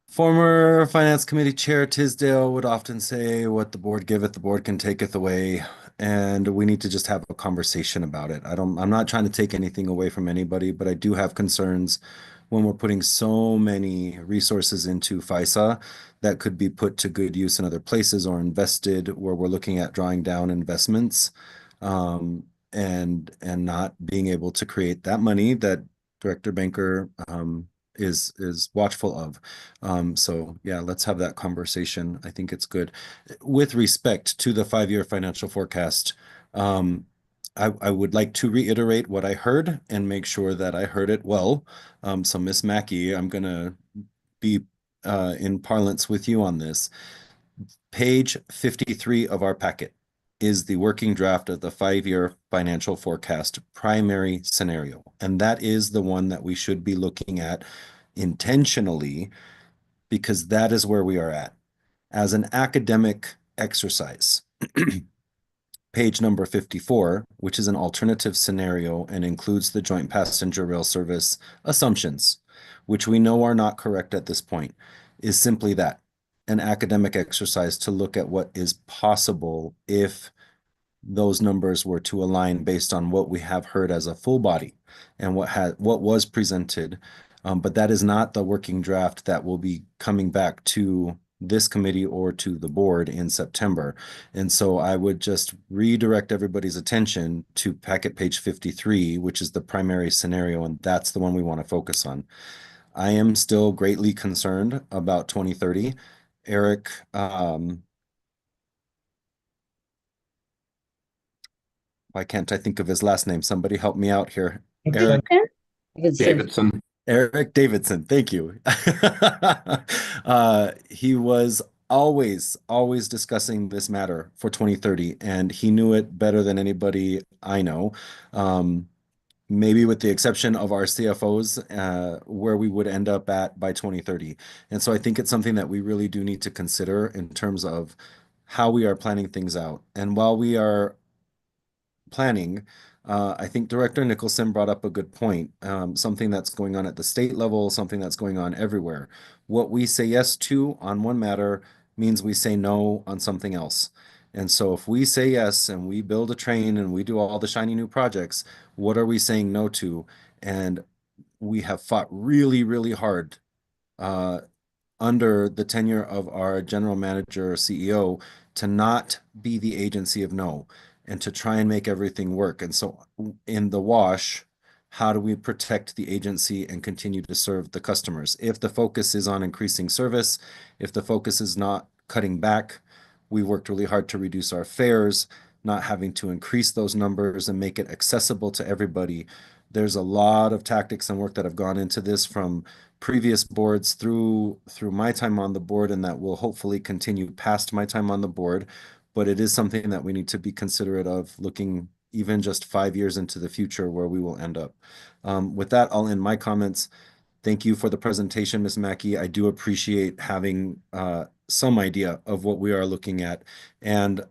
former Finance Committee Chair Tisdale would often say, what the board giveth, the board can taketh away. And we need to just have a conversation about it. I'm not trying to take anything away from anybody, but I do have concerns when we're putting so many resources into FISA that could be put to good use in other places or invested where we're looking at drawing down investments and not being able to create that money that Director Banker is watchful of. So yeah, let's have that conversation. I think it's good. With respect to the 5-year financial forecast, I would like to reiterate what I heard and make sure that I heard it well. So Ms. Mackey, I'm gonna be in parlance with you on this. Page 53 of our packet is the working draft of the 5-year financial forecast primary scenario. And that is the one that we should be looking at intentionally because that is where we are at. As an academic exercise, page number 54, which is an alternative scenario and includes the joint passenger rail service assumptions, which we know are not correct at this point, is simply that, an academic exercise to look at what is possible if those numbers were to align based on what we have heard as a full body and what was presented. But that is not the working draft that will be coming back to this committee or to the board in September. And so I would just redirect everybody's attention to packet page 53, which is the primary scenario, and that's the one we want to focus on. I am still greatly concerned about 2030. Eric, why can't I think of his last name? Somebody help me out here. Eric Davidson. Eric Davidson, thank you. He was always discussing this matter for 2030, and he knew it better than anybody I know. Maybe with the exception of our CFOs, where we would end up at by 2030. And so I think it's something that we really do need to consider in terms of how we are planning things out. And while we are planning, I think Director Nicholson brought up a good point, something that's going on at the state level, something that's going on everywhere. What we say yes to on one matter means we say no on something else. And so if we say yes and we build a train and we do all the shiny new projects, what are we saying no to? And we have fought really, really hard under the tenure of our general manager or CEO to not be the agency of no and to try and make everything work. And so in the wash, how do we protect the agency and continue to serve the customers? If the focus is on increasing service, if the focus is not cutting back, we worked really hard to reduce our fares, not having to increase those numbers and make it accessible to everybody. There's a lot of tactics and work that have gone into this from previous boards through my time on the board, and that will hopefully continue past my time on the board. But it is something that we need to be considerate of, looking even just 5 years into the future where we will end up. With that, I'll end my comments. Thank you for the presentation, Ms. Mackey. I do appreciate having some idea of what we are looking at. And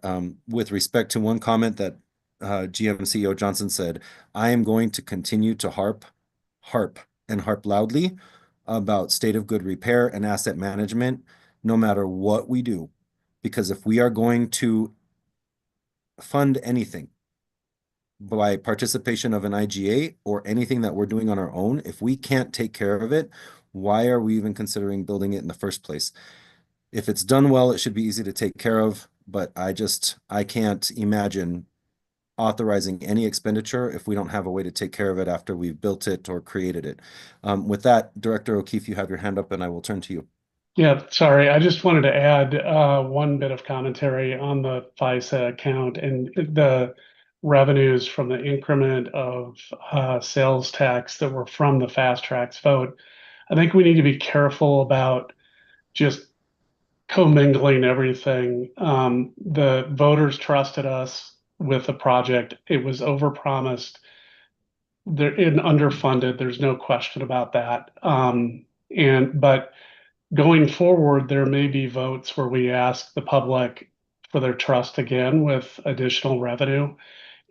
with respect to one comment that GM CEO Johnson said, I am going to continue to harp loudly about state of good repair and asset management, no matter what we do. Because if we are going to fund anything by participation of an IGA or anything that we're doing on our own, if we can't take care of it, why are we even considering building it in the first place? If it's done well, it should be easy to take care of, but I can't imagine authorizing any expenditure if we don't have a way to take care of it after we've built it or created it. With that, Director O'Keefe, you have your hand up and I will turn to you. Yeah, sorry. I just wanted to add one bit of commentary on the FISA account and the revenues from the increment of sales tax that were from the fast tracks vote. I think we need to be careful about just commingling everything. The voters trusted us with the project. It was overpromised. They're underfunded. There's no question about that. But going forward, there may be votes where we ask the public for their trust again with additional revenue.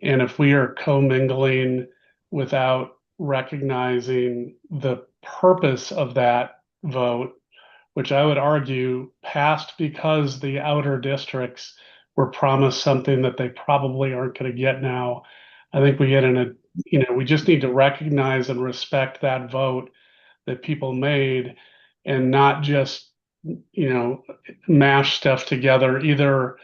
And if we are commingling without recognizing the purpose of that vote, which I would argue passed because the outer districts were promised something that they probably aren't going to get now. I think we get in a, we just need to recognize and respect that vote that people made and not just, mash stuff together either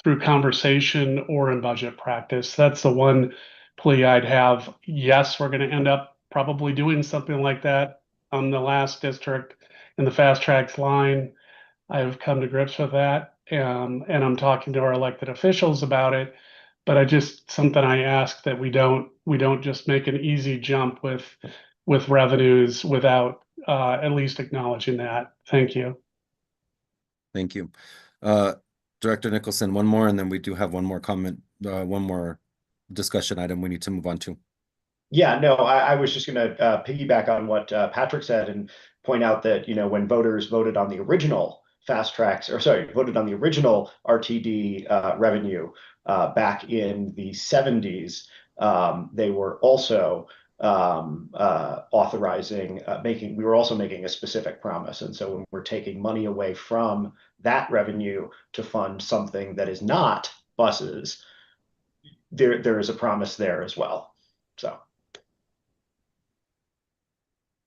through conversation or in budget practice. That's the one plea I'd have. Yes, we're going to end up probably doing something like that on the last district in the fast tracks line. I've come to grips with that. And I'm talking to our elected officials about it. But something I ask that we don't just make an easy jump with revenues without at least acknowledging that. Thank you. Thank you. Director Nicholson, one more, and then we do have one more comment, one more discussion item we need to move on to. Yeah, no, I was just going to piggyback on what Patrick said and point out that, when voters voted on the original voted on the original RTD revenue back in the 70s, they were also authorizing, we were also making a specific promise. And so when we're taking money away from that revenue to fund something that is not buses, there is a promise there as well. So.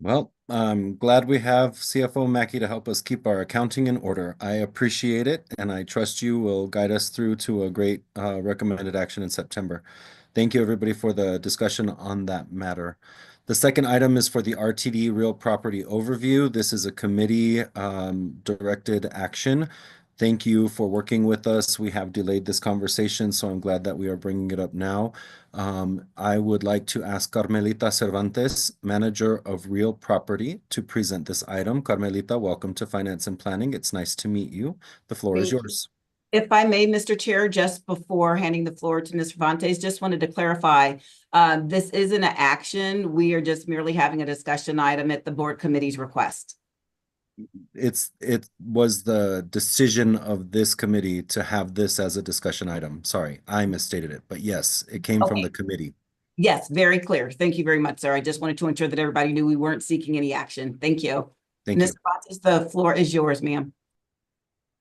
Well, I'm glad we have CFO Mackey to help us keep our accounting in order. I appreciate it, and I trust you will guide us through to a great recommended action in September. Thank you, everybody, for the discussion on that matter. The second item is for the RTD Real Property Overview. This is a committee directed action. Thank you for working with us. We have delayed this conversation, so I'm glad that we are bringing it up now. I would like to ask Carmelita Cervantes, Manager of Real Property, to present this item. Carmelita, welcome to Finance and Planning. It's nice to meet you. The floor is yours. If I may, Mr. Chair, just before handing the floor to Ms. Cervantes, just wanted to clarify, this isn't an action. We are just merely having a discussion item at the board committee's request. It was the decision of this committee to have this as a discussion item. Sorry, I misstated it, but yes, it came from the committee. Yes, very clear. Thank you very much, sir. I just wanted to ensure that everybody knew we weren't seeking any action. Thank you. Ms. Cervantes, the floor is yours, ma'am.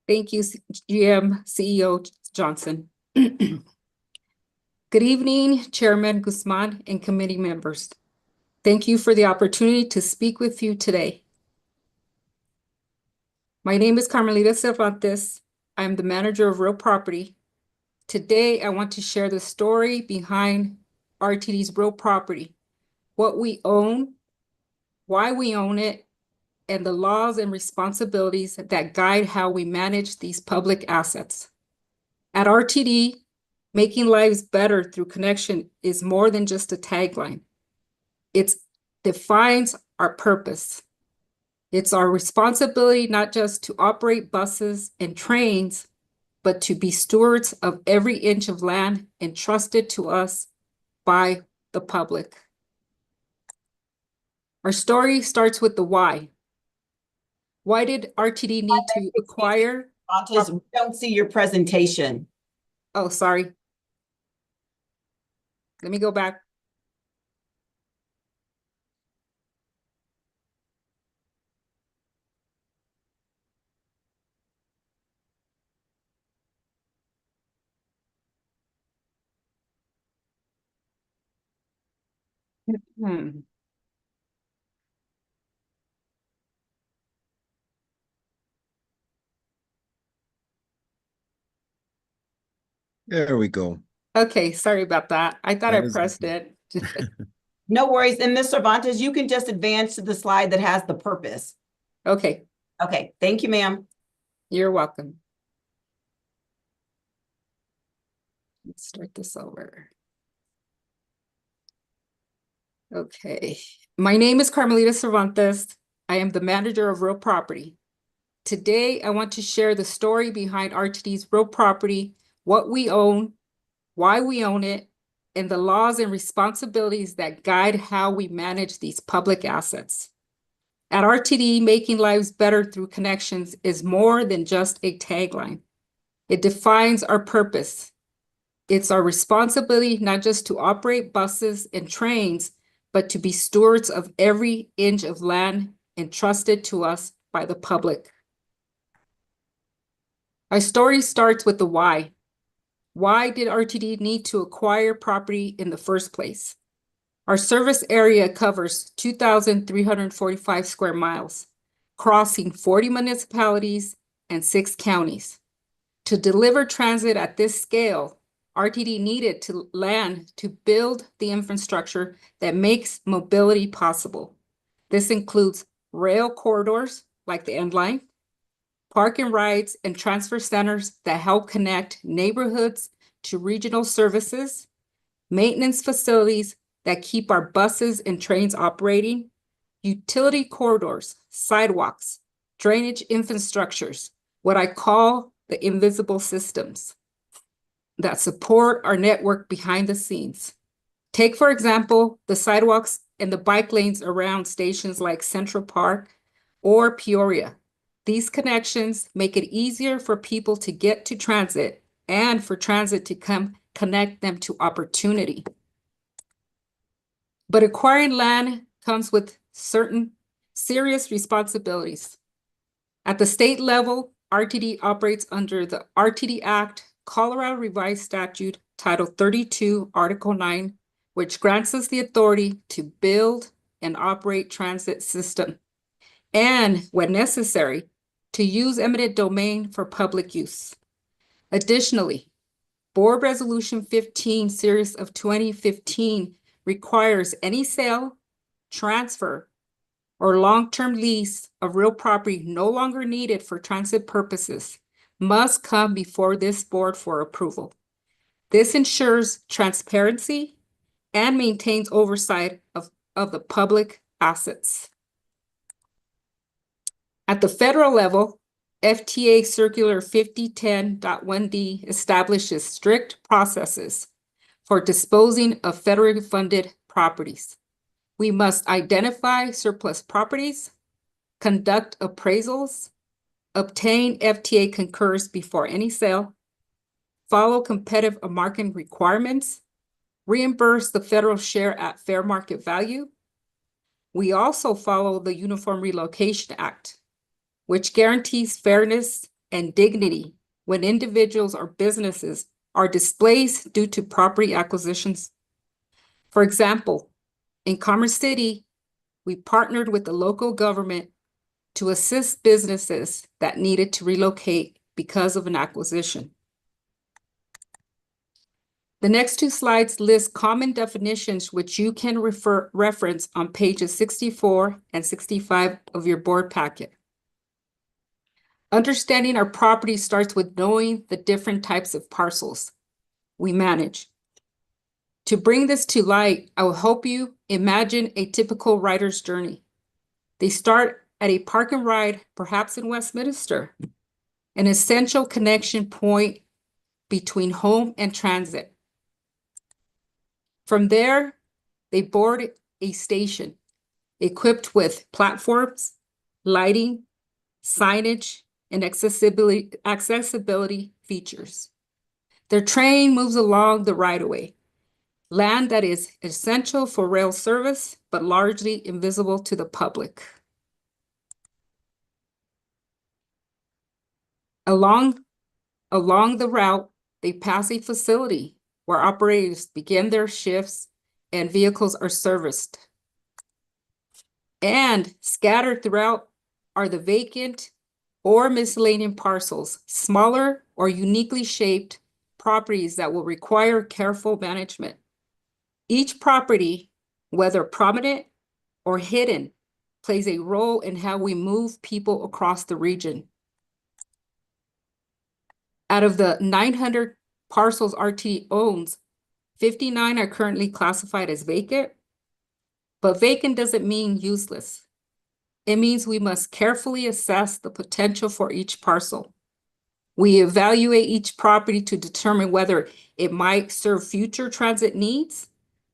Thank you, GM CEO Johnson. Good evening, Chairman Guzman and committee members. Thank you for the opportunity to speak with you today. My name is Carmelita Cervantes. I'm the manager of Real Property. Today, I want to share the story behind RTD's Real Property, what we own, why we own it, and the laws and responsibilities that guide how we manage these public assets. At RTD, making lives better through connection is more than just a tagline. It defines our purpose. It's our responsibility not just to operate buses and trains, but to be stewards of every inch of land entrusted to us by the public. Our story starts with the why. Why did RTD need to acquire? We don't see your presentation. Oh, sorry. Let me go back. There we go. Okay, sorry about that. I thought I pressed it. No worries. And Ms. Cervantes, you can just advance to the slide that has the purpose. Okay. Okay, thank you, ma'am. You're welcome. Let's start this over. Okay, My name is Carmelita Cervantes. I am the manager of real property. Today, I want to share the story behind RTD's real property, what we own, why we own it, and the laws and responsibilities that guide how we manage these public assets. At RTD, making lives better through connections is more than just a tagline. It defines our purpose. It's our responsibility not just to operate buses and trains, but to be stewards of every inch of land entrusted to us by the public. Our story starts with the why. Why did RTD need to acquire property in the first place? Our service area covers 2,345 square miles, crossing 40 municipalities and 6 counties. To deliver transit at this scale, RTD needed land to build the infrastructure that makes mobility possible. This includes rail corridors like the End Line, park and rides and transfer centers that help connect neighborhoods to regional services, maintenance facilities that keep our buses and trains operating, utility corridors, sidewalks, drainage infrastructures, what I call the invisible systems that support our network behind the scenes. Take, for example, the sidewalks and the bike lanes around stations like Central Park or Peoria. These connections make it easier for people to get to transit and for transit to come connect them to opportunity. But acquiring land comes with certain serious responsibilities. At the state level, RTD operates under the RTD Act, Colorado Revised Statute, Title 32, Article 9, which grants us the authority to build and operate transit system, and when necessary, to use eminent domain for public use. Additionally, Board Resolution 15, Series of 2015, requires any sale, transfer, or long-term lease of real property no longer needed for transit purposes must come before this board for approval. This ensures transparency and maintains oversight of the public assets. At the federal level, FTA Circular 5010.1D establishes strict processes for disposing of federally funded properties. We must identify surplus properties, conduct appraisals, obtain FTA concurs before any sale, follow competitive market requirements, reimburse the federal share at fair market value. We also follow the Uniform Relocation Act, which guarantees fairness and dignity when individuals or businesses are displaced due to property acquisitions. For example, in Commerce City, we partnered with the local government to assist businesses that needed to relocate because of an acquisition. The next two slides list common definitions which you can reference on pages 64 and 65 of your board packet. Understanding our property starts with knowing the different types of parcels we manage. To bring this to light, I will help you imagine a typical rider's journey. They start at a park and ride, perhaps in Westminster, an essential connection point between home and transit. From there, they board a station equipped with platforms, lighting, signage, and accessibility features. Their train moves along the right-of-way, land that is essential for rail service, but largely invisible to the public. Along the route, they pass a facility where operators begin their shifts and vehicles are serviced. And scattered throughout are the vacant or miscellaneous parcels, smaller or uniquely shaped properties that will require careful management. Each property, whether prominent or hidden, plays a role in how we move people across the region. Out of the 900 parcels RTD owns, 59 are currently classified as vacant, But vacant doesn't mean useless. It means we must carefully assess the potential for each parcel. We evaluate each property to determine whether it might serve future transit needs,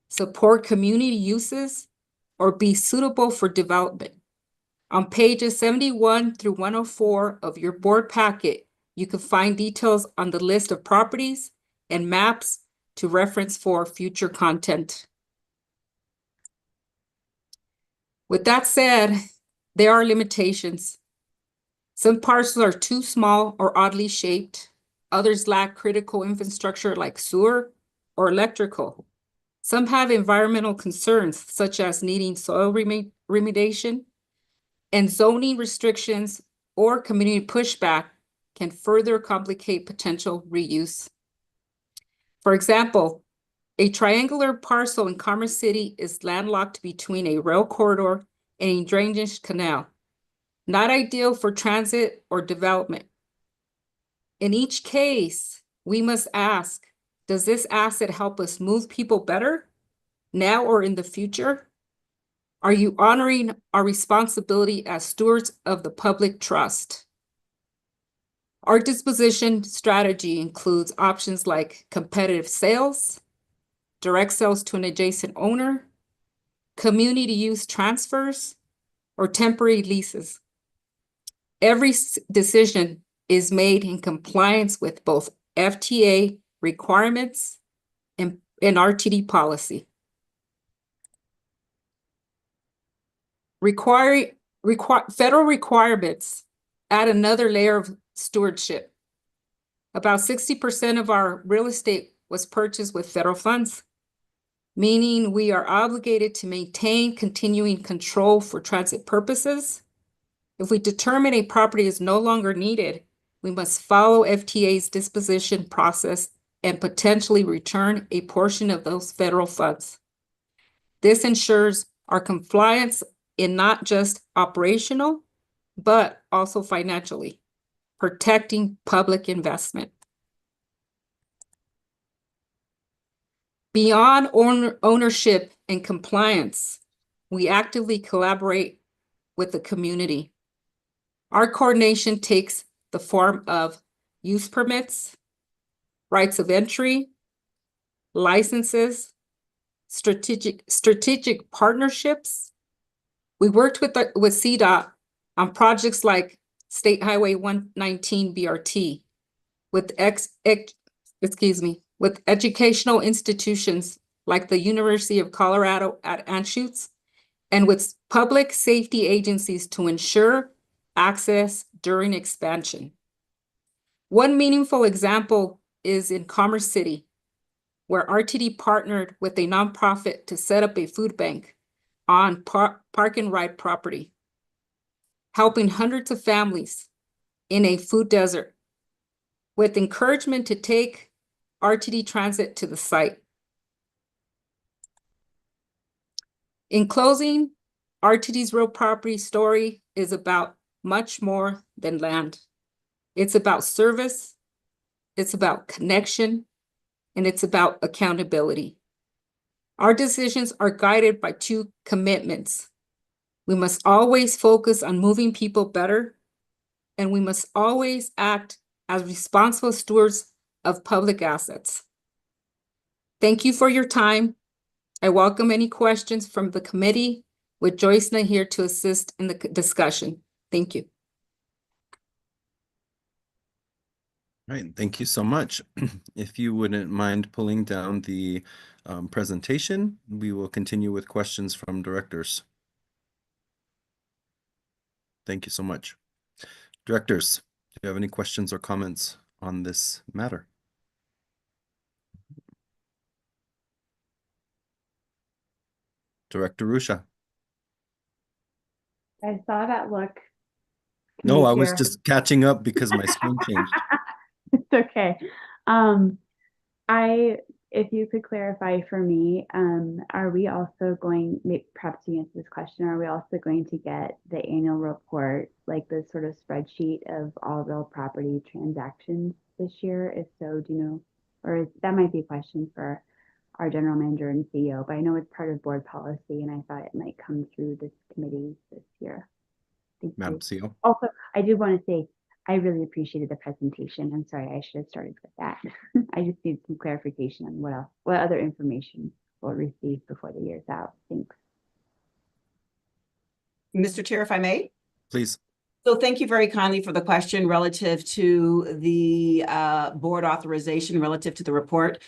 support community uses, or be suitable for development. On pages 71 through 104 of your board packet, you can find details on the list of properties and maps to reference for future content. With that said, there are limitations. Some parcels are too small or oddly shaped. Others lack critical infrastructure like sewer or electrical. Some have environmental concerns, such as needing soil remediation, and zoning restrictions or community pushback can further complicate potential reuse. For example, a triangular parcel in Commerce City is landlocked between a rail corridor and a drainage canal, not ideal for transit or development. In each case, we must ask, does this asset help us move people better, now or in the future? Are you honoring our responsibility as stewards of the public trust? Our disposition strategy includes options like competitive sales, direct sales to an adjacent owner, community use transfers, or temporary leases. Every decision is made in compliance with both FTA requirements and RTD policy. Federal requirements add another layer of stewardship. About 60% of our real estate was purchased with federal funds, meaning we are obligated to maintain continuing control for transit purposes. If we determine a property is no longer needed, we must follow FTA's disposition process and potentially return a portion of those federal funds. This ensures our compliance in not just operational, but also financially, protecting public investment. Beyond ownership and compliance, we actively collaborate with the community. Our coordination takes the form of use permits, rights of entry, licenses, strategic partnerships. We worked with CDOT on projects like State Highway 119 BRT, with with educational institutions like the University of Colorado at Anschutz, and with public safety agencies to ensure access during expansion. One meaningful example is in Commerce City, where RTD partnered with a nonprofit to set up a food bank on park and ride property, helping hundreds of families in a food desert, with encouragement to take RTD Transit to the site. In closing, RTD's real property story is about much more than land. It's about service, it's about connection, and it's about accountability. Our decisions are guided by two commitments. We must always focus on moving people better, and we must always act as responsible stewards of public assets. Thank you for your time. I welcome any questions from the committee, with Joyce-Na here to assist in the discussion. Thank you. All right, thank you so much. If you wouldn't mind pulling down the presentation, we will continue with questions from directors. Thank you so much. Directors, do you have any questions or comments on this matter? Director Rusha. I saw that look. No, I was Chair. just catching up because my screen changed. It's okay. If you could clarify for me, are we also going, perhaps to answer this question, are we also going to get the annual report, like the sort of spreadsheet of all real property transactions this year? If so, do you know, or that might be a question for our general manager and CEO, but I know it's part of board policy and I thought it might come through this committee this year. Thank Madam you. CEO. Also, I do want to say, I really appreciated the presentation. I'm sorry, I should have started with that. I just need some clarification on what other information we'll receive before the year's out. Thanks. Mr. Chair, if I may? Please. So thank you very kindly for the question relative to the board authorization relative to the report.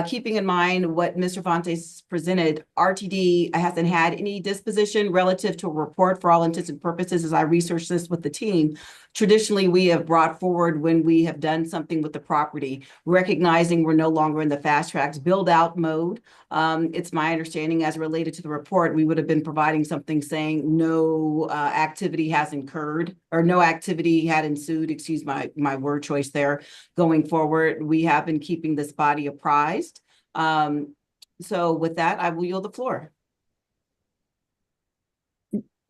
Keeping in mind what Mr. Fontes presented, RTD hasn't had any disposition relative to a report for all intents and purposes as I researched this with the team. Traditionally, we have brought forward when we have done something with the property, recognizing we're no longer in the fast tracks build out mode. It's my understanding as related to the report, we would have been providing something saying no activity has incurred or no activity had ensued, excuse my word choice there. Going forward, we have been keeping this body apprised. So with that, I will yield the floor.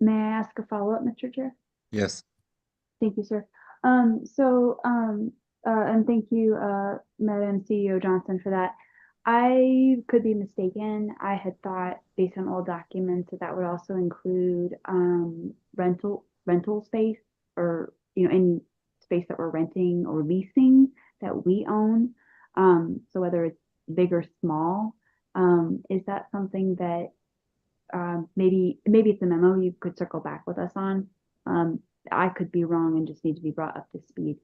May I ask a follow-up, Mr. Chair? Yes. Thank you, sir. And thank you, Madam CEO Johnson, for that. I could be mistaken. I had thought, based on old documents, that would also include rental space, or any space that we're renting or leasing that we own. So whether it's big or small, is that something that maybe it's a memo you could circle back with us on? I could be wrong and just need to be brought up to speed.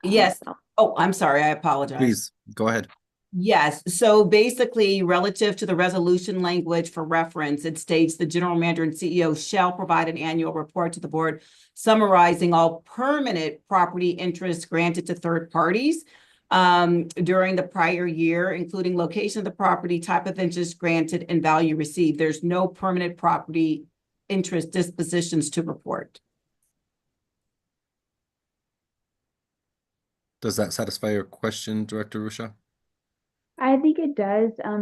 Yes. Oh, I'm sorry. I apologize. Please go ahead. Yes. So basically, relative to the resolution language for reference, it states the general manager and CEO shall provide an annual report to the board summarizing all permanent property interests granted to third parties during the prior year, including location of the property, type of interest granted, and value received. There's no permanent property interest dispositions to report. Does that satisfy your question, Director Rusha? I think it does. I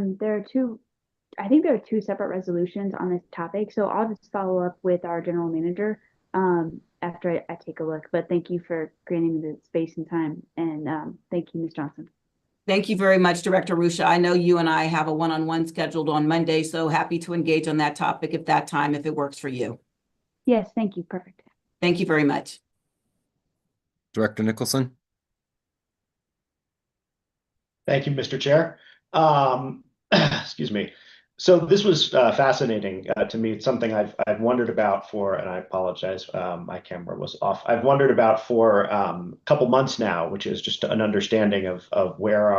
think there are two separate resolutions on this topic, so I'll just follow up with our general manager after I take a look. But thank you for granting me the space and time, and thank you, Ms. Johnson. Thank you very much, Director Rusha. I know you and I have a one-on-one scheduled on Monday, so happy to engage on that topic if it works for you. Yes, thank you. Perfect. Thank you very much. Director Nicholson? Thank you, Mr. Chair. Excuse me. So this was fascinating to me. It's something I've wondered about for, and I apologize, my camera was off. I've wondered about for a couple months now, which is just an understanding of where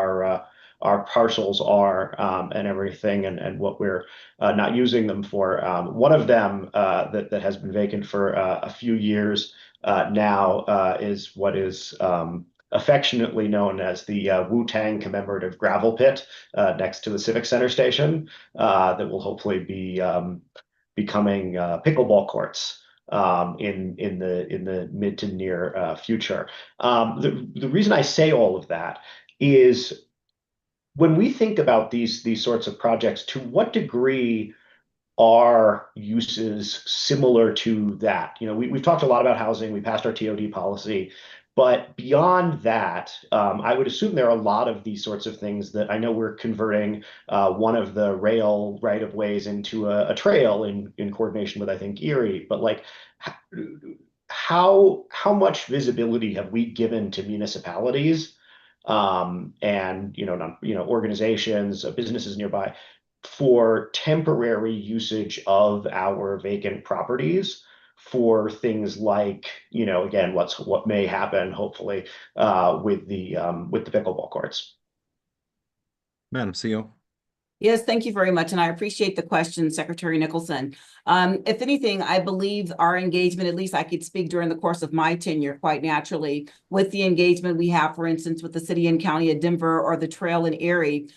our parcels are and everything, and what we're not using them for. One of them that has been vacant for a few years now is what is affectionately known as the Wu-Tang commemorative gravel pit next to the Civic Center station that will hopefully be becoming pickleball courts in the mid to near future. The reason I say all of that is when we think about these sorts of projects, to what degree are uses similar to that? We've talked a lot about housing. We passed our TOD policy. But beyond that, I would assume there are a lot of these sorts of things that I know we're converting one of the rail right-of-ways into a trail in coordination with, I think, Erie. But like, how much visibility have we given to municipalities and organizations, businesses nearby for temporary usage of our vacant properties for things like, again, what may happen, hopefully, with the pickleball courts? Madam CEO. Yes, thank you very much. And I appreciate the question, Secretary Nicholson. If anything, I believe our engagement, at least I could speak during the course of my tenure quite naturally, with the engagement we have, for instance, with the city and county of Denver or the trail in Erie,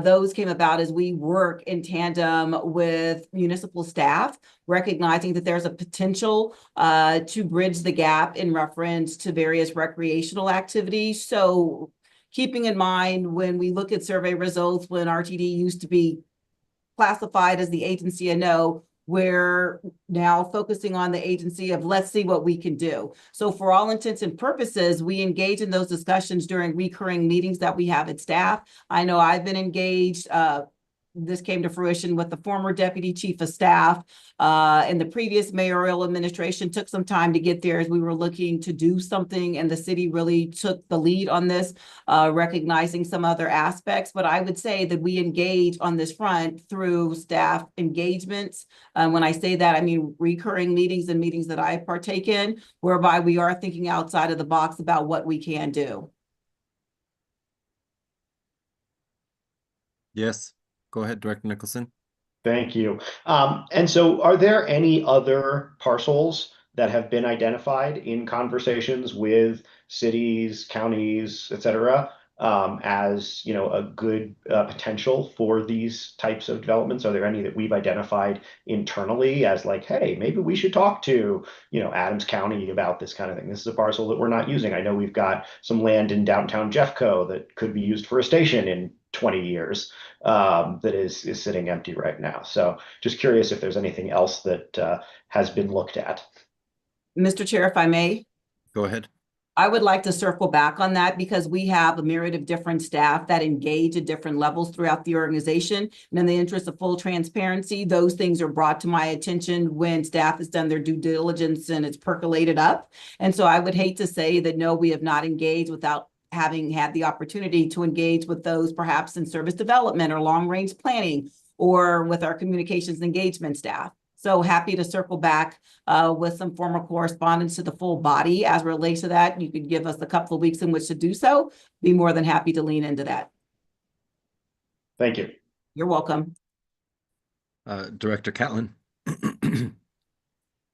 those came about as we work in tandem with municipal staff, recognizing that there's a potential to bridge the gap in reference to various recreational activities. So keeping in mind when we look at survey results, when RTD used to be classified as the agency of no, we're now focusing on the agency of let's see what we can do. So for all intents and purposes, we engage in those discussions during recurring meetings that we have at staff. I know I've been engaged this came to fruition with the former deputy chief of staff. And the previous mayoral administration took some time to get there as we were looking to do something, and the city really took the lead on this, recognizing some other aspects. But I would say that we engage on this front through staff engagements. When I say that, I mean recurring meetings and meetings that I partake in, whereby we are thinking outside of the box about what we can do. Yes, go ahead, Director Nicholson. Thank you. And so are there any other parcels that have been identified in conversations with cities, counties, et cetera, as a good potential for these types of developments? Are there any that we've identified internally as like, hey, maybe we should talk to Adams County about this kind of thing? This is a parcel that we're not using. I know we've got some land in downtown Jeffco that could be used for a station in 20 years that is sitting empty right now. So just curious if there's anything else that has been looked at. Mr. Chair, if I may. Go ahead. I would like to circle back on that because we have a myriad of different staff that engage at different levels throughout the organization. And in the interest of full transparency, those things are brought to my attention when staff has done their due diligence and it's percolated up. And so I would hate to say that, no, we have not engaged without having had the opportunity to engage with those perhaps in service development or long-range planning or with our communications engagement staff. So happy to circle back with some formal correspondence to the full body as it relates to that. You could give us a couple of weeks in which to do so. Be more than happy to lean into that. Thank you. You're welcome. Director Catlin. Can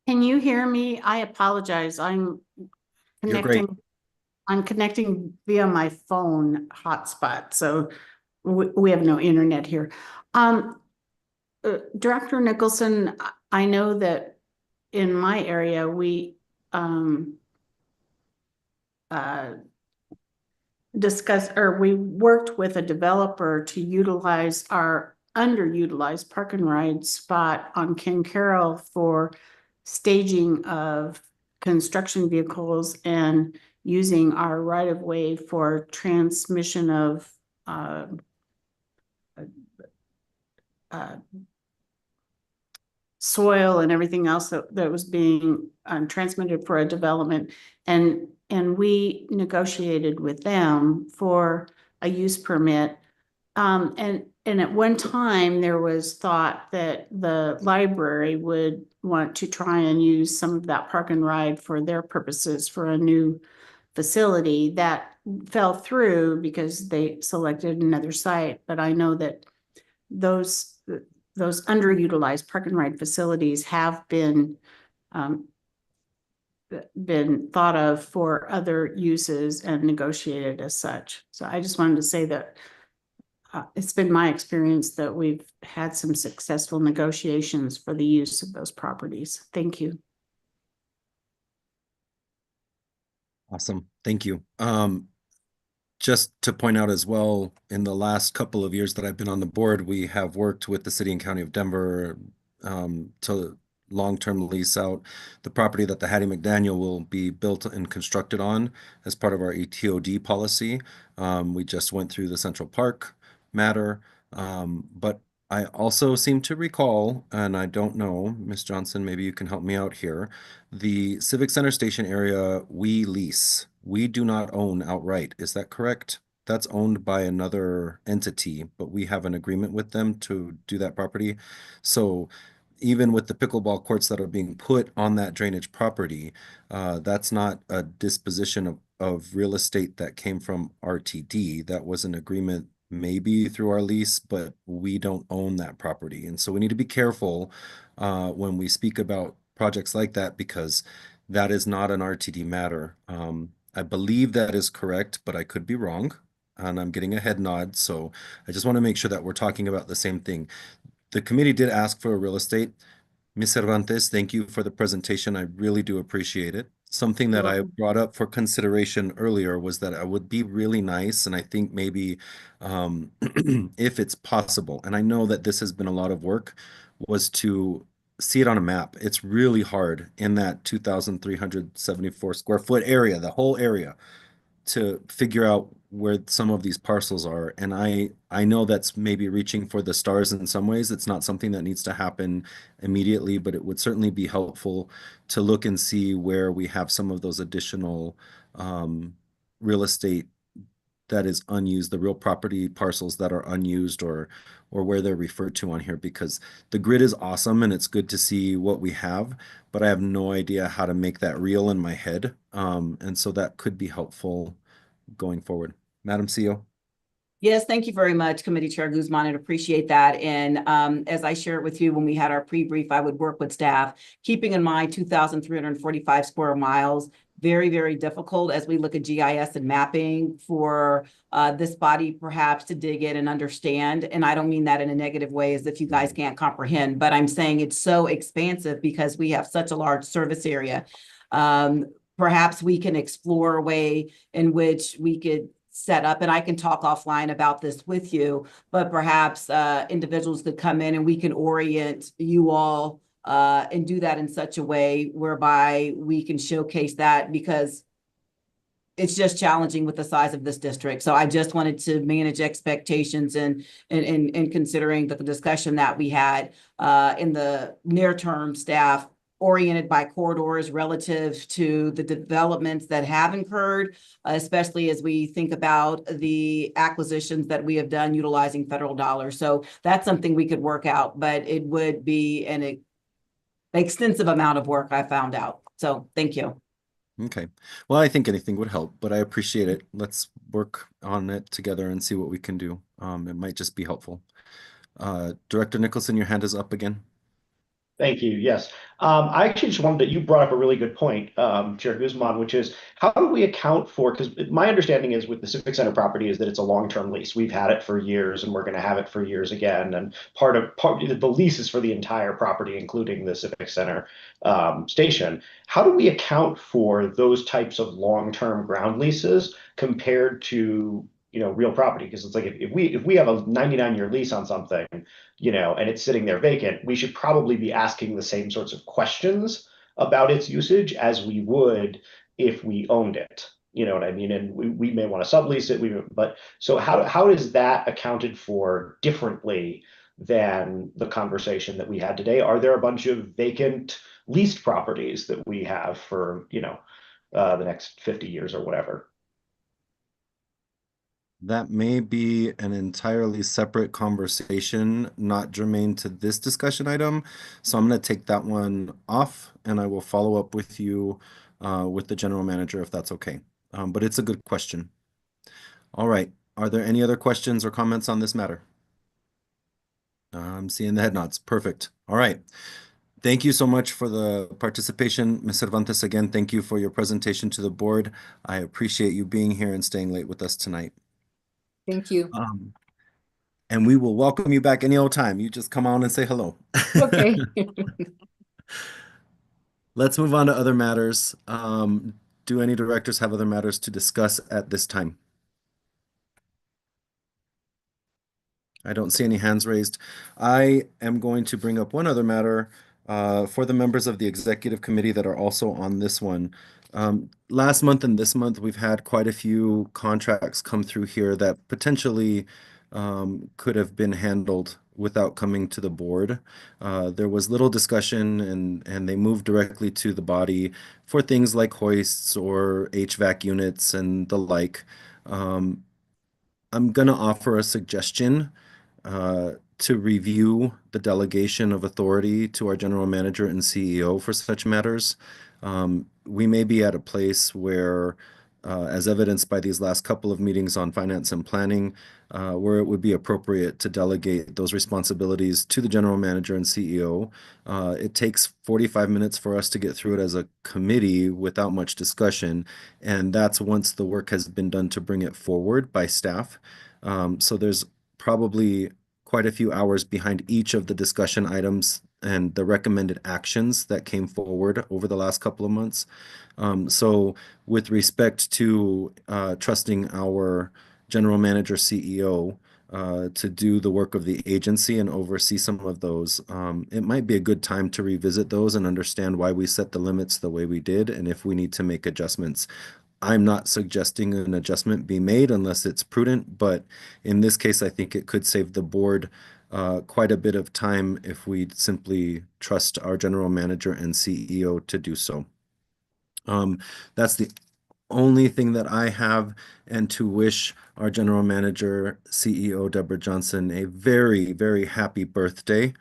you hear me? I apologize. I'm You're great. connecting via my phone hotspot, so we have no internet here. Director Nicholson, I know that in my area, we we worked with a developer to utilize our underutilized park and ride spot on King Carroll for staging of construction vehicles and using our right of way for transmission of soil and everything else that was being transmitted for a development. And we negotiated with them for a use permit. And at one time there was thought that the library would want to try and use some of that park and ride for their purposes for a new facility. That fell through because they selected another site. But I know that those underutilized park and ride facilities have been thought of for other uses and negotiated as such. So I just wanted to say that it's been my experience that we've had some successful negotiations for the use of those properties. Thank you. Awesome. Thank you. Just to point out as well, in the last couple of years that I've been on the board, we have worked with the city and county of Denver to long-term lease out the property that the Hattie McDaniel will be built and constructed on as part of our ETOD policy. We just went through the Central Park matter, but I also seem to recall, and I don't know, Ms. Johnson, maybe you can help me out here, the Civic Center Station area we lease. We do not own outright. Is that correct? That's owned by another entity, but we have an agreement with them to do that property. So even with the pickleball courts that are being put on that drainage property, that's not a disposition of real estate that came from RTD. That was an agreement maybe through our lease, but we don't own that property. And so we need to be careful when we speak about projects like that, because that is not an RTD matter. I believe that is correct, but I could be wrong, and I'm getting a head nod. So I just want to make sure that we're talking about the same thing. The committee did ask for a real estate. Ms. Cervantes, thank you for the presentation. I really do appreciate it. Something that I brought up for consideration earlier was that it would be really nice, and I think maybe if it's possible, and I know that this has been a lot of work, was to see it on a map. It's really hard in that 2,374 square foot area, the whole area, to figure out where some of these parcels are. And I know that's maybe reaching for the stars in some ways. It's not something that needs to happen immediately, but it would certainly be helpful to look and see where we have some of those additional real estate that is unused, the real property parcels that are unused, or where they're referred to on here, because the grid is awesome and it's good to see what we have, but I have no idea how to make that real in my head. And so that could be helpful going forward. Madam CEO. Yes, thank you very much, Committee Chair Guzman, and appreciate that. And as I shared with you when we had our pre-brief, I would work with staff, keeping in mind 2,345 square miles, very, very difficult as we look at GIS and mapping for this body perhaps to dig in and understand. And I don't mean that in a negative way as if you guys can't comprehend, but I'm saying it's so expansive because we have such a large service area. Perhaps we can explore a way in which we could set up, and I can talk offline about this with you, but perhaps individuals could come in and we can orient you all and do that in such a way whereby we can showcase that, because it's just challenging with the size of this district. So I just wanted to manage expectations and considering the discussion that we had in the near term, staff oriented by corridors relative to the developments that have incurred, especially as we think about the acquisitions that we have done utilizing federal dollars. So that's something we could work out, but it would be an extensive amount of work, I found out. So thank you. Okay. Well, I think anything would help, but I appreciate it. Let's work on it together and see what we can do. It might just be helpful. Director Nicholson, your hand is up again. Thank you. Yes. I actually just wanted you brought up a really good point, Chair Guzman, which is how do we account for, because my understanding is with the Civic Center property is that it's a long-term lease. We've had it for years and we're going to have it for years again. And part of the lease is for the entire property, including the Civic Center station. How do we account for those types of long-term ground leases compared to real property? Because it's like if we have a 99-year lease on something, and it's sitting there vacant, we should probably be asking the same sorts of questions about its usage as we would if we owned it. You know what I mean? And we may want to sublease it. But so how is that accounted for differently than the conversation that we had today? Are there a bunch of vacant leased properties that we have for the next 50 years or whatever? That may be an entirely separate conversation, not germane to this discussion item. So I'm going to take that one off and I will follow up with you with the general manager if that's okay. But it's a good question. All right. Are there any other questions or comments on this matter? I'm seeing the head nods. Perfect. All right. Thank you so much for the participation. Ms. Cervantes, again, thank you for your presentation to the board. I appreciate you being here and staying late with us tonight. Thank you. And we will welcome you back any old time. You just come on and say hello. Okay. Let's move on to other matters. Do any directors have other matters to discuss at this time? I don't see any hands raised. I am going to bring up one other matter for the members of the executive committee that are also on this one. Last month and this month, we've had quite a few contracts come through here that potentially could have been handled without coming to the board. There was little discussion and they moved directly to the body for things like hoists or HVAC units and the like. I'm going to offer a suggestion to review the delegation of authority to our general manager and CEO for such matters. We may be at a place where, as evidenced by these last couple of meetings on finance and planning, where it would be appropriate to delegate those responsibilities to the general manager and CEO. It takes 45 minutes for us to get through it as a committee without much discussion, and that's once the work has been done to bring it forward by staff. So there's probably quite a few hours behind each of the discussion items and the recommended actions that came forward over the last couple of months. So with respect to trusting our general manager CEO to do the work of the agency and oversee some of those, it might be a good time to revisit those and understand why we set the limits the way we did and if we need to make adjustments. I'm not suggesting an adjustment be made unless it's prudent, but in this case, I think it could save the board quite a bit of time if we simply trust our general manager and CEO to do so. That's the only thing that I have, and to wish our general manager, CEO Deborah Johnson, a very, very happy birthday.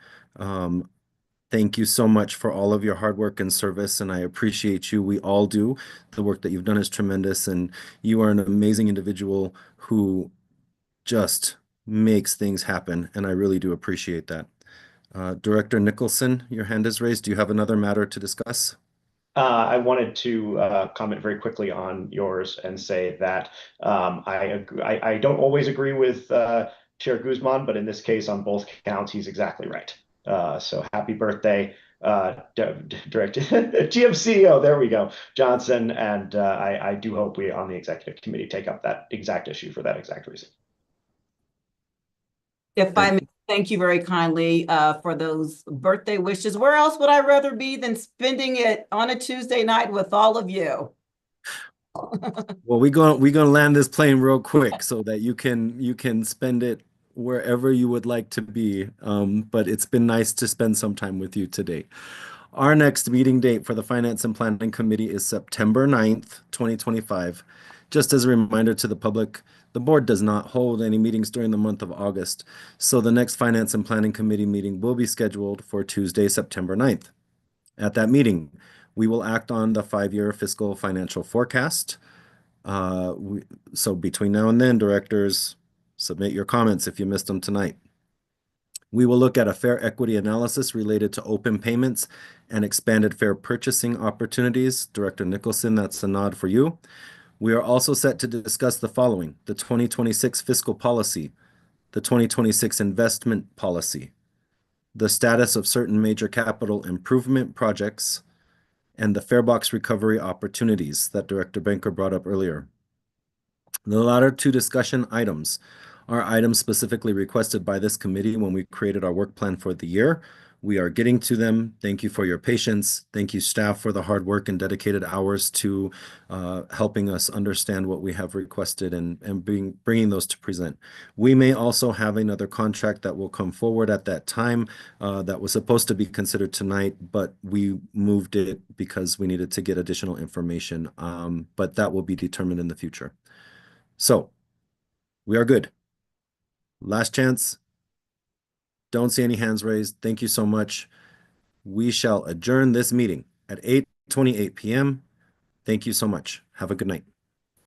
Thank you so much for all of your hard work and service, and I appreciate you. We all do. The work that you've done is tremendous, and you are an amazing individual who just makes things happen, and I really do appreciate that. Director Nicholson, your hand is raised. Do you have another matter to discuss? I wanted to comment very quickly on yours and say that I don't always agree with Chair Guzman, but in this case, on both counts, he's exactly right. So happy birthday, Director GM CEO. There we go, Johnson. And I do hope we on the executive committee take up that exact issue for that exact reason. If I may, thank you very kindly for those birthday wishes. Where else would I rather be than spending it on a Tuesday night with all of you? Well, we're gonna land this plane real quick so that you can spend it wherever you would like to be. But it's been nice to spend some time with you today. Our next meeting date for the Finance and Planning Committee is September 9th, 2025. Just as a reminder to the public, the board does not hold any meetings during the month of August, so the next Finance and Planning Committee meeting will be scheduled for Tuesday, September 9th. At that meeting, we will act on the 5-year fiscal financial forecast. So between now and then, directors, submit your comments if you missed them tonight. We will look at a fair equity analysis related to open payments and expanded fair purchasing opportunities. Director Nicholson, that's a nod for you. We are also set to discuss the following: the 2026 fiscal policy, the 2026 investment policy, the status of certain major capital improvement projects, and the Farebox recovery opportunities that Director Banker brought up earlier. The latter two discussion items are items specifically requested by this committee when we created our work plan for the year. We are getting to them. Thank you for your patience. Thank you, staff, for the hard work and dedicated hours to helping us understand what we have requested and bringing those to present. We may also have another contract that will come forward at that time that was supposed to be considered tonight, but we moved it because we needed to get additional information. But that will be determined in the future. So we are good. Last chance. Don't see any hands raised. Thank you so much. We shall adjourn this meeting at 8:28 p.m. Thank you so much. Have a good night.